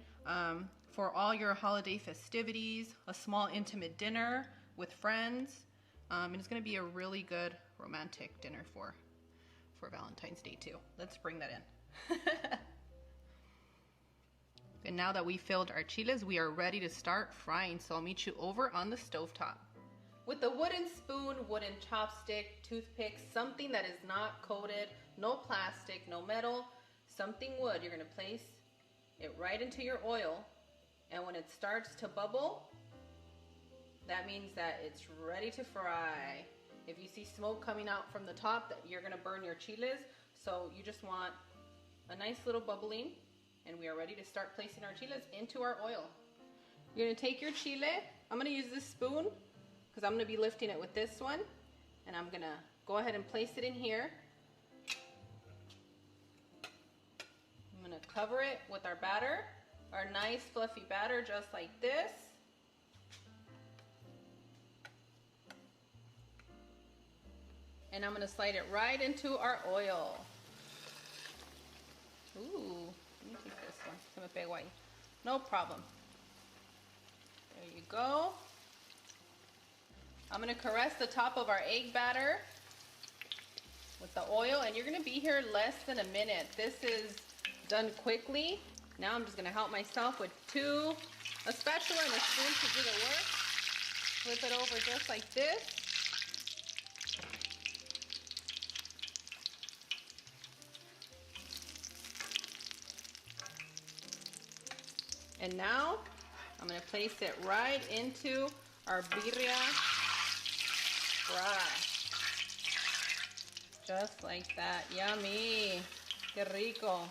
for all your holiday festivities, a small intimate dinner with friends. And it's gonna be a really good romantic dinner for Valentine's Day too. Let's bring that in. And now that we filled our chiles, we are ready to start frying. So I'll meet you over on the stovetop. With a wooden spoon, wooden chopstick, toothpick, something that is not coated, no plastic, no metal, something wood, you're gonna place it right into your oil. And when it starts to bubble, that means that it's ready to fry. If you see smoke coming out from the top, that you're gonna burn your chiles. So you just want a nice little bubbling, and we are ready to start placing our chiles into our oil. You're gonna take your chile. I'm gonna use this spoon because I'm gonna be lifting it with this one, and I'm gonna go ahead and place it in here. I'm gonna cover it with our batter, our nice fluffy batter, just like this. And I'm gonna slide it right into our oil. Ooh, let me take this one. Se me pegó ahí. No problem. There you go. I'm gonna caress the top of our egg batter with the oil, and you're gonna be here less than a minute. This is done quickly. Now I'm just gonna help myself with a spatula and a spoon to do the work. Flip it over just like this. And now I'm gonna place it right into our birria fry. Just like that. Yummy. Que rico.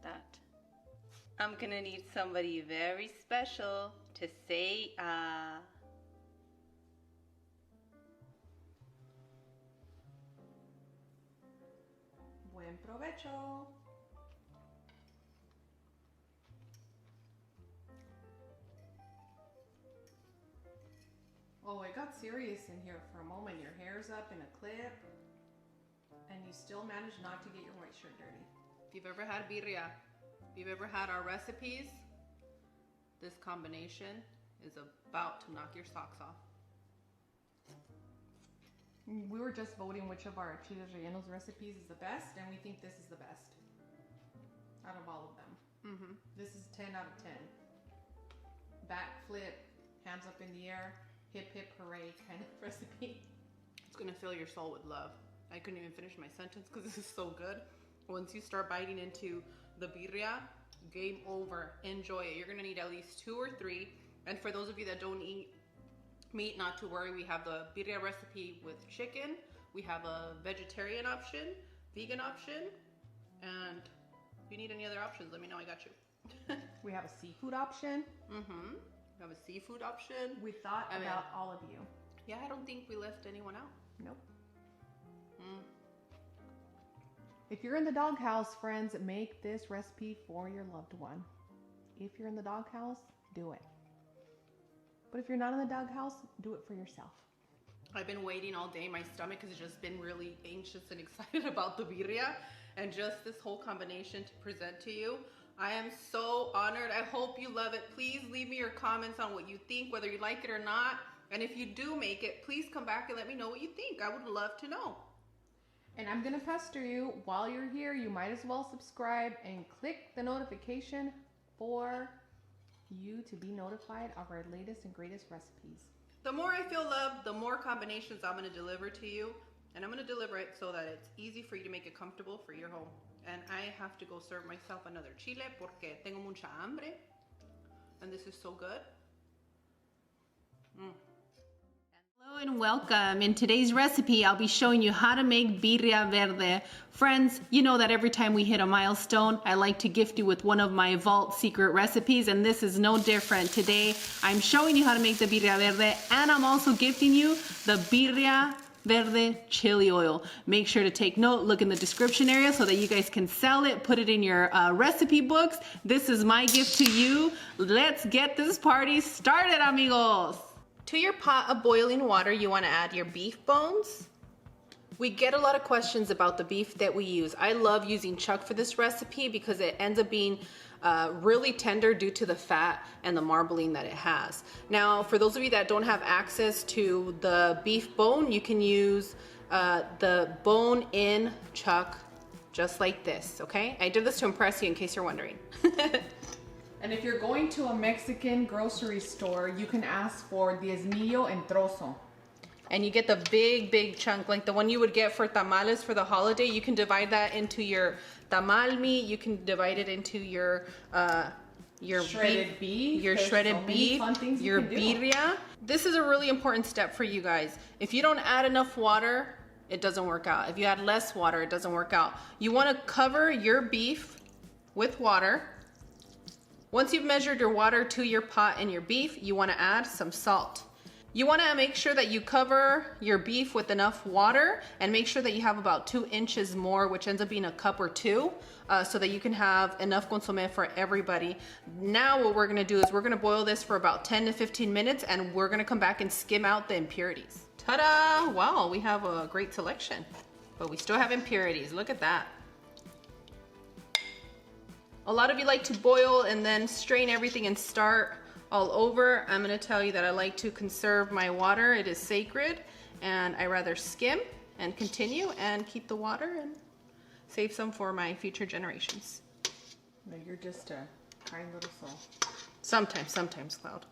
That. I'm gonna need somebody very special to say Buen provecho. Oh, it got serious in here for a moment. Your hair's up in a clip, and you still managed not to get your white shirt dirty. If you've ever had birria, if you've ever had our recipes, this combination is about to knock your socks off. We were just voting which of our chiles rellenos recipes is the best, and we think this is the best out of all of them. This is 10 out of 10. Back flip, hands up in the air, hip hip hooray kind of recipe. It's gonna fill your soul with love. I couldn't even finish my sentence because this is so good. Once you start biting into the birria, game over. Enjoy it. You're gonna need at least 2 or 3. And for those of you that don't eat meat, not to worry. We have the birria recipe with chicken. We have a vegetarian option, vegan option, and if you need any other options, let me know. I got you. We have a seafood option. We have a seafood option. We thought about all of you. Yeah, I don't think we left anyone out. Nope. If you're in the doghouse, friends, make this recipe for your loved one. If you're in the doghouse, do it. But if you're not in the doghouse, do it for yourself. I've been waiting all day. My stomach has just been really anxious and excited about the birria and just this whole combination to present to you. I am so honored. I hope you love it. Please leave me your comments on what you think, whether you like it or not. And if you do make it, please come back and let me know what you think. I would love to know. And I'm gonna pester you. While you're here, you might as well subscribe and click the notification for you to be notified of our latest and greatest recipes. The more I feel loved, the more combinations I'm gonna deliver to you. And I'm gonna deliver it so that it's easy for you to make it comfortable for your home. And I have to go serve myself another chile porque tengo mucha hambre. And this is so good. Hello and welcome. In today's recipe, I'll be showing you how to make birria verde. Friends, you know that every time we hit a milestone, I like to gift you with one of my vault secret recipes, and this is no different. Today, I'm showing you how to make the birria verde, and I'm also gifting you the birria verde chili oil. Make sure to take note, look in the description area so that you guys can sell it, put it in your recipe books. This is my gift to you. Let's get this party started, amigos. To your pot of boiling water, you want to add your beef bones. We get a lot of questions about the beef that we use. I love using chuck for this recipe because it ends up being really tender due to the fat and the marbling that it has. Now, for those of you that don't have access to the beef bone, you can use the bone-in chuck just like this, okay? I did this to impress you in case you're wondering. And if you're going to a Mexican grocery store, you can ask for diezmillo en trozo. And you get the big chunk, like the one you would get for tamales for the holiday. You can divide that into your tamal meat. You can divide it into your shredded beef. Your shredded beef, your birria. This is a really important step for you guys. If you don't add enough water, it doesn't work out. If you add less water, it doesn't work out. You want to cover your beef with water. Once you've measured your water to your pot and your beef, you want to add some salt. You want to make sure that you cover your beef with enough water and make sure that you have about 2 inches more, which ends up being a cup or 2, so that you can have enough consommé for everybody. Now what we're going to do is we're going to boil this for about 10 to 15 minutes and we're going to come back and skim out the impurities. Ta-da! Wow, we have a great selection. but we still have impurities. Look at that. A lot of you like to boil and then strain everything and start all over. I'm gonna tell you that I like to conserve my water. It is sacred, and I rather skim and continue and keep the water and save some for my future generations. No, you're just a kind little soul. Sometimes, Cloud.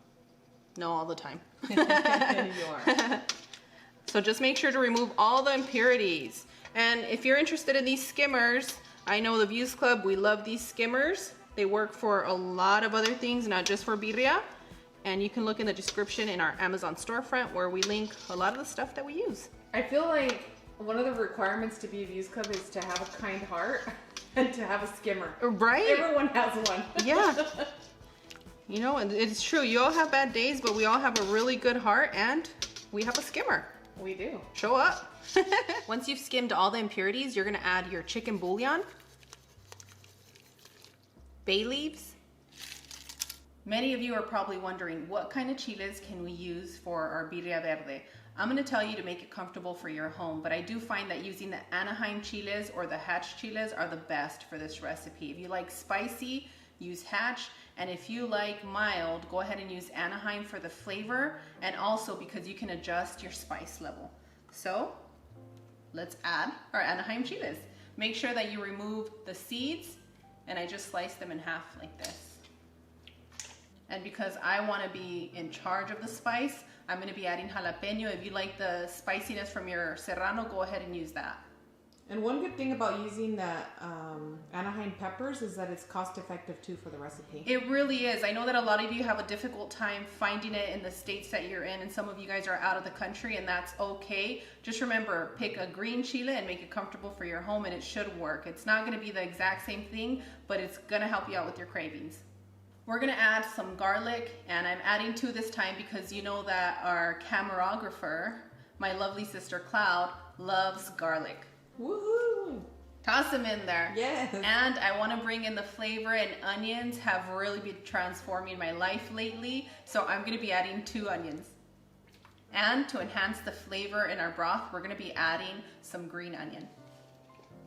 No, all the time. You are. So just make sure to remove all the impurities. And if you're interested in these skimmers, I know the Views Club, we love these skimmers. They work for a lot of other things, not just for birria. And you can look in the description in our Amazon storefront where we link a lot of the stuff that we use. I feel like one of the requirements to be a Views Club is to have a kind heart and to have a skimmer. Right? Everyone has one. Yeah. You know, it's true. You all have bad days, but we all have a really good heart, and we have a skimmer. We do. Show up. Once you've skimmed all the impurities, you're gonna add your chicken bouillon, bay leaves. Many of you are probably wondering, what kind of chiles can we use for our birria verde? I'm gonna tell you to make it comfortable for your home, but I do find that using the Anaheim chiles or the Hatch chiles are the best for this recipe. If you like spicy, use Hatch, and if you like mild, go ahead and use Anaheim for the flavor, and also because you can adjust your spice level. So let's add our Anaheim chiles. Make sure that you remove the seeds, and I just slice them in half like this. And because I want to be in charge of the spice, I'm going to be adding jalapeno. If you like the spiciness from your serrano, go ahead and use that. And one good thing about using the Anaheim peppers is that it's cost effective too for the recipe. It really is. I know that a lot of you have a difficult time finding it in the states that you're in, and some of you guys are out of the country, and that's okay. Just remember, pick a green chile and make it comfortable for your home, and it should work. It's not going to be the exact same thing, but it's going to help you out with your cravings. We're going to add some garlic, and I'm adding 2 this time because you know that our cameraographer, my lovely sister Cloud, loves garlic. Woohoo! Toss them in there. Yes. And I want to bring in the flavor, and onions have really been transforming my life lately. So I'm going to be adding 2 onions. And to enhance the flavor in our broth, we're going to be adding some green onion.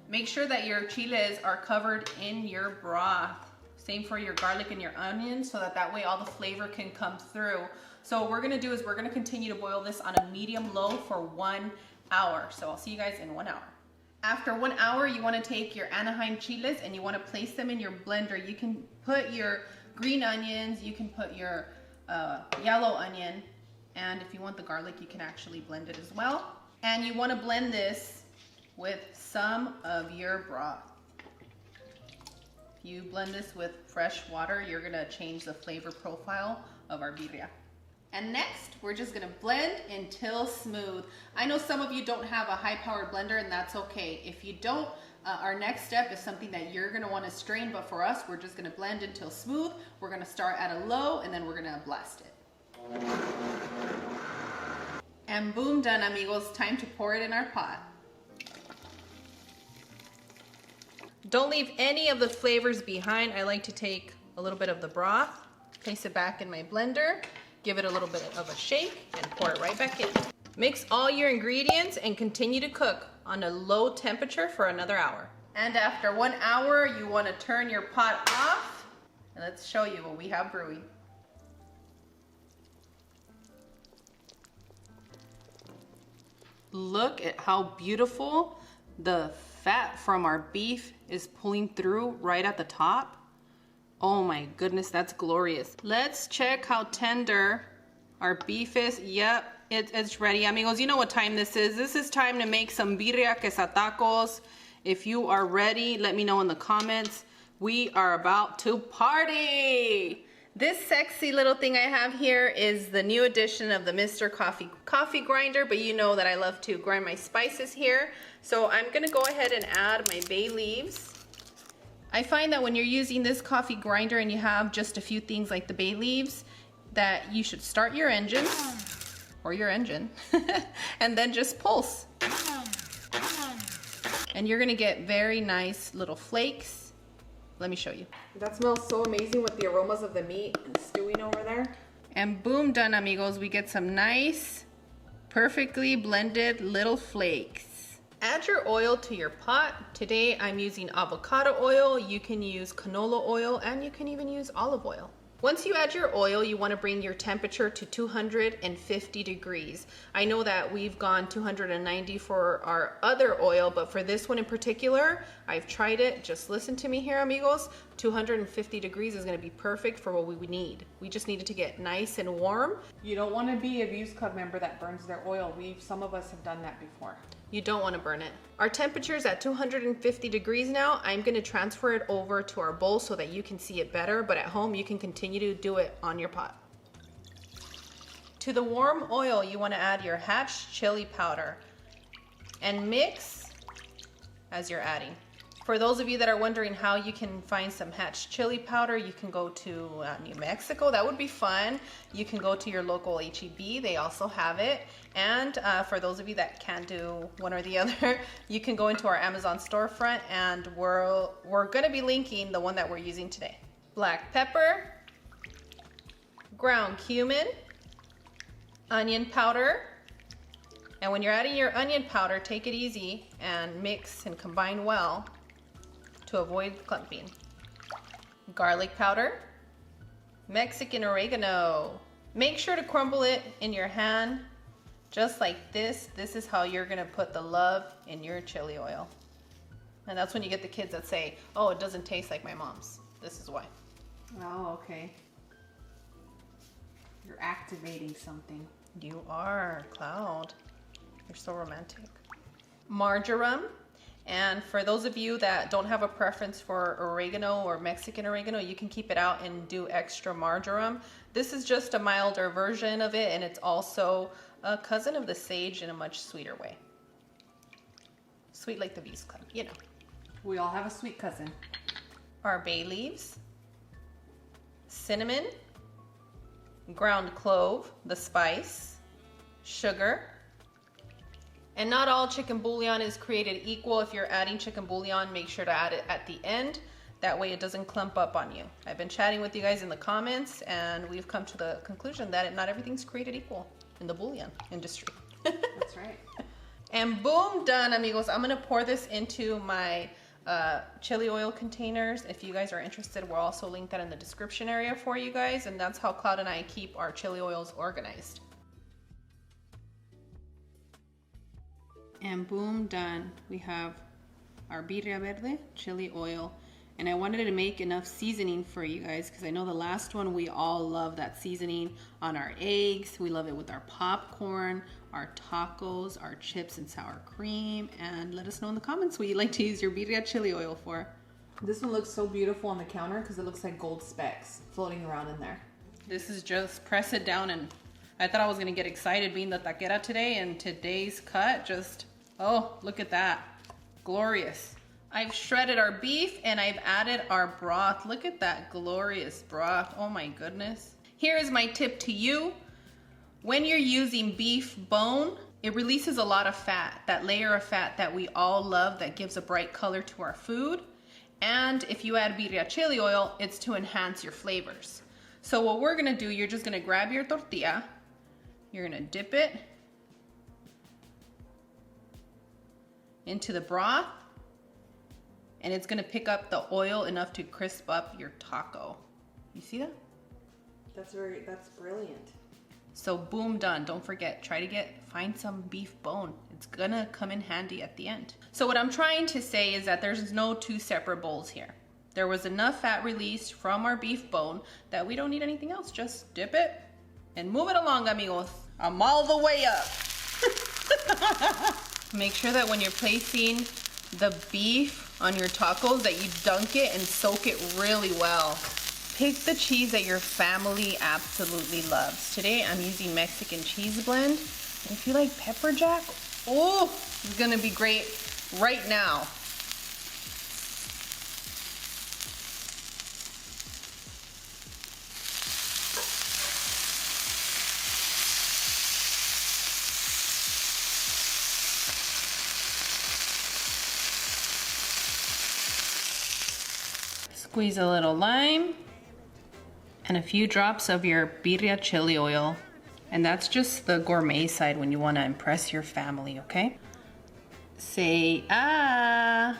Make sure that your chiles are covered in your broth. Same for your garlic and your onions, so that way all the flavor can come through. So what we're going to do is we're going to continue to boil this on a medium-low for 1 hour. So I'll see you guys in 1 hour. After 1 hour, you want to take your Anaheim chiles and you want to place them in your blender. You can put your green onions, you can put your yellow onion, and if you want the garlic, you can actually blend it as well. And you want to blend this with some of your broth. If you blend this with fresh water, you're going to change the flavor profile of our birria. And next, we're just gonna blend until smooth. I know some of you don't have a high-powered blender, and that's okay. If you don't, our next step is something that you're gonna wanna strain, but for us, we're just gonna blend until smooth. We're gonna start at a low, and then we're gonna blast it. And boom, done, amigos. Time to pour it in our pot. Don't leave any of the flavors behind. I like to take a little bit of the broth, place it back in my blender, give it a little bit of a shake, and pour it right back in. Mix all your ingredients and continue to cook on a low temperature for another hour. And after 1 hour, you want to turn your pot off, and let's show you what we have brewing. Look at how beautiful the fat from our beef is pulling through right at the top. Oh my goodness, that's glorious. Let's check how tender our beef is. Yep, it's ready. Amigos, you know what time this is. This is time to make some birria quesatacos. If you are ready, let me know in the comments. We are about to party. This sexy little thing I have here is the new addition of the Mr. Coffee grinder, but you know that I love to grind my spices here. So I'm gonna go ahead and add my bay leaves. I find that when you're using this coffee grinder and you have just a few things like the bay leaves, that you should start your engine, or your engine, and then just pulse. And you're gonna get very nice little flakes. Let me show you. That smells so amazing with the aromas of the meat and stewing over there. And boom, done, amigos. We get some nice, perfectly blended little flakes. Add your oil to your pot. Today I'm using avocado oil. You can use canola oil and you can even use olive oil. Once you add your oil, you want to bring your temperature to 250 degrees. I know that we've gone 290 for our other oil, but for this one in particular, I've tried it. Just listen to me here, amigos. 250 degrees is going to be perfect for what we need. We just need it to get nice and warm. You don't want to be a Views Club member that burns their oil. Some of us have done that before. You don't want to burn it. Our temperature is at 250 degrees now. I'm going to transfer it over to our bowl so that you can see it better, but at home you can continue to do it on your pot. To the warm oil, you want to add your hatch chili powder and mix as you're adding. For those of you that are wondering how you can find some hatch chili powder, you can go to New Mexico. That would be fun. You can go to your local HEB. They also have it. And for those of you that can't do one or the other, you can go into our Amazon storefront, and we're going to be linking the one that we're using today. Black pepper, ground cumin, onion powder. And when you're adding your onion powder, take it easy and mix and combine well to avoid clumping. Garlic powder, Mexican oregano. Make sure to crumble it in your hand just like this. This is how you're gonna put the love in your chili oil. And that's when you get the kids that say, oh, it doesn't taste like my mom's. This is why. Oh, okay. You're activating something. You are, Cloud. You're so romantic. Marjoram. And for those of you that don't have a preference for oregano or Mexican oregano, you can keep it out and do extra marjoram. This is just a milder version of it, and it's also a cousin of the sage in a much sweeter way. Sweet like the Views Club, you know. We all have a sweet cousin. Our bay leaves, cinnamon, ground clove, the spice, sugar. And not all chicken bouillon is created equal. If you're adding chicken bouillon, make sure to add it at the end. That way it doesn't clump up on you. I've been chatting with you guys in the comments, and we've come to the conclusion that not everything's created equal in the bouillon industry. That's right. And boom, done, amigos. I'm gonna pour this into my chili oil containers. If you guys are interested, we'll also link that in the description area for you guys. And that's how Cloud and I keep our chili oils organized. And boom, done. We have our Birria Verde chili oil. And I wanted to make enough seasoning for you guys because I know the last one we all love that seasoning on our eggs. We love it with our popcorn, our tacos, our chips and sour cream. And let us know in the comments what you like to use your Birria chili oil for. This one looks so beautiful on the counter because it looks like gold specks floating around in there. This is just press it down, and I thought I was gonna get excited being the taquera today, and today's cut just, oh, look at that. Glorious. I've shredded our beef and I've added our broth. Look at that glorious broth. Oh my goodness. Here is my tip to you. When you're using beef bone, it releases a lot of fat, that layer of fat that we all love that gives a bright color to our food. And if you add Birria chili oil, it's to enhance your flavors. So what we're gonna do, you're just gonna grab your tortilla, you're gonna dip it into the broth, and it's gonna pick up the oil enough to crisp up your taco. You see that? That's brilliant. So boom, done. Don't forget, find some beef bone. It's gonna come in handy at the end. So what I'm trying to say is that there's no two separate bowls here. There was enough fat released from our beef bone that we don't need anything else. Just dip it and move it along, amigos. I'm all the way up. Make sure that when you're placing the beef on your tacos that you dunk it and soak it really well. Pick the cheese that your family absolutely loves. Today I'm using Mexican cheese blend. But if you like pepper jack, oh, it's gonna be great right now. Squeeze a little lime and a few drops of your Birria chili oil. And that's just the gourmet side when you want to impress your family, okay? Say ah.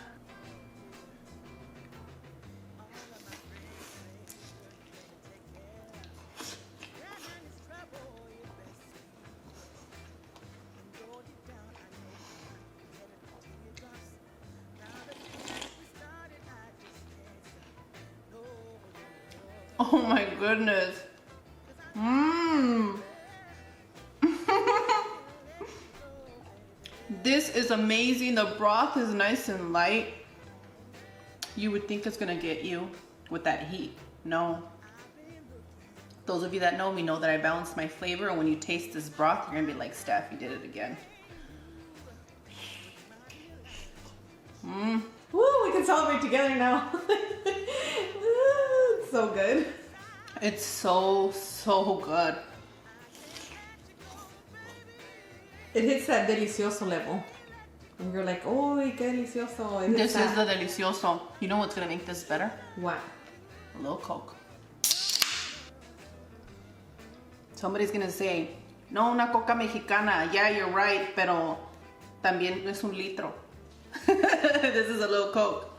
Oh my goodness. Mmm. This is amazing. The broth is nice and light. You would think it's gonna get you with that heat. No. Those of you that know me know that I balance my flavor, and when you taste this broth, you're gonna be like, Steph, you did it again. Mmm. Woo, we can celebrate together now. It's so good. It's so good. It hits that delicioso level. And you're like, oh, qué delicioso. This is the delicioso. You know what's gonna make this better? What? A little Coke. Somebody's gonna say, no, una coca mexicana. Yeah, you're right, pero también es un litro. This is a little Coke.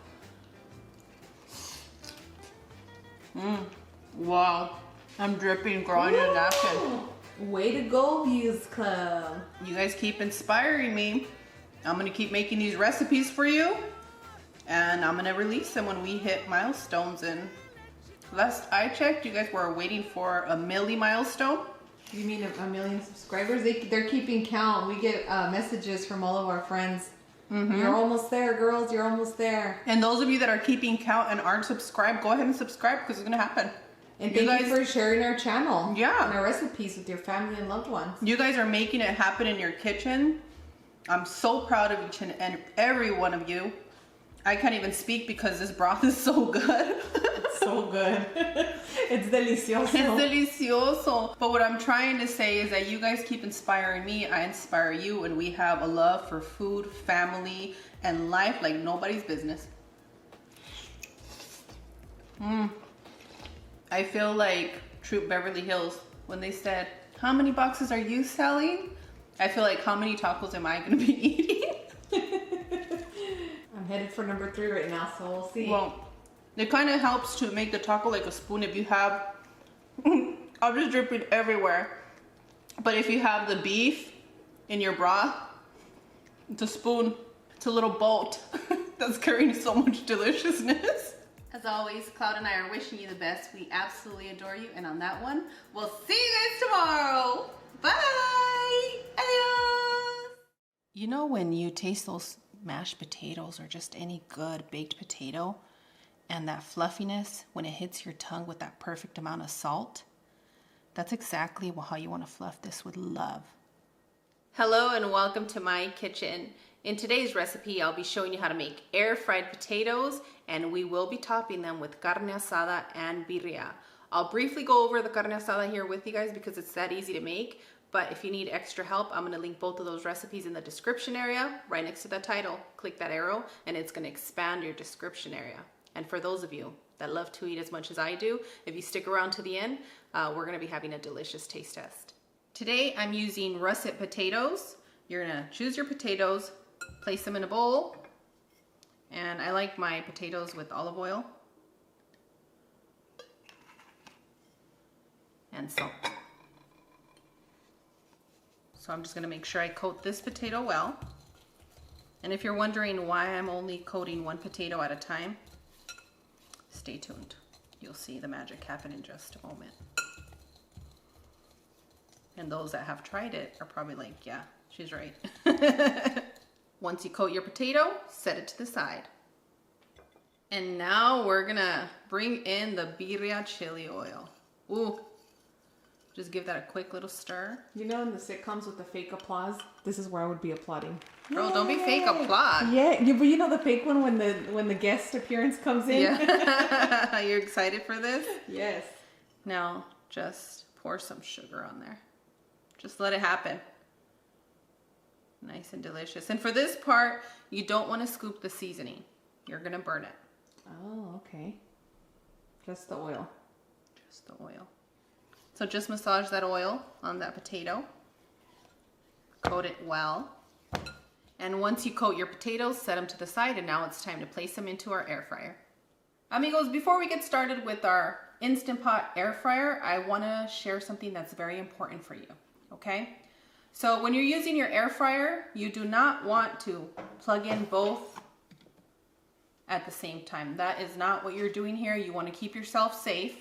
Wow. I'm dripping, girl, on your napkin. Way to go, Views Club. You guys keep inspiring me. I'm gonna keep making these recipes for you, and I'm gonna release them when we hit milestones. And last I checked, you guys were waiting for a milli milestone. You mean a million subscribers? They're keeping count. We get messages from all of our friends. You're almost there, girls. You're almost there. And those of you that are keeping count and aren't subscribed, go ahead and subscribe because it's gonna happen. And thank you for sharing our channel. Yeah. And our recipes with your family and loved ones. You guys are making it happen in your kitchen. I'm so proud of each and every one of you. I can't even speak because this broth is so good. It's so good. It's delicioso. It's delicioso. But what I'm trying to say is that you guys keep inspiring me. I inspire you, and we have a love for food, family, and life like nobody's business. I feel like Troop Beverly Hills when they said, how many boxes are you selling? I feel like, how many tacos am I going to be eating? I'm headed for number 3 right now, so we'll see. Well, it kind of helps to make the taco like a spoon if you have, I'll just drip it everywhere. But if you have the beef in your broth, it's a spoon. It's a little boat that's carrying so much deliciousness. As always, Cloud and I are wishing you the best. We absolutely adore you. And on that one, we'll see you guys tomorrow. Bye. Adios. You know when you taste those mashed potatoes or just any good baked potato and that fluffiness when it hits your tongue with that perfect amount of salt? That's exactly how you want to fluff this with love. Hello and welcome to my kitchen. In today's recipe, I'll be showing you how to make air-fried potatoes, and we will be topping them with carne asada and birria. I'll briefly go over the carne asada here with you guys because it's that easy to make, but if you need extra help, I'm gonna link both of those recipes in the description area, right next to the title. Click that arrow, and it's gonna expand your description area. And for those of you that love to eat as much as I do, if you stick around to the end, we're gonna be having a delicious taste test. Today, I'm using russet potatoes. You're gonna choose your potatoes, place them in a bowl, and I like my potatoes with olive oil and salt. So I'm just gonna make sure I coat this potato well. And if you're wondering why I'm only coating one potato at a time, stay tuned. You'll see the magic happen in just a moment. And those that have tried it are probably like, yeah, she's right. Once you coat your potato, set it to the side. And now we're gonna bring in the birria chili oil. Ooh, just give that a quick little stir. You know in the sitcoms with the fake applause, this is where I would be applauding. Girl, don't be fake, applaud. Yeah, but you know the fake one when the guest appearance comes in? Yeah. You're excited for this? Yes. Now just pour some sugar on there. Just let it happen. Nice and delicious. And for this part, you don't want to scoop the seasoning. You're going to burn it. Oh, okay. Just the oil. Just the oil. So just massage that oil on that potato. Coat it well. And once you coat your potatoes, set them to the side, and now it's time to place them into our air fryer. Amigos, before we get started with our Instant Pot air fryer, I want to share something that's very important for you, okay? So when you're using your air fryer, you do not want to plug in both at the same time. That is not what you're doing here. You want to keep yourself safe.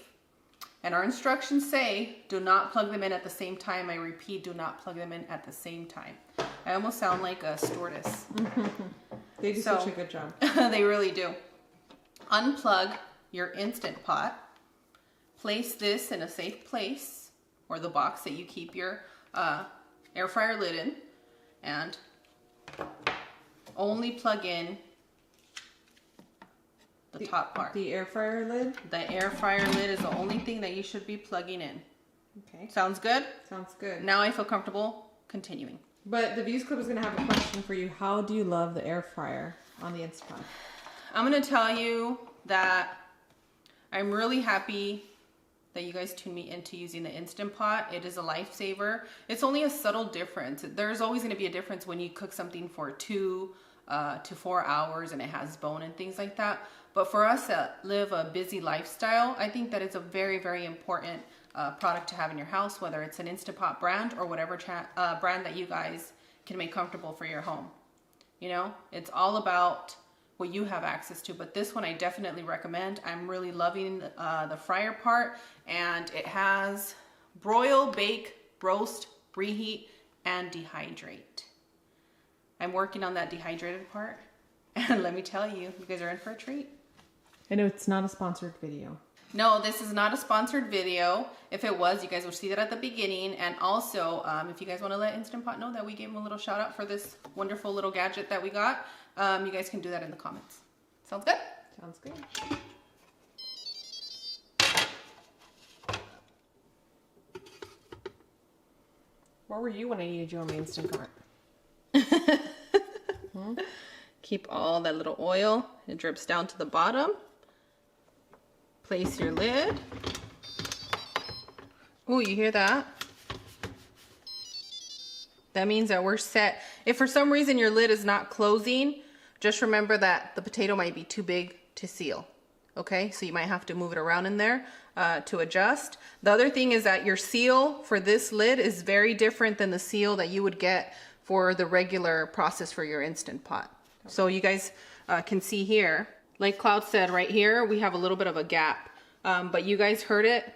And our instructions say, do not plug them in at the same time. I repeat, do not plug them in at the same time. I almost sound like a stewardess. They do such a good job. They really do. Unplug your Instant Pot. Place this in a safe place, or the box that you keep your air fryer lid in, and only plug in the top part. The air fryer lid? The air fryer lid is the only thing that you should be plugging in. Okay. Sounds good? Sounds good. Now I feel comfortable continuing. But the Views Club is going to have a question for you. How do you love the air fryer on the Instant Pot? I'm going to tell you that I'm really happy that you guys tuned me into using the Instant Pot. It is a lifesaver. It's only a subtle difference. There's always going to be a difference when you cook something for 2 to 4 hours and it has bone and things like that. But for us that live a busy lifestyle, I think that it's a very, very important product to have in your house, whether it's an Instant Pot brand or whatever brand that you guys can make comfortable for your home. You know, it's all about what you have access to, but this one I definitely recommend. I'm really loving the fryer part, and it has broil, bake, roast, reheat, and dehydrate. I'm working on that dehydrated part, and let me tell you, you guys are in for a treat. I know it's not a sponsored video. No, this is not a sponsored video. If it was, you guys will see that at the beginning. And also, if you guys want to let Instant Pot know that we gave them a little shout out for this wonderful little gadget that we got, you guys can do that in the comments. Sounds good? Sounds good. Where were you when I needed you on my Instant Pot? Keep all that little oil. It drips down to the bottom. Place your lid. Oh, you hear that? That means that we're set. If for some reason your lid is not closing, just remember that the potato might be too big to seal. Okay, so you might have to move it around in there to adjust. The other thing is that your seal for this lid is very different than the seal that you would get for the regular process for your Instant Pot. Okay. So you guys can see here, like Cloud said right here, we have a little bit of a gap. But you guys heard it.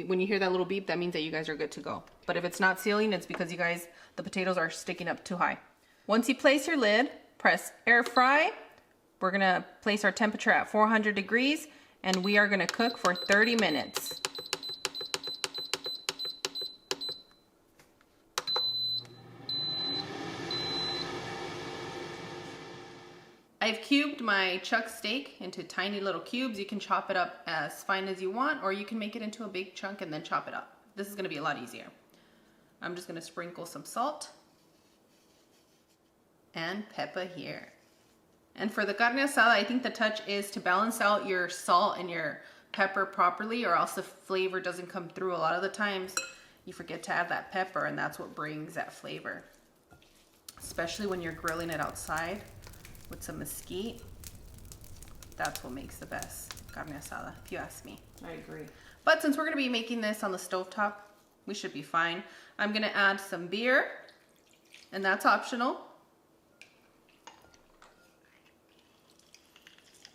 When you hear that little beep, that means that you guys are good to go. But if it's not sealing, it's because you guys, the potatoes are sticking up too high. Once you place your lid, press air fry. We're gonna place our temperature at 400 degrees, and we are gonna cook for 30 minutes. I've cubed my chuck steak into tiny little cubes. You can chop it up as fine as you want, or you can make it into a big chunk and then chop it up. This is gonna be a lot easier. I'm just gonna sprinkle some salt and pepper here. And for the carne asada, I think the touch is to balance out your salt and your pepper properly, or else the flavor doesn't come through. A lot of the times you forget to add that pepper, and that's what brings that flavor. Especially when you're grilling it outside with some mesquite. That's what makes the best carne asada, if you ask me. I agree. But since we're gonna be making this on the stovetop, we should be fine. I'm gonna add some beer, and that's optional.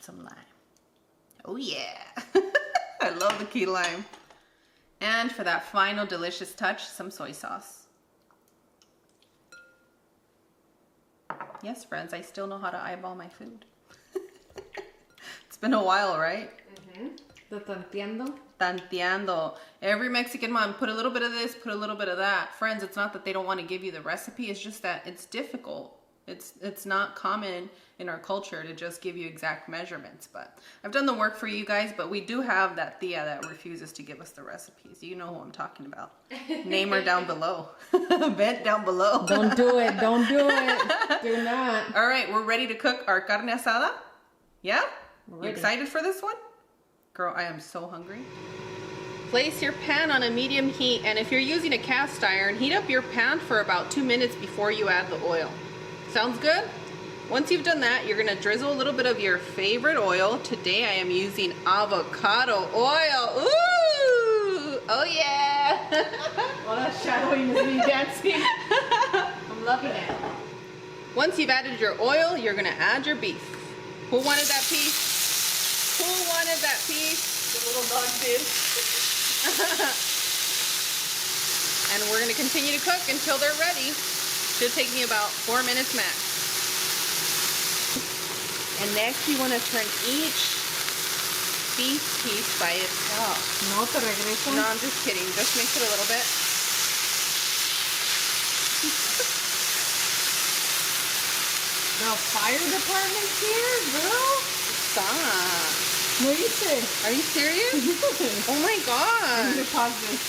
Some lime. Oh yeah. I love the key lime. And for that final delicious touch, some soy sauce. Yes, friends, I still know how to eyeball my food. It's been a while, right? Mm-hmm. The tanteando. Tanteando. Every Mexican mom, put a little bit of this, put a little bit of that. Friends, it's not that they don't want to give you the recipe, it's just that it's difficult. It's not common in our culture to just give you exact measurements, but I've done the work for you guys. But we do have that Tia that refuses to give us the recipes. You know who I'm talking about. Name her down below. Vent down below. Don't do it. Don't do it. Do not. All right, we're ready to cook our carne asada. Yeah? You Ready. excited for this one? Girl, I am so hungry. Place your pan on a medium heat, and if you're using a cast iron, heat up your pan for about 2 minutes before you add the oil. Sounds good? Once you've done that, you're gonna drizzle a little bit of your favorite oil. Today I am using avocado oil. Ooh! Oh yeah! Well, that shadowing is me dancing. I'm loving it. Once you've added your oil, you're gonna add your beef. Who wanted that piece? Who wanted that piece? The little dog did. And we're gonna continue to cook until they're ready. Should take me about 4 minutes max. And next you wanna turn each beef piece by itself. No te regreso. No, I'm just kidding. Just mix it a little bit. The fire department's here, girl. Stop. No, you say. Are you serious? Oh my I'm gonna god. pause this.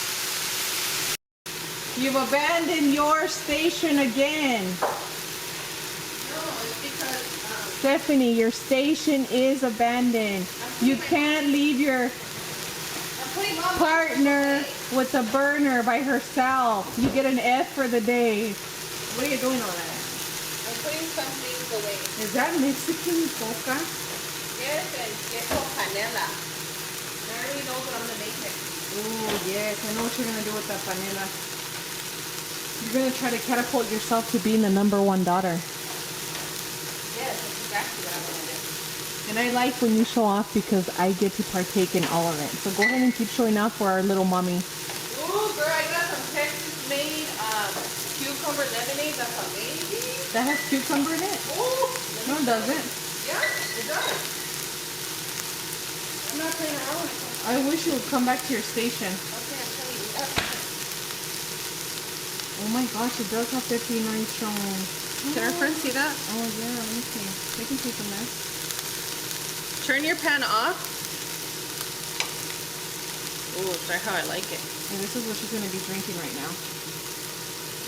You've abandoned your station again. No, it's because Stephanie, your station is abandoned. You can't leave your I'm putting Mom partner with a burner by herself. You get an F for the day. What are you doing over there? I'm putting some things away. Is that Mexican coca? Yes, and queso panela. I already know what I'm gonna make next. Oh yes, I know what you're gonna do with that panela. You're gonna try to catapult yourself to being the #1 daughter. Yes, that's exactly what I'm gonna do. And I like when you show off because I get to partake in all of it. So go ahead and keep showing off for our little mommy. Ooh, girl, I got some Texas-made cucumber lemonade. That's amazing. That has cucumber in it? Ooh, No, it doesn't. yeah, it does. I'm not playing around with it. I wish you would come back to your station. Okay, I'm telling you. That's Oh my gosh, it does have pepination. Can our friends see that? Oh yeah, let me see. They can see from there. Turn your pan off. Ooh, try how I like it. And this is what she's gonna be drinking right now.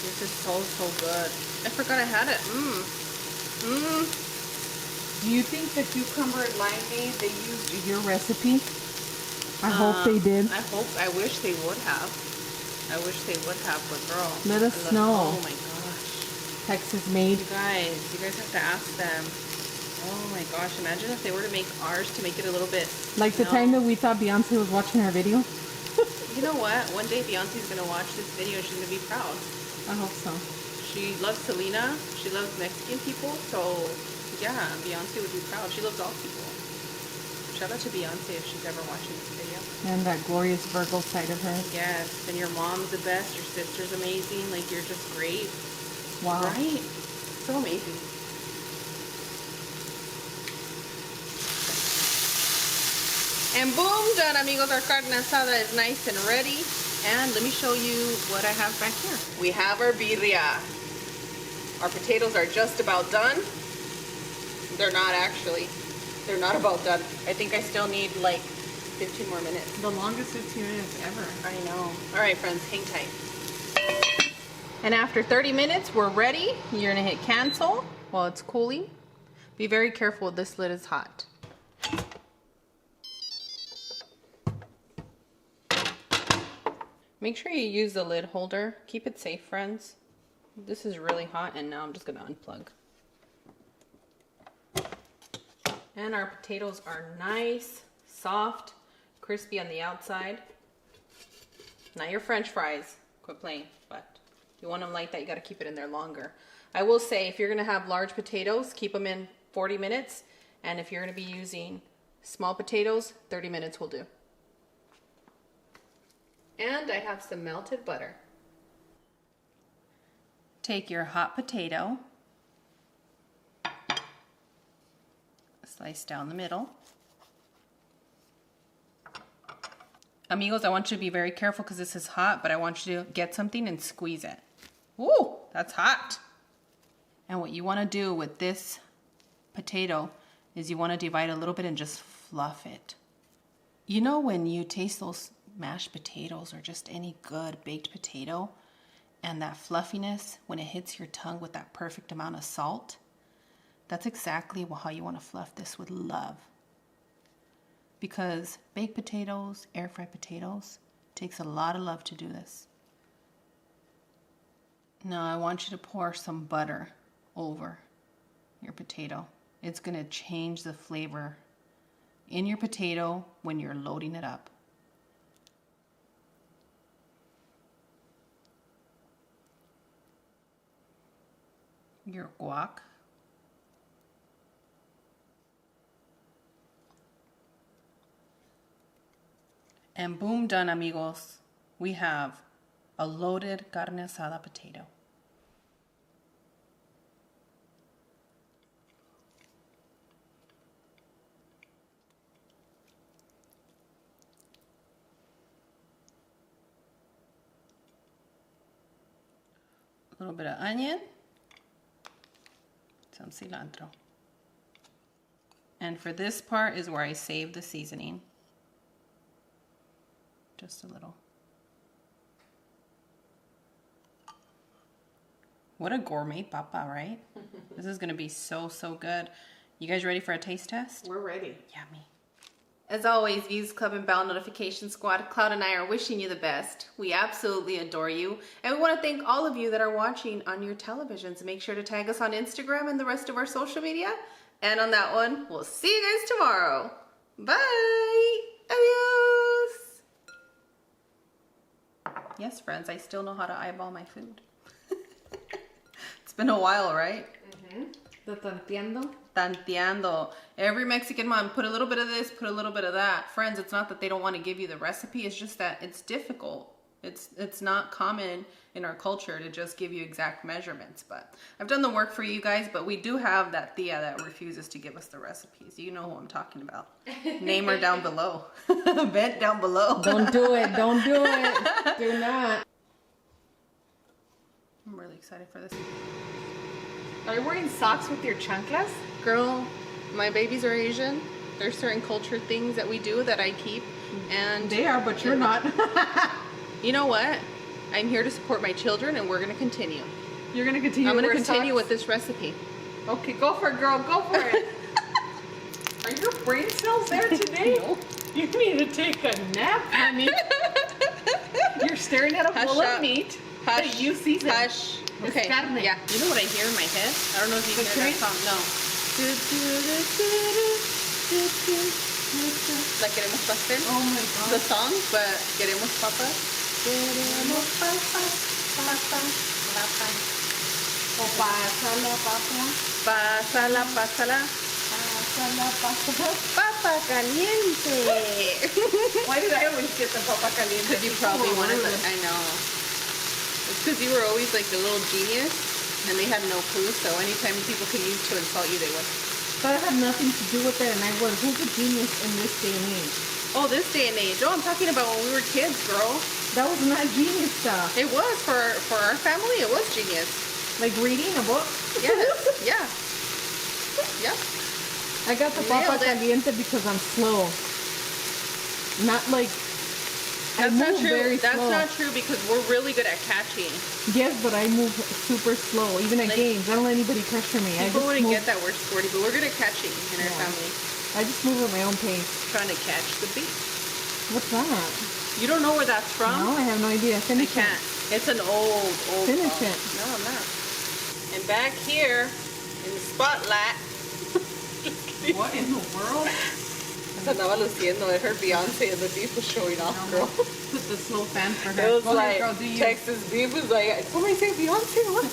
This is so good. I forgot I had it. Do you think the cucumber limeade they used your recipe? I hope they did. I wish they would have. I wish they would have, but girl. Let us know. Oh my gosh. Texas made. You guys have to ask them. Oh my gosh, imagine if they were to make ours to make it a little bit. Like the time that we thought Beyonce was watching our video. You know what? One day Beyonce's gonna watch this video and she's gonna be proud. I hope so. She loves Selena. She loves Mexican people. So yeah, Beyonce would be proud. She loves all people. Shout out to Beyonce if she's ever watching this video. And that glorious Virgo side of her. Yes, and your mom's the best. Your sister's amazing. Like you're just great. Wow. Right? So amazing. And boom, done, amigos. Our carne asada is nice and ready. And let me show you what I have back here. We have our birria. Our potatoes are just about done. They're not actually. They're not about done. I think I still need like 15 more minutes. The longest 15 minutes ever. I know. All right, friends, hang tight. And after 30 minutes, we're ready. You're gonna hit cancel while it's cooling. Be very careful, this lid is hot. Make sure you use the lid holder. Keep it safe, friends. This is really hot, and now I'm just gonna unplug. And our potatoes are nice, soft, crispy on the outside. Not your French fries. Quit playing. But if you want them like that, you got to keep it in there longer. I will say, if you're going to have large potatoes, keep them in 40 minutes. And if you're going to be using small potatoes, 30 minutes will do. And I have some melted butter. Take your hot potato, slice down the middle. Amigos, I want you to be very careful because this is hot, but I want you to get something and squeeze it. Ooh, that's hot. And what you want to do with this potato is you want to divide a little bit and just fluff it. You know when you taste those mashed potatoes or just any good baked potato and that fluffiness when it hits your tongue with that perfect amount of salt? That's exactly how you want to fluff this with love. Because baked potatoes, air fried potatoes, takes a lot of love to do this. Now I want you to pour some butter over your potato. It's gonna change the flavor in your potato when you're loading it up. Your guac. And boom, done, amigos. We have a loaded carne asada potato. A little bit of onion, some cilantro. And for this part is where I save the seasoning. Just a little. What a gourmet papa, right? This is gonna be so, so good. You guys ready for a taste test? We're ready. Yummy. As always, Views Club and Bell Notification Squad, Cloud and I are wishing you the best. We absolutely adore you. And we want to thank all of you that are watching on your televisions. Make sure to tag us on Instagram and the rest of our social media. And on that one, we'll see you guys tomorrow. Bye. Adios. Yes, friends, I still know how to eyeball my food. It's been a while, right? The tanteando. Tanteando. Every Mexican mom, put a little bit of this, put a little bit of that. Friends, it's not that they don't want to give you the recipe, it's just that it's difficult. It's not common in our culture to just give you exact measurements. But I've done the work for you guys, but we do have that tia that refuses to give us the recipes. You know who I'm talking about. Name her down below. Vent down below. Don't do it. Don't do it. Do not. I'm really excited for this. Are you wearing socks with your chanclas? Girl, my babies are Asian. There's certain culture things that we do that I keep. And They are, but you're not. you know what? I'm here to support my children, and we're going to continue. You're going to continue. I'm going to wear continue socks? with this recipe. Okay, go for it, girl. Go for it. Are your brain cells there today? No. You need to take a nap, honey. You're staring at a bowl of meat that you season. Hush. It's Okay. carne. Yeah. You know what I hear in my head? I don't know if you The hear train? that song. No. Like queremos pastel. Oh my god. The song, but queremos papas. Queremos papas, papas, papas. O pásala, papa. Pásala, pásala. Pásala, papa. Papa caliente. Why did I always get the papa caliente? Because you probably wanted the, I know. It's because you were always like the little genius and they had no clue, so anytime people could use to insult you, they would. But I had nothing to do with it, and I was. Who's a genius in this day and age? Oh, this day and age. Oh, I'm talking about when we were kids, girl. That was not genius stuff. It was for our family. It was genius. Like reading a book? Yes. Yeah. Yeah. I got the Nailed papa it. caliente because I'm slow. Not like That's I not move true. very That's slow. not true because we're really good at catching. Yes, but I move super slow. Even at Like, games, I don't let anybody pressure me. I People just wouldn't move. get that we're sporty, but we're good at catching in our Yeah. family. I just move at my own pace. Trying to catch the beat. What's that? You don't know where that's from? No, I have no idea. I Finish it. can't. It's an old Finish song. it. No, I'm not. And back here in the spotlight. What in the world? Se andaba luciendo. I heard Beyonce and the beef was showing off, girl. Put the slow fan for her. It was Go like ahead, girl, do you. Texas beef was like, somebody say Beyonce what?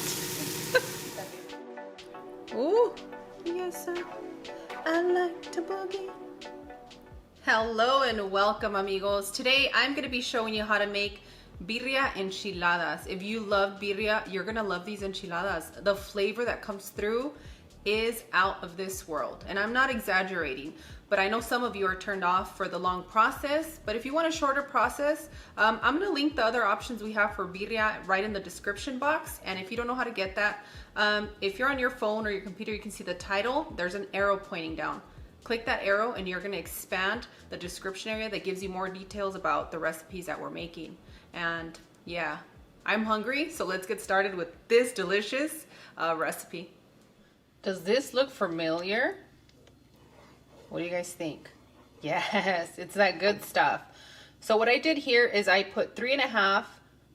Ooh, yes sir. I like to boogie. Hello and welcome, amigos. Today I'm going to be showing you how to make birria enchiladas. If you love birria, you're going to love these enchiladas. The flavor that comes through is out of this world. And I'm not exaggerating, but I know some of you are turned off for the long process. But if you want a shorter process, I'm going to link the other options we have for birria right in the description box. And if you don't know how to get that, if you're on your phone or your computer, you can see the title. There's an arrow pointing down. Click that arrow and you're going to expand the description area that gives you more details about the recipes that we're making. And yeah, I'm hungry, so let's get started with this delicious recipe. Does this look familiar? What do you guys think? Yes, it's that good stuff. So what I did here is I put 3.5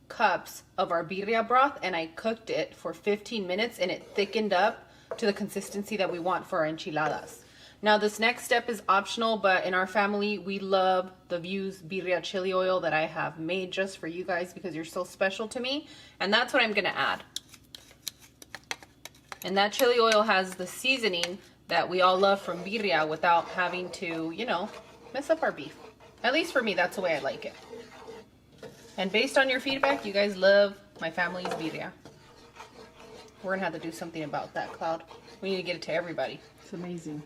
cups of our birria broth and I cooked it for 15 minutes and it thickened up to the consistency that we want for our enchiladas. Now this next step is optional, but in our family we love the Vuse Birria chili oil that I have made just for you guys because you're so special to me, and that's what I'm gonna add. And that chili oil has the seasoning that we all love from Birria without having to, you know, mess up our beef. At least for me, that's the way I like it. And based on your feedback, you guys love my family's Birria. We're gonna have to do something about that, Cloud. We need to get it to everybody. It's amazing.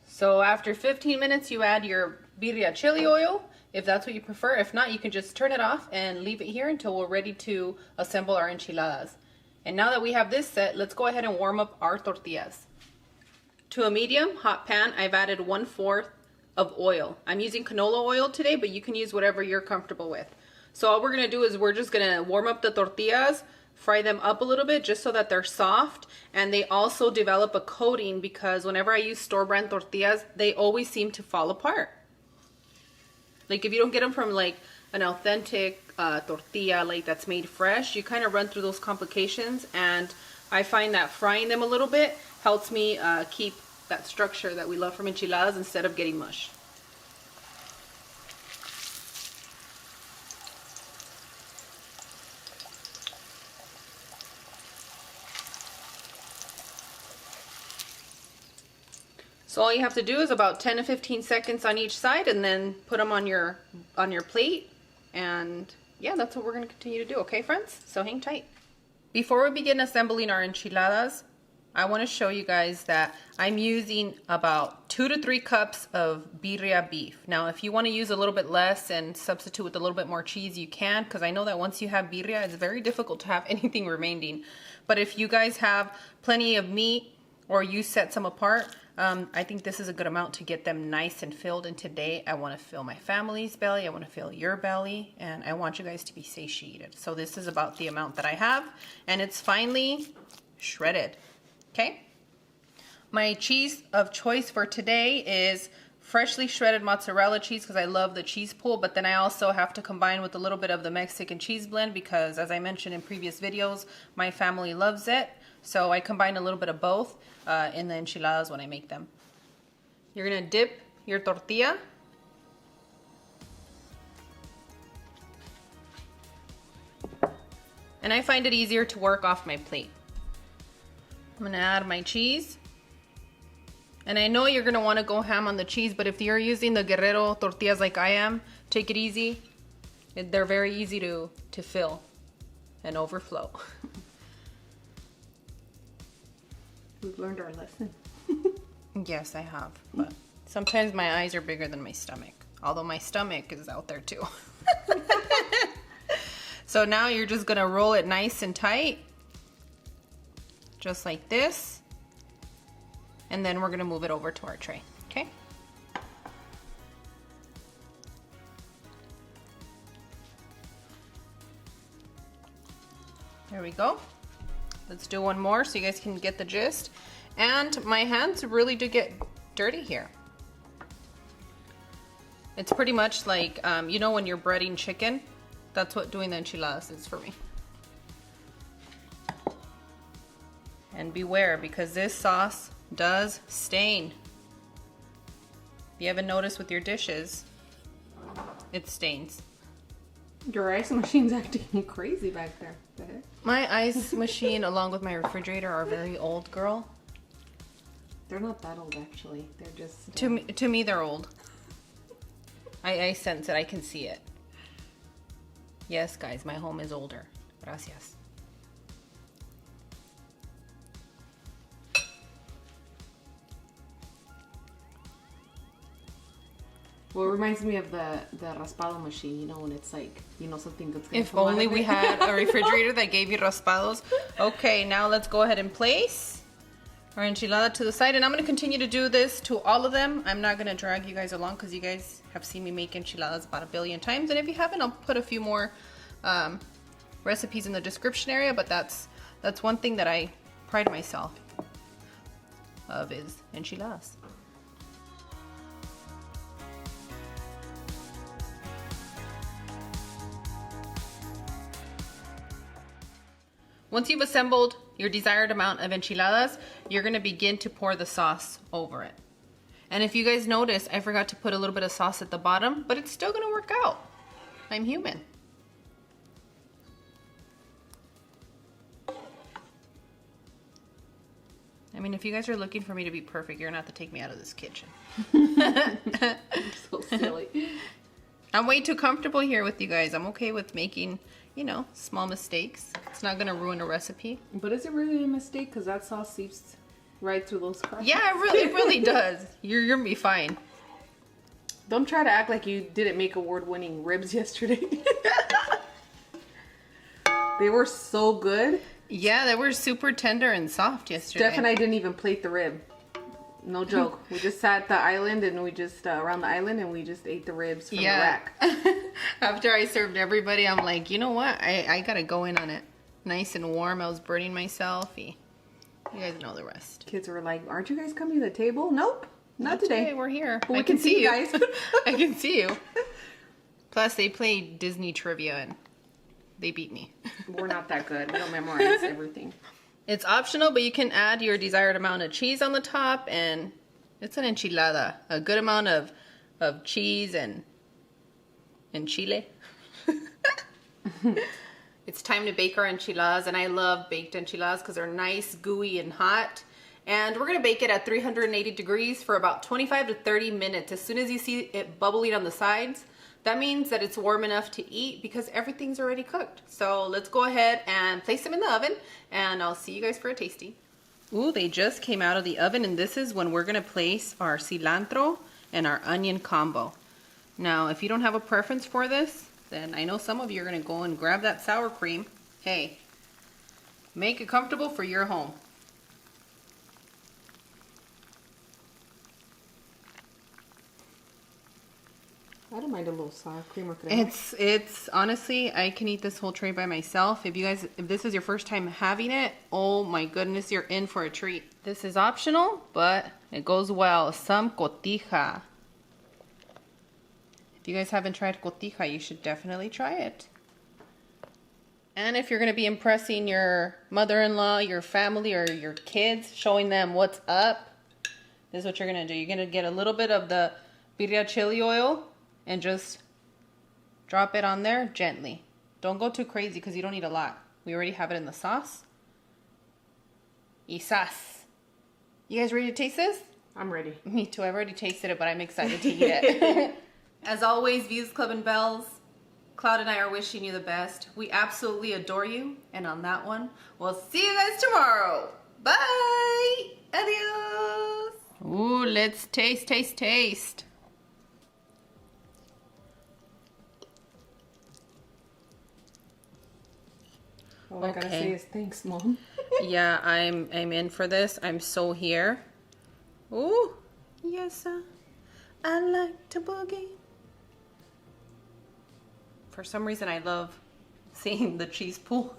So after 15 minutes, you add your Birria chili oil, if that's what you prefer. If not, you can just turn it off and leave it here until we're ready to assemble our enchiladas. And now that we have this set, let's go ahead and warm up our tortillas. To a medium hot pan, I've added 1/4 of oil. I'm using canola oil today, but you can use whatever you're comfortable with. So all we're gonna do is we're just gonna warm up the tortillas, fry them up a little bit just so that they're soft, and they also develop a coating because whenever I use store-brand tortillas, they always seem to fall apart. Like if you don't get them from like an authentic tortilla like that's made fresh, you kind of run through those complications, and I find that frying them a little bit helps me keep that structure that we love from enchiladas instead of getting mush. So all you have to do is about 10 to 15 seconds on each side and then put them on your plate. And yeah, that's what we're going to continue to do. Okay, friends? So hang tight. Before we begin assembling our enchiladas, I want to show you guys that I'm using about 2 to 3 cups of birria beef. Now, if you want to use a little bit less and substitute with a little bit more cheese, you can, because I know that once you have birria, it's very difficult to have anything remaining. But if you guys have plenty of meat or you set some apart, I think this is a good amount to get them nice and filled. And today I want to fill my family's belly, I want to fill your belly, and I want you guys to be satiated. So this is about the amount that I have, and it's finely shredded. Okay? My cheese of choice for today is freshly shredded mozzarella cheese because I love the cheese pool, but then I also have to combine with a little bit of the Mexican cheese blend because, as I mentioned in previous videos, my family loves it. So I combine a little bit of both in the enchiladas when I make them. You're gonna dip your tortilla. And I find it easier to work off my plate. I'm gonna add my cheese. And I know you're gonna wanna go ham on the cheese, but if you're using the Guerrero tortillas like I am, take it easy. They're very easy to fill and overflow. We've learned our lesson. Yes, I have, but sometimes my eyes are bigger than my stomach. Although my stomach is out there too. So now you're just gonna roll it nice and tight. Just like this. And then we're gonna move it over to our tray, okay? There we go. Let's do one more so you guys can get the gist. And my hands really do get dirty here. It's pretty much like, you know when you're breading chicken? That's what doing the enchiladas is for me. And beware, because this sauce does stain. If you haven't noticed with your dishes, it stains. Your ice machine's acting crazy back there. The heck? My ice machine along with my refrigerator are very old, girl. They're not that old actually. They're just... To me they're old. I sense it, I can see it. Yes, guys, my home is older. Gracias. Well, it reminds me of the raspado machine, you know, when it's like, you know, something that's gonna If come out only of we it. had a refrigerator that gave you raspados. Okay, now let's go ahead and place our enchilada to the side. And I'm going to continue to do this to all of them. I'm not going to drag you guys along because you guys have seen me make enchiladas about 1 billion times. And if you haven't, I'll put a few more recipes in the description area. But that's one thing that I pride myself of is enchiladas. Once you've assembled your desired amount of enchiladas, you're gonna begin to pour the sauce over it. And if you guys notice, I forgot to put a little bit of sauce at the bottom, but it's still gonna work out. I'm human. I mean, if you guys are looking for me to be perfect, you're gonna have to take me out of this kitchen. So silly. I'm way too comfortable here with you guys. I'm okay with making, you know, small mistakes. It's not gonna ruin a recipe. But is it really a mistake? Because that sauce seeps right through those cracks. Yeah, it really does. You're gonna be fine. Don't try to act like you didn't make award-winning ribs yesterday. They were so good. Yeah, they were super tender and soft yesterday. Steph and I didn't even plate the rib. No joke. We just sat at the island and we just around the island and we just ate the ribs from the rack. After I served everybody, I'm like, you know what? I gotta go in on it. Nice and warm. I was burning myself. You guys know the rest. Kids were like, "Aren't you guys coming to the table?" Nope, not today. We're here. But we can see you guys. I can see you. Plus, they play Disney trivia and they beat me. We're not that good. We don't memorize everything. It's optional, but you can add your desired amount of cheese on the top, and it's an enchilada. A good amount of cheese and chile. It's time to bake our enchiladas, and I love baked enchiladas because they're nice, gooey, and hot. And we're gonna bake it at 380 degrees for about 25 to 30 minutes. As soon as you see it bubbling on the sides, that means that it's warm enough to eat because everything's already cooked. So let's go ahead and place them in the oven, and I'll see you guys for a tasty. Ooh, they just came out of the oven, and this is when we're gonna place our cilantro and our onion combo. Now, if you don't have a preference for this, then I know some of you are gonna go and grab that sour cream. Hey, make it comfortable for your home. I don't mind a little sour cream or crema. It's honestly, I can eat this whole tray by myself. If this is your first time having it, oh my goodness, you're in for a treat. This is optional, but it goes well. Some cotija. If you guys haven't tried cotija, you should definitely try it. And if you're gonna be impressing your mother-in-law, your family, or your kids, showing them what's up, this is what you're gonna do. You're gonna get a little bit of the birria chili oil and just drop it on there gently. Don't go too crazy because you don't need a lot. We already have it in the sauce. Y sas. You guys ready to taste this? I'm ready. Me too. I've already tasted it, but I'm excited to eat it. As always, Views Club and Bells, Cloud and I are wishing you the best. We absolutely adore you. And on that one, we'll see you guys tomorrow. Bye. Adios. Ooh, let's taste. All I gotta say is thanks, Mom. Yeah, I'm in for this. I'm so here. Ooh, yes, I like to boogie. For some reason, I love seeing the cheese pool.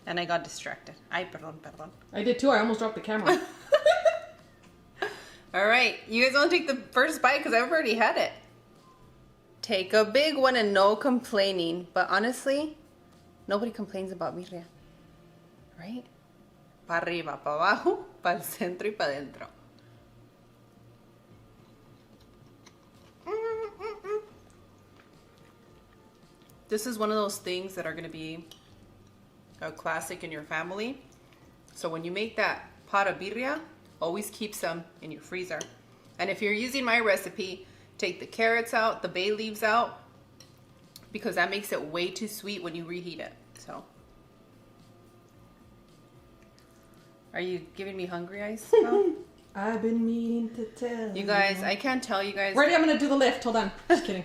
And I got distracted. Perdón. I did too. I almost dropped the camera. All right, you guys want to take the first bite because I've already had it. Take a big one and no complaining. But honestly, nobody complains about birria, right? Pa arriba, pa abajo, pa el centro y pa dentro. This is one of those things that are going to be a classic in your family. So when you make that pot of birria, always keep some in your freezer. And if you're using my recipe, take the carrots out, the bay leaves out, because that makes it way too sweet when you reheat it. So, are you giving me hungry eyes? I've been meaning to tell you guys, I can't tell you guys. Ready? I'm gonna do the lift. Hold on. Just kidding.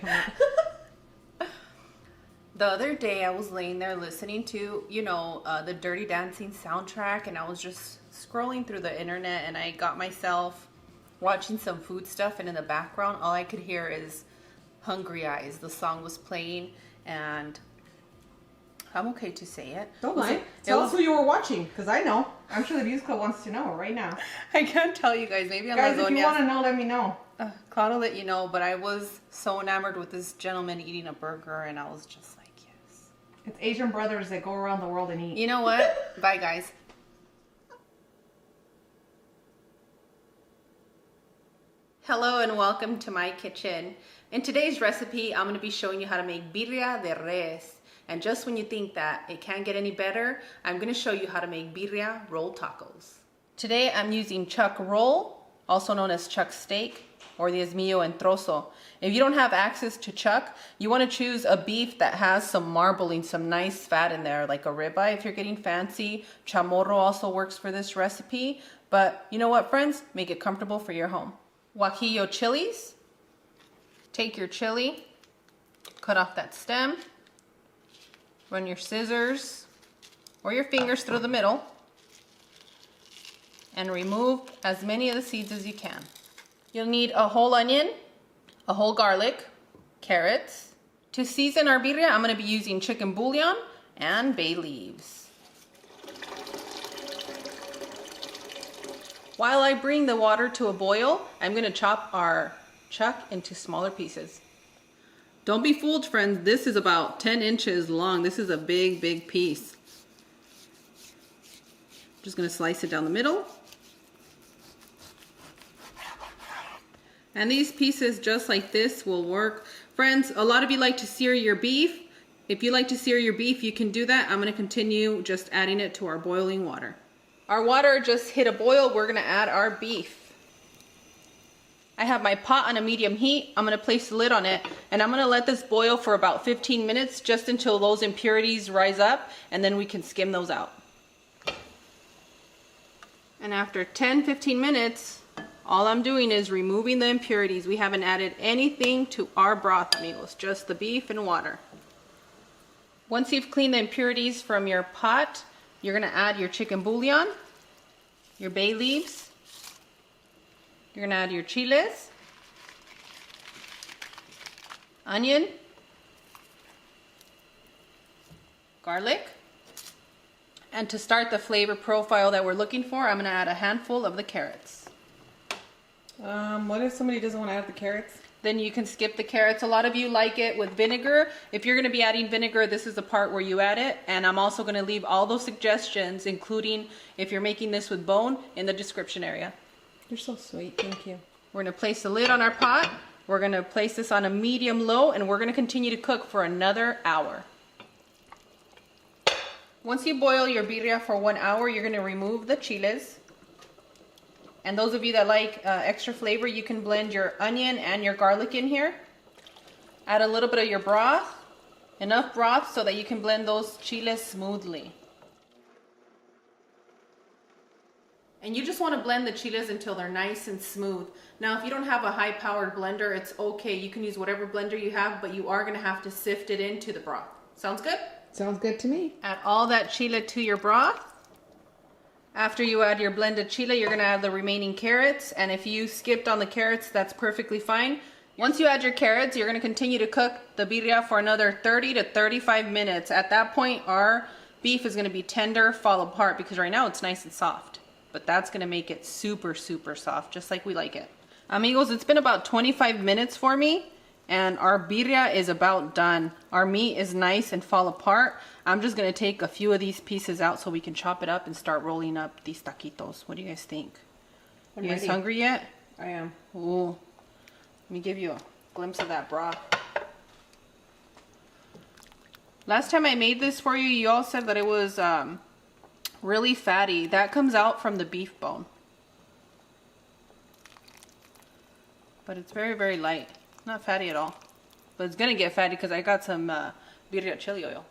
The other day I was laying there listening to, the Dirty Dancing soundtrack, and I was just scrolling through the internet, and I got myself watching some food stuff, and in the background all I could hear is Hungry Eyes. The song was playing, and I'm okay to say it. Don't lie. Tell us who you were watching, because I know. I'm sure the Views Club wants to know right now. I can't tell you guys. Maybe I'm guys, if you want to know, let me know. Cloud will let you know, but I was so enamored with this gentleman eating a burger, and I was just like, yes. It's Asian brothers that go around the world and eat. You know what? Bye, guys. Hello and welcome to my kitchen. In today's recipe, I'm going to be showing you how to make birria de res. And just when you think that it can't get any better, I'm going to show you how to make birria roll tacos. Today I'm using chuck roll, also known as chuck steak, or diezmillo en trozo. If you don't have access to chuck, you want to choose a beef that has some marbling, some nice fat in there, like a ribeye if you're getting fancy. Chamorro also works for this recipe. But you know what, friends? Make it comfortable for your home. Guajillo chilies. Take your chili, cut off that stem, run your scissors or your fingers through the middle, and remove as many of the seeds as you can. You'll need a whole onion, a whole garlic, carrots. To season our birria, I'm going to be using chicken bouillon and bay leaves. While I bring the water to a boil, I'm going to chop our chuck into smaller pieces. Don't be fooled, friends. This is about 10 inches long. This is a big, big piece. Just going to slice it down the middle. And these pieces just like this will work. Friends, a lot of you like to sear your beef. If you like to sear your beef, you can do that. I'm going to continue just adding it to our boiling water. Our water just hit a boil. We're going to add our beef. I have my pot on a medium heat. I'm going to place the lid on it and I'm going to let this boil for about 15 minutes just until those impurities rise up, and then we can skim those out. And after 10-15 minutes, all I'm doing is removing the impurities. We haven't added anything to our broth, amigos, just the beef and water. Once you've cleaned the impurities from your pot, you're going to add your chicken bouillon, your bay leaves, you're going to add your chiles, onion, garlic, and to start the flavor profile that we're looking for, I'm going to add a handful of the carrots. What if somebody doesn't want to add the carrots? Then you can skip the carrots. A lot of you like it with vinegar. If you're going to be adding vinegar, this is the part where you add it. And I'm also going to leave all those suggestions, including if you're making this with bone, in the description area. You're so sweet. Thank you. We're going to place the lid on our pot. We're going to place this on a medium low, and we're going to continue to cook for another hour. Once you boil your birria for 1 hour, you're going to remove the chiles. And those of you that like extra flavor, you can blend your onion and your garlic in here. Add a little bit of your broth, enough broth so that you can blend those chiles smoothly. And you just want to blend the chiles until they're nice and smooth. Now, if you don't have a high-powered blender, it's okay. You can use whatever blender you have, but you are going to have to sift it into the broth. Sounds good? Sounds good to me. Add all that chile to your broth. After you add your blended chile, you're going to add the remaining carrots. And if you skipped on the carrots, that's perfectly fine. Once you add your carrots, you're going to continue to cook the birria for another 30 to 35 minutes. At that point, our beef is going to be tender, fall apart, because right now it's nice and soft. But that's going to make it super, super soft, just like we like it. Amigos, it's been about 25 minutes for me, and our birria is about done. Our meat is nice and fall apart. I'm just going to take a few of these pieces out so we can chop it up and start rolling up these taquitos. What do you guys think? You guys hungry yet? I am. Ooh. Let me give you a glimpse of that broth. Last time I made this for you, you all said that it was really fatty. That comes out from the beef bone. But it's very, very light. Not fatty at all. But it's going to get fatty because I got some birria chili oil.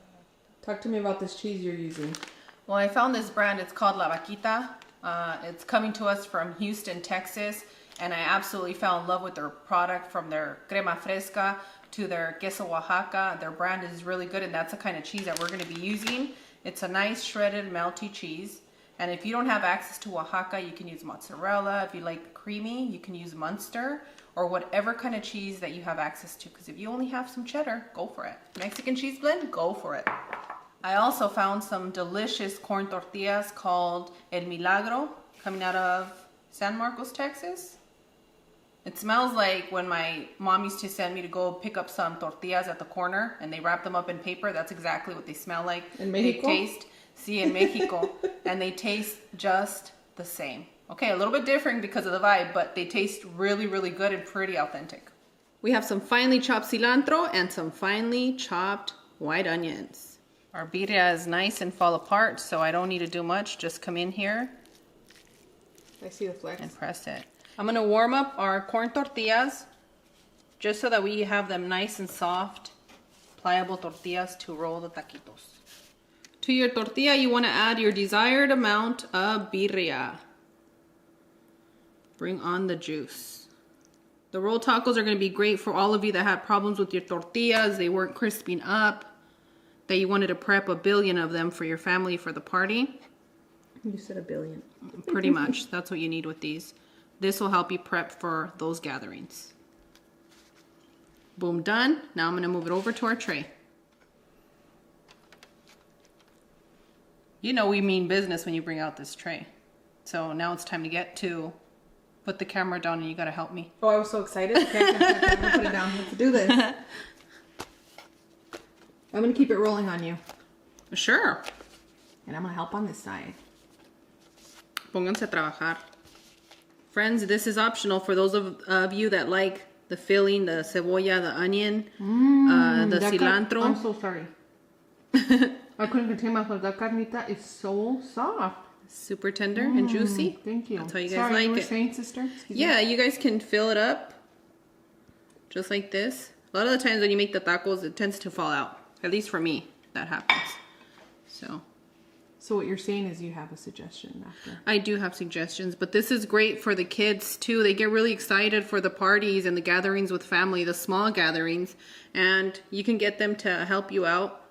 Talk to me about this cheese you're using. Well, I found this brand. It's called La Vaquita. It's coming to us from Houston, Texas. And I absolutely fell in love with their product, from their crema fresca to their queso Oaxaca. Their brand is really good, and that's the kind of cheese that we're going to be using. It's a nice shredded melty cheese. And if you don't have access to Oaxaca, you can use mozzarella. If you like creamy, you can use Munster or whatever kind of cheese that you have access to. Because if you only have some cheddar, go for it. Mexican cheese blend, go for it. I also found some delicious corn tortillas called El Milagro, coming out of San Marcos, Texas. It smells like when my mom used to send me to go pick up some tortillas at the corner and they wrap them up in paper. That's exactly what they smell like. In Mexico? They taste, in Mexico, and they taste just the same. Okay, a little bit different because of the vibe, but they taste really, really good and pretty authentic. We have some finely chopped cilantro and some finely chopped white onions. Our birria is nice and fall apart, so I don't need to do much. Just come in here I see the flex. and press it. I'm gonna warm up our corn tortillas just so that we have them nice and soft, pliable tortillas to roll the taquitos. To your tortilla, you wanna add your desired amount of birria. Bring on the juice. The rolled tacos are gonna be great for all of you that had problems with your tortillas, they weren't crisping up, that you wanted to prep a billion of them for your family for the party. You said a billion. Pretty much, that's what you need with these. This will help you prep for those gatherings. Boom, done. Now I'm gonna move it over to our tray. You know we mean business when you bring out this tray. So now it's time to get to put the camera down and you gotta help me. Oh, I was so excited. Okay, I'm gonna put it down. Let's do this. I'm gonna keep it rolling on you. Sure. And I'm gonna help on this side. Pónganse a trabajar. Friends, this is optional for those of you that like the filling, the cebolla, the onion, the cilantro. I'm so sorry. I couldn't contain myself. That carnita is so soft. Super tender and juicy. Thank you. That's how you guys Sorry, like you were it. saying, sister? Excuse Yeah, me. you guys can fill it up just like this. A lot of the times when you make the tacos, it tends to fall out. At least for me, that happens. So what you're saying is you have a suggestion after. I do have suggestions, but this is great for the kids too. They get really excited for the parties and the gatherings with family, the small gatherings, and you can get them to help you out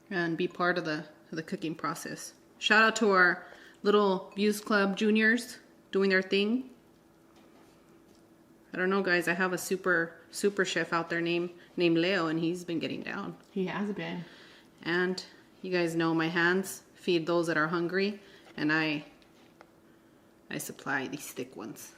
and be part of the cooking process. Shout out to our little Views Club juniors doing their thing. I don't know, guys. I have a super chef out there named Leo, and he's been getting down. He has been. And you guys know my hands feed those that are hungry, and I supply these thick ones.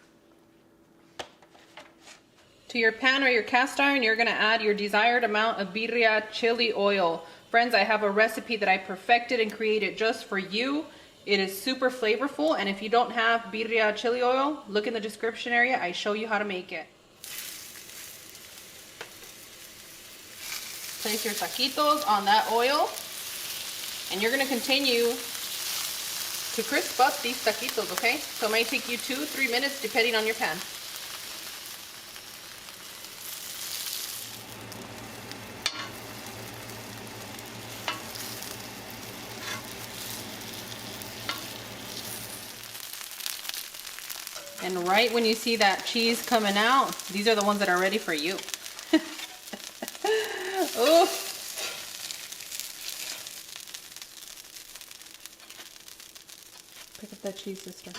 To your pan or your cast iron, you're gonna add your desired amount of birria chili oil. Friends, I have a recipe that I perfected and created just for you. It is super flavorful, and if you don't have birria chili oil, look in the description area. I show you how to make it. Place your taquitos on that oil, and you're gonna continue to crisp up these taquitos, okay? So it might take you 2-3 minutes depending on your pan. And right when you see that cheese coming out, these are the ones that are ready for you. Oh. Pick up that cheese, sister.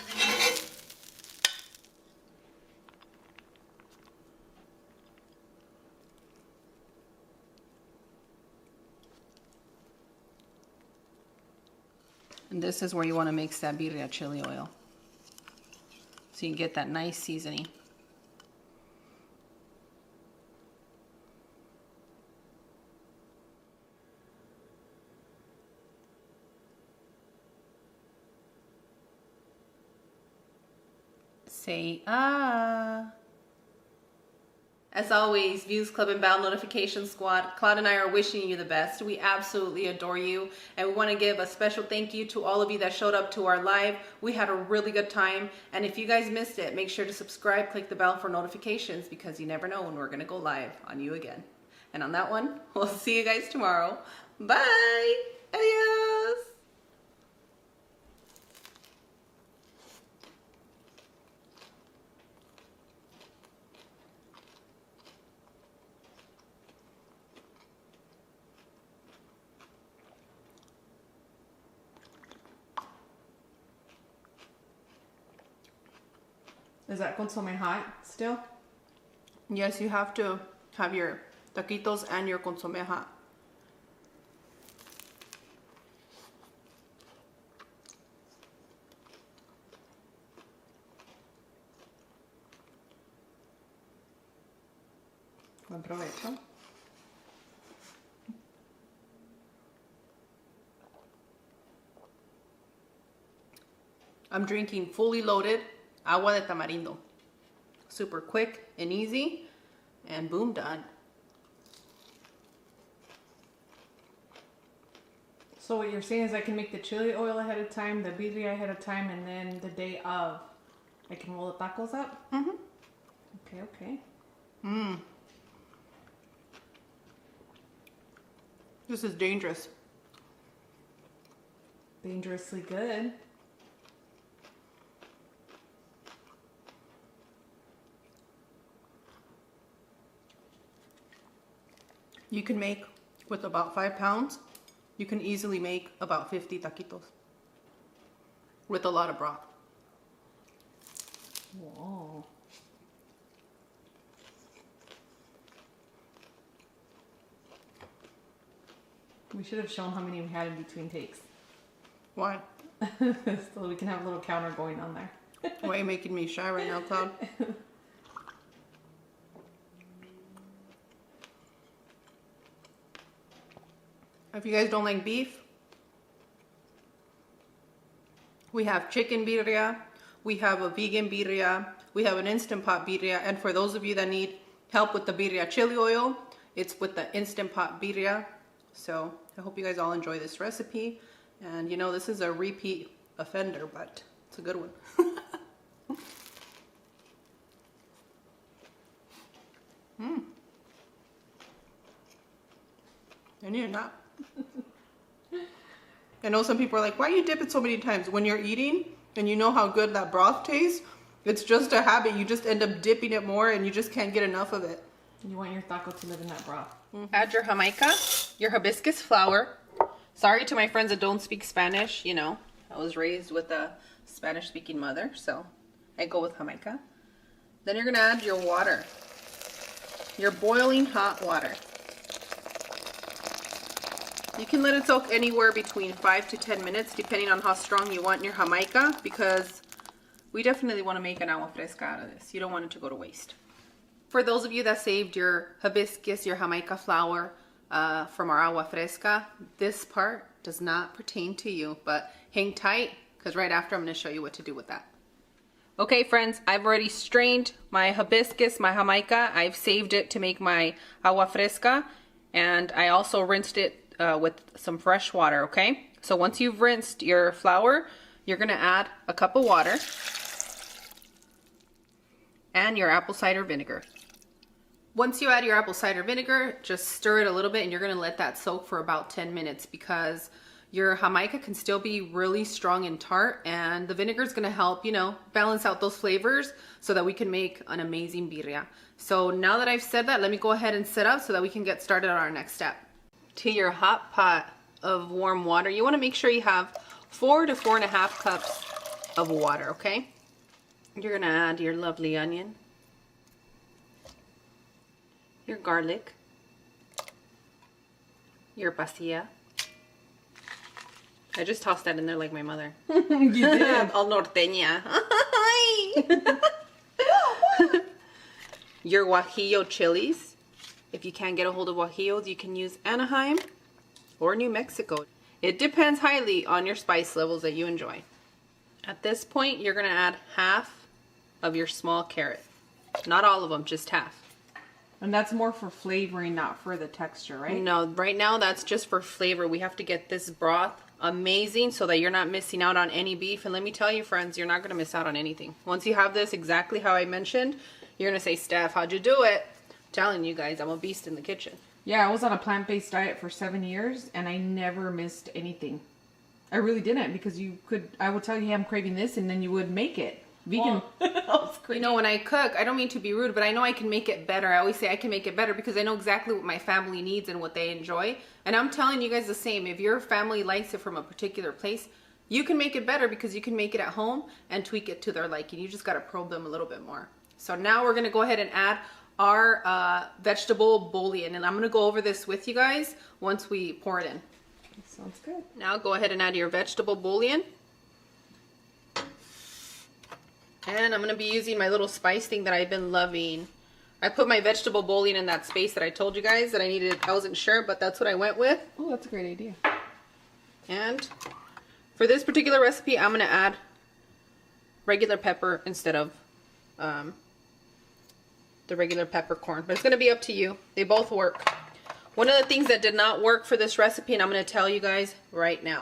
And this is where you want to mix that birria chili oil, so you can get that nice seasoning. Say ah. As always, Views Club and Battle Notification Squad, Cloud and I are wishing you the best. We absolutely adore you, and we want to give a special thank you to all of you that showed up to our live. We had a really good time, and if you guys missed it, make sure to subscribe, click the bell for notifications, because you never know when we're going to go live on you again. And on that one, we'll see you guys tomorrow. Bye! Adios! Is that Consomé hot still? Yes, you have to have your taquitos and your Consomé hot. Buen provecho. I'm drinking fully loaded agua de tamarindo. Super quick and easy, and boom, done. So what you're saying is I can make the chili oil ahead of time, the birria ahead of time, and then the day of, I can roll the tacos up? Mm-hmm. Okay, okay. Mmm. This is dangerous. Dangerously good. You can make, with about 5 pounds, you can easily make about 50 taquitos with a lot of broth. Whoa. We should have shown how many we had in between takes. Why? So we can have a little counter going on there. Why are you making me shy right now, Cloud? If you guys don't like beef, we have chicken birria, we have a vegan birria, we have an Instant Pot birria, and for those of you that need help with the birria chili oil, it's with the Instant Pot birria. So I hope you guys all enjoy this recipe. And you know, this is a repeat offender, but it's a good one. I need a nap. I know some people are like, why you dip it so many times? When you're eating and you know how good that broth tastes, it's just a habit. You just end up dipping it more and you just can't get enough of it. You want your taco to live in that broth. Add your jamaica, your hibiscus flour. Sorry to my friends that don't speak Spanish, you know. I was raised with a Spanish-speaking mother, so I go with jamaica. Then you're gonna add your water. Your boiling hot water. You can let it soak anywhere between 5 to 10 minutes, depending on how strong you want your jamaica, because we definitely want to make an agua fresca out of this. You don't want it to go to waste. For those of you that saved your hibiscus, your jamaica flour from our agua fresca, this part does not pertain to you, but hang tight, because right after I'm going to show you what to do with that. Okay, friends, I've already strained my hibiscus, my jamaica. I've saved it to make my agua fresca, and I also rinsed it with some fresh water, okay? So once you've rinsed your flour, you're gonna add a cup of water and your apple cider vinegar. Once you add your apple cider vinegar, just stir it a little bit and you're gonna let that soak for about 10 minutes because your jamaica can still be really strong and tart, and the vinegar is gonna help, you know, balance out those flavors so that we can make an amazing birria. So now that I've said that, let me go ahead and set up so that we can get started on our next step. To your hot pot of warm water, you want to make sure you have 4 to 4.5 cups of water, okay? You're going to add your lovely onion, your garlic, your pasilla. I just tossed that in there like my mother. You did. Al norteña. Your guajillo chilies. If you can't get a hold of guajillos, you can use Anaheim or New Mexico. It depends highly on your spice levels that you enjoy. At this point, you're going to add half of your small carrot. Not all of them, just half. And that's more for flavoring, not for the texture, right? No, right now that's just for flavor. We have to get this broth amazing so that you're not missing out on any beef. And let me tell you, friends, you're not going to miss out on anything. Once you have this exactly how I mentioned, you're going to say, Steph, how'd you do it? Telling you guys, I'm a beast in the kitchen. Yeah, I was on a plant-based diet for 7 years and I never missed anything. I really didn't, because I would tell you, hey, I'm craving this, and then you would make it. Vegan. You know, when I cook, I don't mean to be rude, but I know I can make it better. I always say I can make it better because I know exactly what my family needs and what they enjoy. And I'm telling you guys the same. If your family likes it from a particular place, you can make it better because you can make it at home and tweak it to their liking. You just got to probe them a little bit more. So now we're going to go ahead and add our vegetable bouillon, and I'm going to go over this with you guys once we pour it in. Sounds good. Now go ahead and add your vegetable bouillon. And I'm going to be using my little spice thing that I've been loving. I put my vegetable bouillon in that space that I told you guys that I needed. I wasn't sure, but that's what I went with. Oh, that's a great idea. And for this particular recipe, I'm going to add regular pepper instead of the regular peppercorn. But it's going to be up to you. They both work. One of the things that did not work for this recipe, and I'm going to tell you guys right now.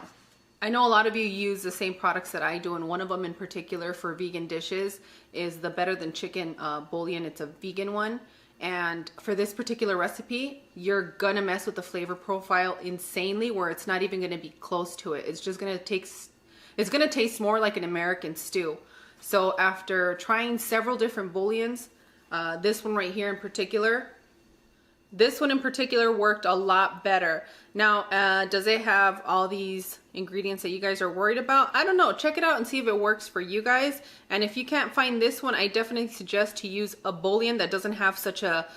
I know a lot of you use the same products that I do, and one of them in particular for vegan dishes is the Better Than Chicken bouillon. It's a vegan one. And for this particular recipe, you're gonna mess with the flavor profile insanely, where it's not even gonna be close to it. It's just gonna taste more like an American stew. So after trying several different bouillons, this one right here in particular, worked a lot better. Now, does it have all these ingredients that you guys are worried about? I don't know. Check it out and see if it works for you guys. And if you can't find this one, I definitely suggest to use a bouillon that doesn't have such a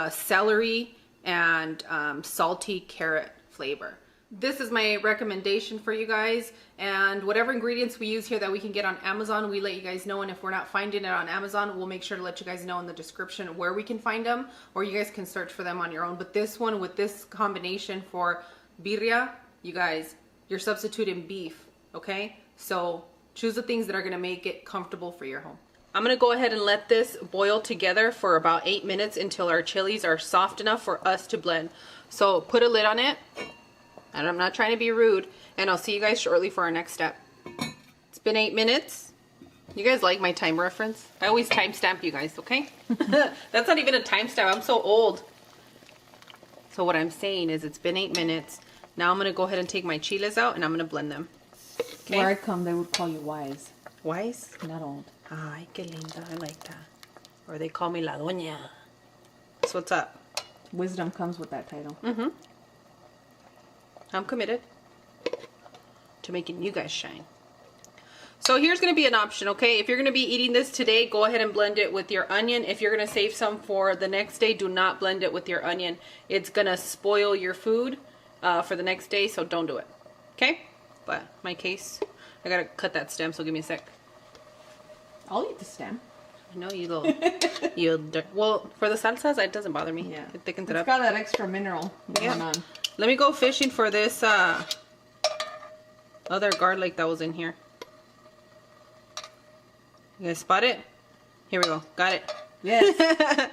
celery and salty carrot flavor. This is my recommendation for you guys, and whatever ingredients we use here that we can get on Amazon, we let you guys know. And if we're not finding it on Amazon, we'll make sure to let you guys know in the description where we can find them, or you guys can search for them on your own. But this one with this combination for birria, you guys, you're substituting beef, okay? So choose the things that are gonna make it comfortable for your home. I'm gonna go ahead and let this boil together for about 8 minutes until our chilies are soft enough for us to blend. So put a lid on it. And I'm not trying to be rude, and I'll see you guys shortly for our next step. It's been 8 minutes. You guys like my time reference? I always timestamp you guys, okay? That's not even a timestamp. I'm so old. So what I'm saying is it's been 8 minutes. Now I'm going to go ahead and take my chiles out, and I'm going to blend them. Okay? Where I come, they would call you wise. Wise? Not old. Ay, qué linda. I like that. Or they call me La Doña. So what's up? Wisdom comes with that title. Mm-hmm. I'm committed to making you guys shine. So here's going to be an option, okay? If you're going to be eating this today, go ahead and blend it with your onion. If you're going to save some for the next day, do not blend it with your onion. It's going to spoil your food for the next day, so don't do it, okay? But my case, I got to cut that stem, so give me a sec. I'll eat the stem. I know you little, well, for the salsas, it doesn't bother me. Yeah. It thickens it It's up. got that extra mineral going on. Let me go fishing for this other garlic that was in here. You guys spot it? Here we go. Got it. Yes.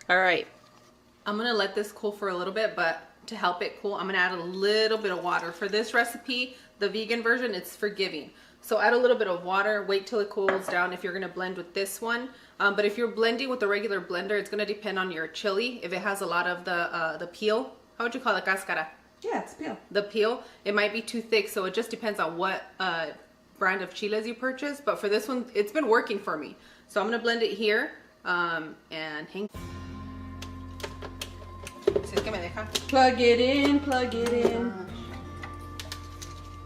All right. I'm going to let this cool for a little bit, but to help it cool, I'm going to add a little bit of water. For this recipe, the vegan version, it's forgiving. So add a little bit of water, wait till it cools down if you're going to blend with this one. But if you're blending with a regular blender, it's going to depend on your chili. If it has a lot of the peel, how would you call it? Cáscara. Yeah, it's peel. The peel, it might be too thick, so it just depends on what brand of chiles you purchase. But for this one, it's been working for me. So I'm going to blend it here and hang. Plug it in, plug it in.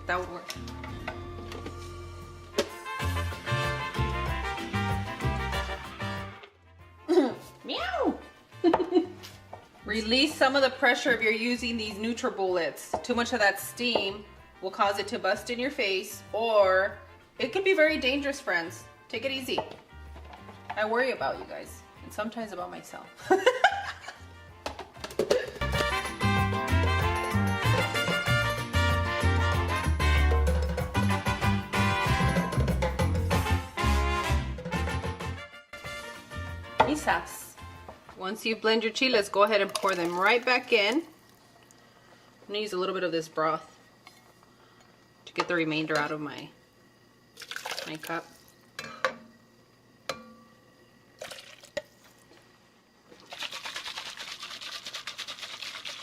That would work. Meow. Release some of the pressure if you're using these NutriBullets. Too much of that steam will cause it to bust in your face, or it can be very dangerous, friends. Take it easy. I worry about you guys, and sometimes about myself. Quizás. Once you blend your chiles, go ahead and pour them right back in. I'm gonna use a little bit of this broth to get the remainder out of my cup.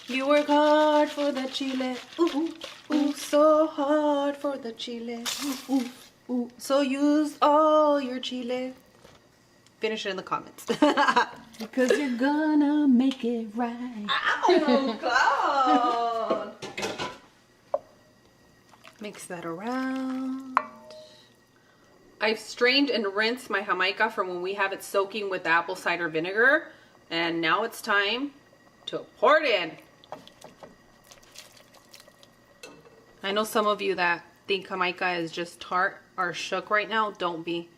You work hard for the chile, ooh, ooh, so hard for the chile, ooh, ooh, ooh. So use all your chile. Finish it in the comments. Because you're gonna make it right. Ow, Cloud! Mix that around. I've strained and rinsed my Jamaica from when we have it soaking with apple cider vinegar. And now it's time to pour it in. I know some of you that think Jamaica is just tart or shook right now. Don't be.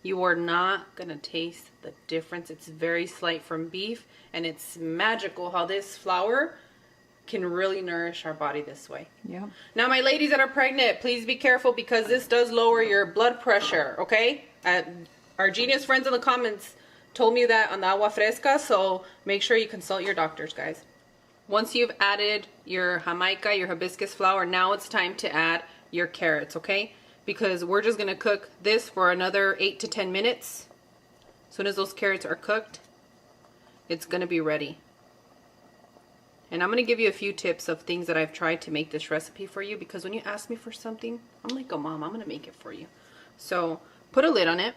You are not gonna taste the difference. It's very slight from beef, and it's magical how this flour can really nourish our body this way. Yeah. Now, my ladies that are pregnant, please be careful because this does lower your blood pressure, okay? Our genius friends in the comments told me that on the agua fresca, so make sure you consult your doctors, guys. Once you've added your jamaica, your hibiscus flour, now it's time to add your carrots, okay? Because we're just gonna cook this for another 8 to 10 minutes. As soon as those carrots are cooked, it's gonna be ready. And I'm gonna give you a few tips of things that I've tried to make this recipe for you, because when you ask me for something, I'm like a mom, I'm gonna make it for you. So put a lid on it,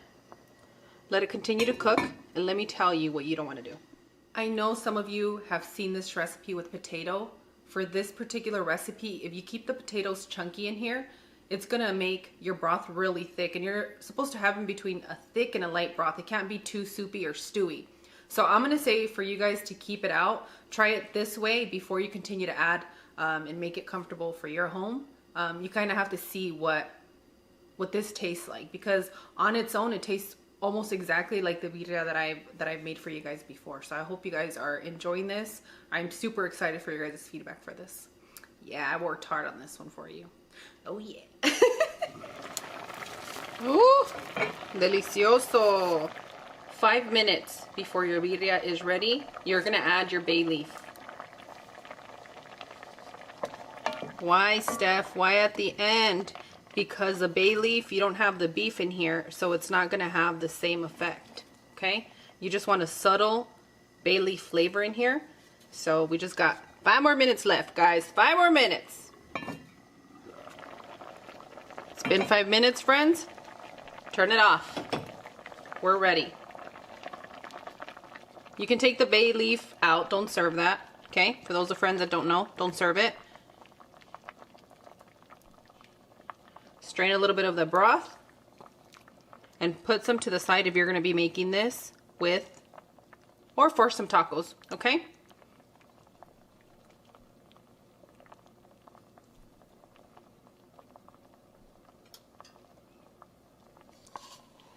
let it continue to cook, and let me tell you what you don't wanna do. I know some of you have seen this recipe with potato. For this particular recipe, if you keep the potatoes chunky in here, it's gonna make your broth really thick, and you're supposed to have in between a thick and a light broth. It can't be too soupy or stewy. So I'm gonna say for you guys to keep it out, try it this way before you continue to add and make it comfortable for your home. You kind of have to see what this tastes like, because on its own it tastes almost exactly like the birria that I've made for you guys before. So I hope you guys are enjoying this. I'm super excited for your guys' feedback for this. Yeah, I worked hard on this one for you. Oh yeah. Ooh, delicioso. 5 minutes before your birria is ready, you're gonna add your bay leaf. Why, Steph? Why at the end? Because the bay leaf, you don't have the beef in here, so it's not gonna have the same effect, okay? You just want a subtle bay leaf flavor in here. So we just got 5 more minutes left, guys. 5 more minutes. It's been 5 minutes, friends. Turn it off. We're ready. You can take the bay leaf out. Don't serve that, okay? For those of friends that don't know, don't serve it. Strain a little bit of the broth and put some to the side if you're going to be making this with or for some tacos, okay?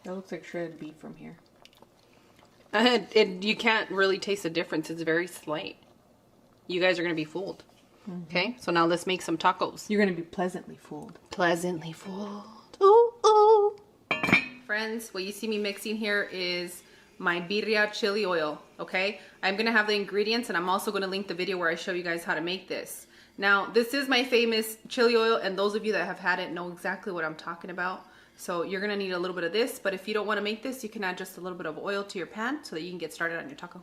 That looks like shredded beef from here. You can't really taste the difference. It's very slight. You guys are going to be fooled. Okay, so now let's make some tacos. You're going to be pleasantly fooled. Pleasantly fooled. Ooh, ooh. Friends, what you see me mixing here is my birria chili oil, okay? I'm going to have the ingredients, and I'm also going to link the video where I show you guys how to make this. Now, this is my famous chili oil, and those of you that have had it know exactly what I'm talking about. So you're going to need a little bit of this, but if you don't want to make this, you can add just a little bit of oil to your pan so that you can get started on your taco.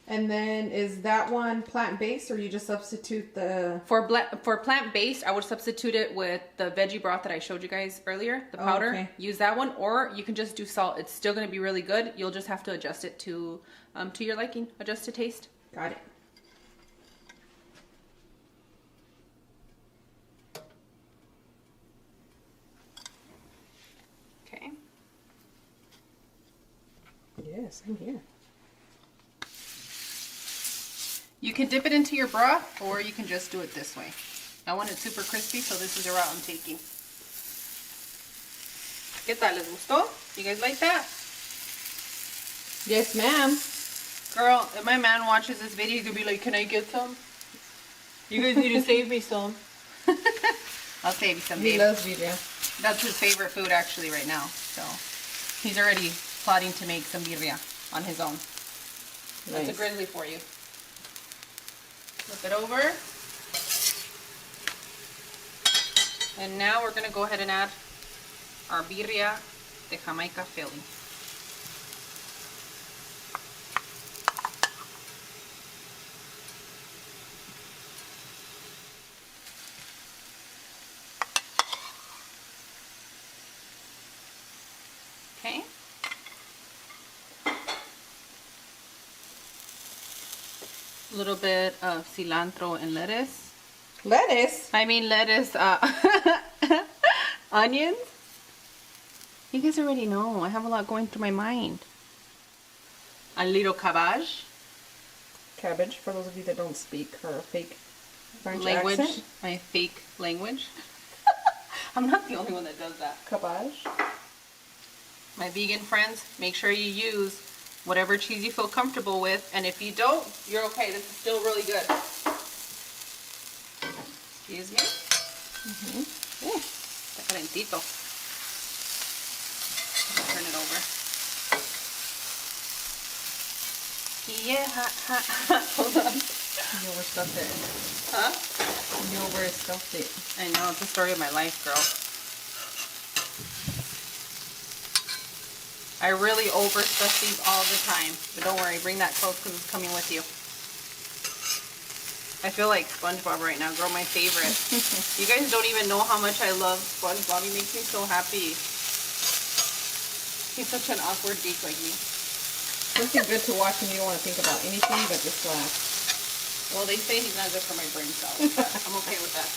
And then is that one plant-based, or you just substitute the... For plant-based, I would substitute it with the veggie broth that I showed you guys earlier, the powder. Okay. Use that one, or you can just do salt. It's still going to be really good. You'll just have to adjust it to your liking, adjust to taste. Got it. Okay. Yes, I'm here. You can dip it into your broth, or you can just do it this way. I want it super crispy, so this is the route I'm taking. ¿Qué tal? ¿Les gustó? You guys like that? Yes, ma'am. Girl, if my man watches this video, he's gonna be like, can I get some? You guys need to save me some. I'll save you some, babe. He loves birria. That's his favorite food actually right now. So he's already plotting to make some birria on his own. Nice. That's a grizzly for you. Flip it over. And now we're gonna go ahead and add our birria de Jamaica filling. Okay. A little bit of cilantro and lettuce. Lettuce? I mean lettuce, onions. You guys already know, I have a lot going through my mind. A little cabbage. Cabbage, for those of you that don't speak her fake French Language. accent. My fake language. I'm not the only one that does that. Cabbage. My vegan friends, make sure you use whatever cheese you feel comfortable with, and if you don't, you're okay. This is still really good. Excuse me. Ooh, está calentito. Turn it over. Yeah, hold on. You overstuffed it. Huh? You overstuffed it. I know, it's the story of my life, girl. I really overstuff these all the time. But don't worry, bring that close because it's coming with you. I feel like SpongeBob right now, girl, my favorite. You guys don't even know how much I love SpongeBob. He makes me so happy. He's such an awkward geek like me. Something good to watch when you don't want to think about anything but just laugh. Well, they say he's not good for my brain cells, but I'm okay with that.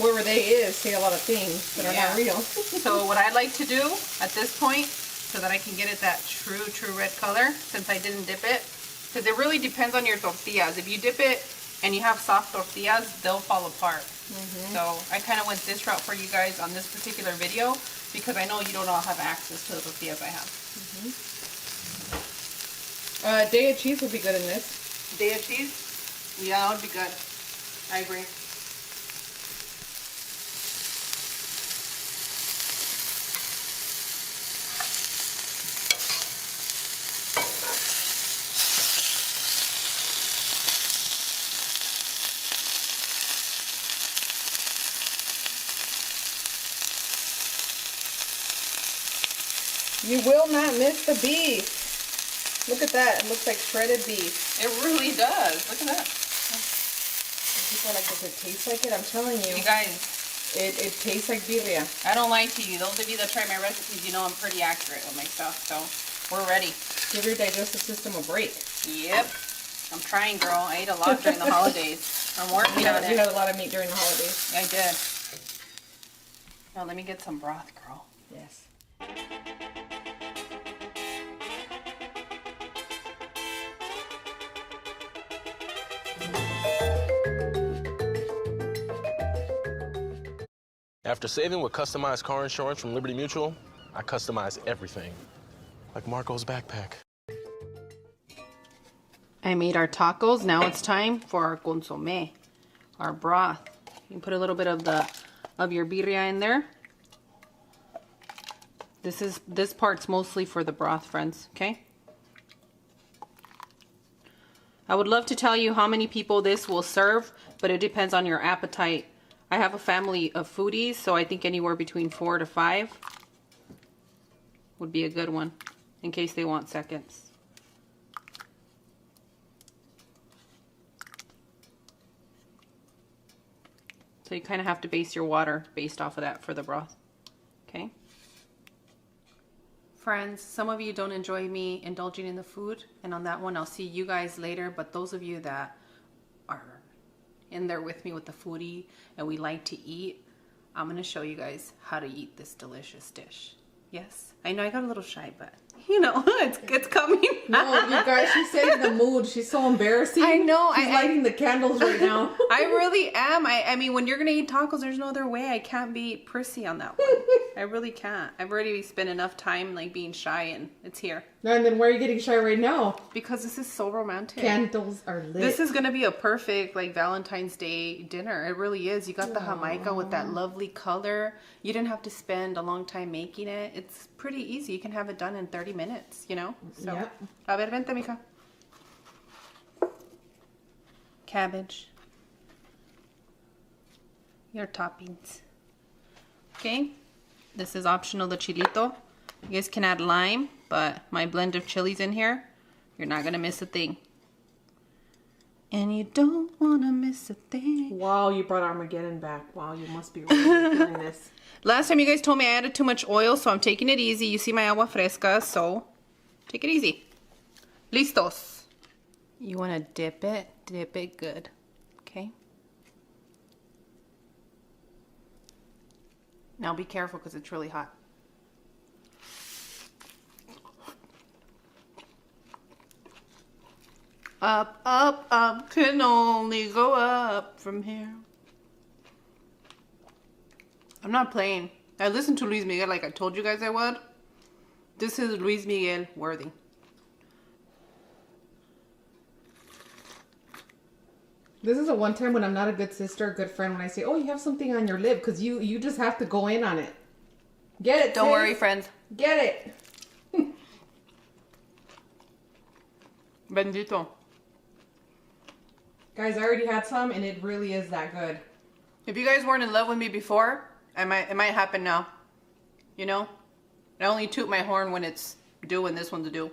Whoever they is say a lot of things that are not real. So what I like to do at this point, so that I can get it that true red color, since I didn't dip it, because it really depends on your tortillas. If you dip it and you have soft tortillas, they'll fall apart. So I kind of went this route for you guys on this particular video, because I know you don't all have access to the tortillas I have. Day of cheese would be good in this. Day of cheese? Yeah, that would be good. I agree. You will not miss the beef. Look at that. It looks like shredded beef. It really does. Look at that. People are like, does it taste like it? I'm telling you. You guys, it tastes like birria. I don't lie to you. Those of you that try my recipes, you know I'm pretty accurate with my stuff. So we're ready. Give your digestive system a break. Yep. I'm trying, girl. I ate a lot during the holidays. I'm working on it. You had a lot of meat during the holidays. I did. Now let me get some broth, girl. Yes. After saving with customized car insurance from Liberty Mutual, I customize everything, like Marco's backpack. I made our tacos. Now it's time for our consomé, our broth. You can put a little bit of your birria in there. This part's mostly for the broth, friends, okay? I would love to tell you how many people this will serve, but it depends on your appetite. I have a family of foodies, so I think anywhere between 4 to 5 would be a good one, in case they want seconds. So you kind of have to base your water based off of that for the broth, okay? Friends, some of you don't enjoy me indulging in the food, and on that one I'll see you guys later, but those of you that are in there with me with the foodie and we like to eat, I'm gonna show you guys how to eat this delicious dish. Yes, I know I got a little shy, but you know, it's coming. No, you guys, she's setting the mood. She's so embarrassing. I know. She's lighting the candles right now. I really am. I mean, when you're gonna eat tacos, there's no other way. I can't be prissy on that one. I really can't. I've already spent enough time like being shy, and it's here. And then why are you getting shy right now? Because this is so romantic. Candles are lit. This is gonna be a perfect like Valentine's Day dinner. It really is. You got the Jamaica with that lovely color. You didn't have to spend a long time making it. It's pretty easy. You can have it done in 30 minutes, you know? So, yep. A ver, vente, mija. Cabbage. Your toppings. Okay. This is optional, the chilito. You guys can add lime, but my blend of chilies in here, you're not gonna miss a thing. And you don't wanna miss a thing. Wow, you brought Armageddon back. Wow, you must be really feeling this. Last time you guys told me I added too much oil, so I'm taking it easy. You see my agua fresca, so take it easy. Listos. You wanna dip it good, okay? Now be careful because it's really hot. Up, up, up, can only go up from here. I'm not playing. I listened to Luis Miguel like I told you guys I would. This is Luis Miguel worthy. This is a one time when I'm not a good sister, a good friend, when I say, oh, you have something on your lip, because you just have to go in on it. Get it, Don't sis. worry, friends. Get it. Bendito. Guys, I already had some, and it really is that good. If you guys weren't in love with me before, it might happen now. You know? I only toot my horn when it's due and this one's due.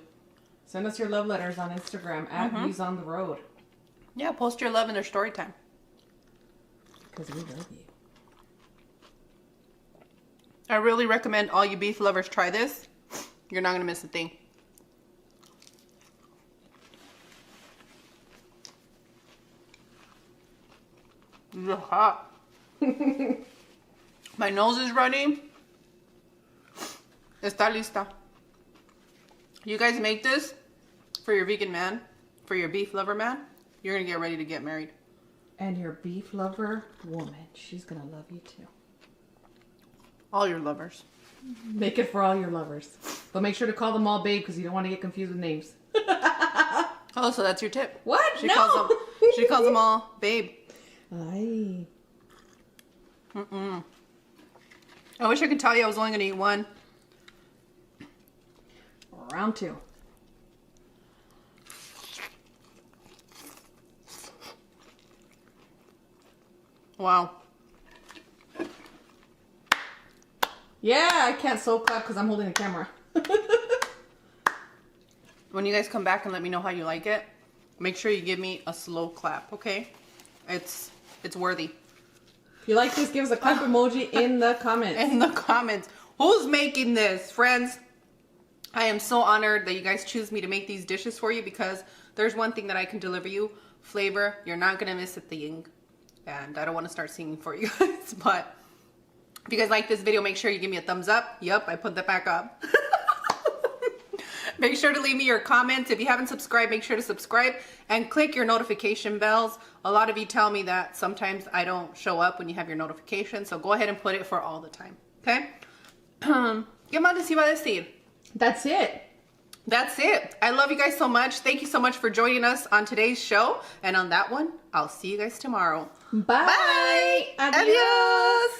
Send us your love letters on Instagram at Views on the Road. Yeah, post your love in their story time. Because we love you. I really recommend all you beef lovers try this. You're not going to miss a thing. This is hot. My nose is running. Está lista. You guys make this for your vegan man, for your beef lover man. You're going to get ready to get married. And your beef lover woman, she's going to love you too. All your lovers. Make it for all your lovers. But make sure to call them all babe, because you don't want to get confused with names. Oh, so that's your tip. What? She No! calls them all babe. Aye. I wish I could tell you I was only going to eat one. Round two. Wow. Yeah, I can't soul clap because I'm holding the camera. When you guys come back and let me know how you like it, make sure you give me a slow clap, okay? It's worthy. If you like this, give us a clap emoji in the comments. In the comments. Who's making this, friends? I am so honored that you guys choose me to make these dishes for you, because there's one thing that I can deliver you. Flavor. You're not going to miss a thing. And I don't want to start singing for you guys, but if you guys like this video, make sure you give me a thumbs up. Yep, I put that back up. Make sure to leave me your comments. If you haven't subscribed, make sure to subscribe and click your notification bells. A lot of you tell me that sometimes I don't show up when you have your notifications, so go ahead and put it for all the time, okay? ¿Qué más les iba a decir? That's it. That's it. I love you guys so much. Thank you so much for joining us on today's show. And on that one, I'll see you guys tomorrow. Bye. Bye. Adios.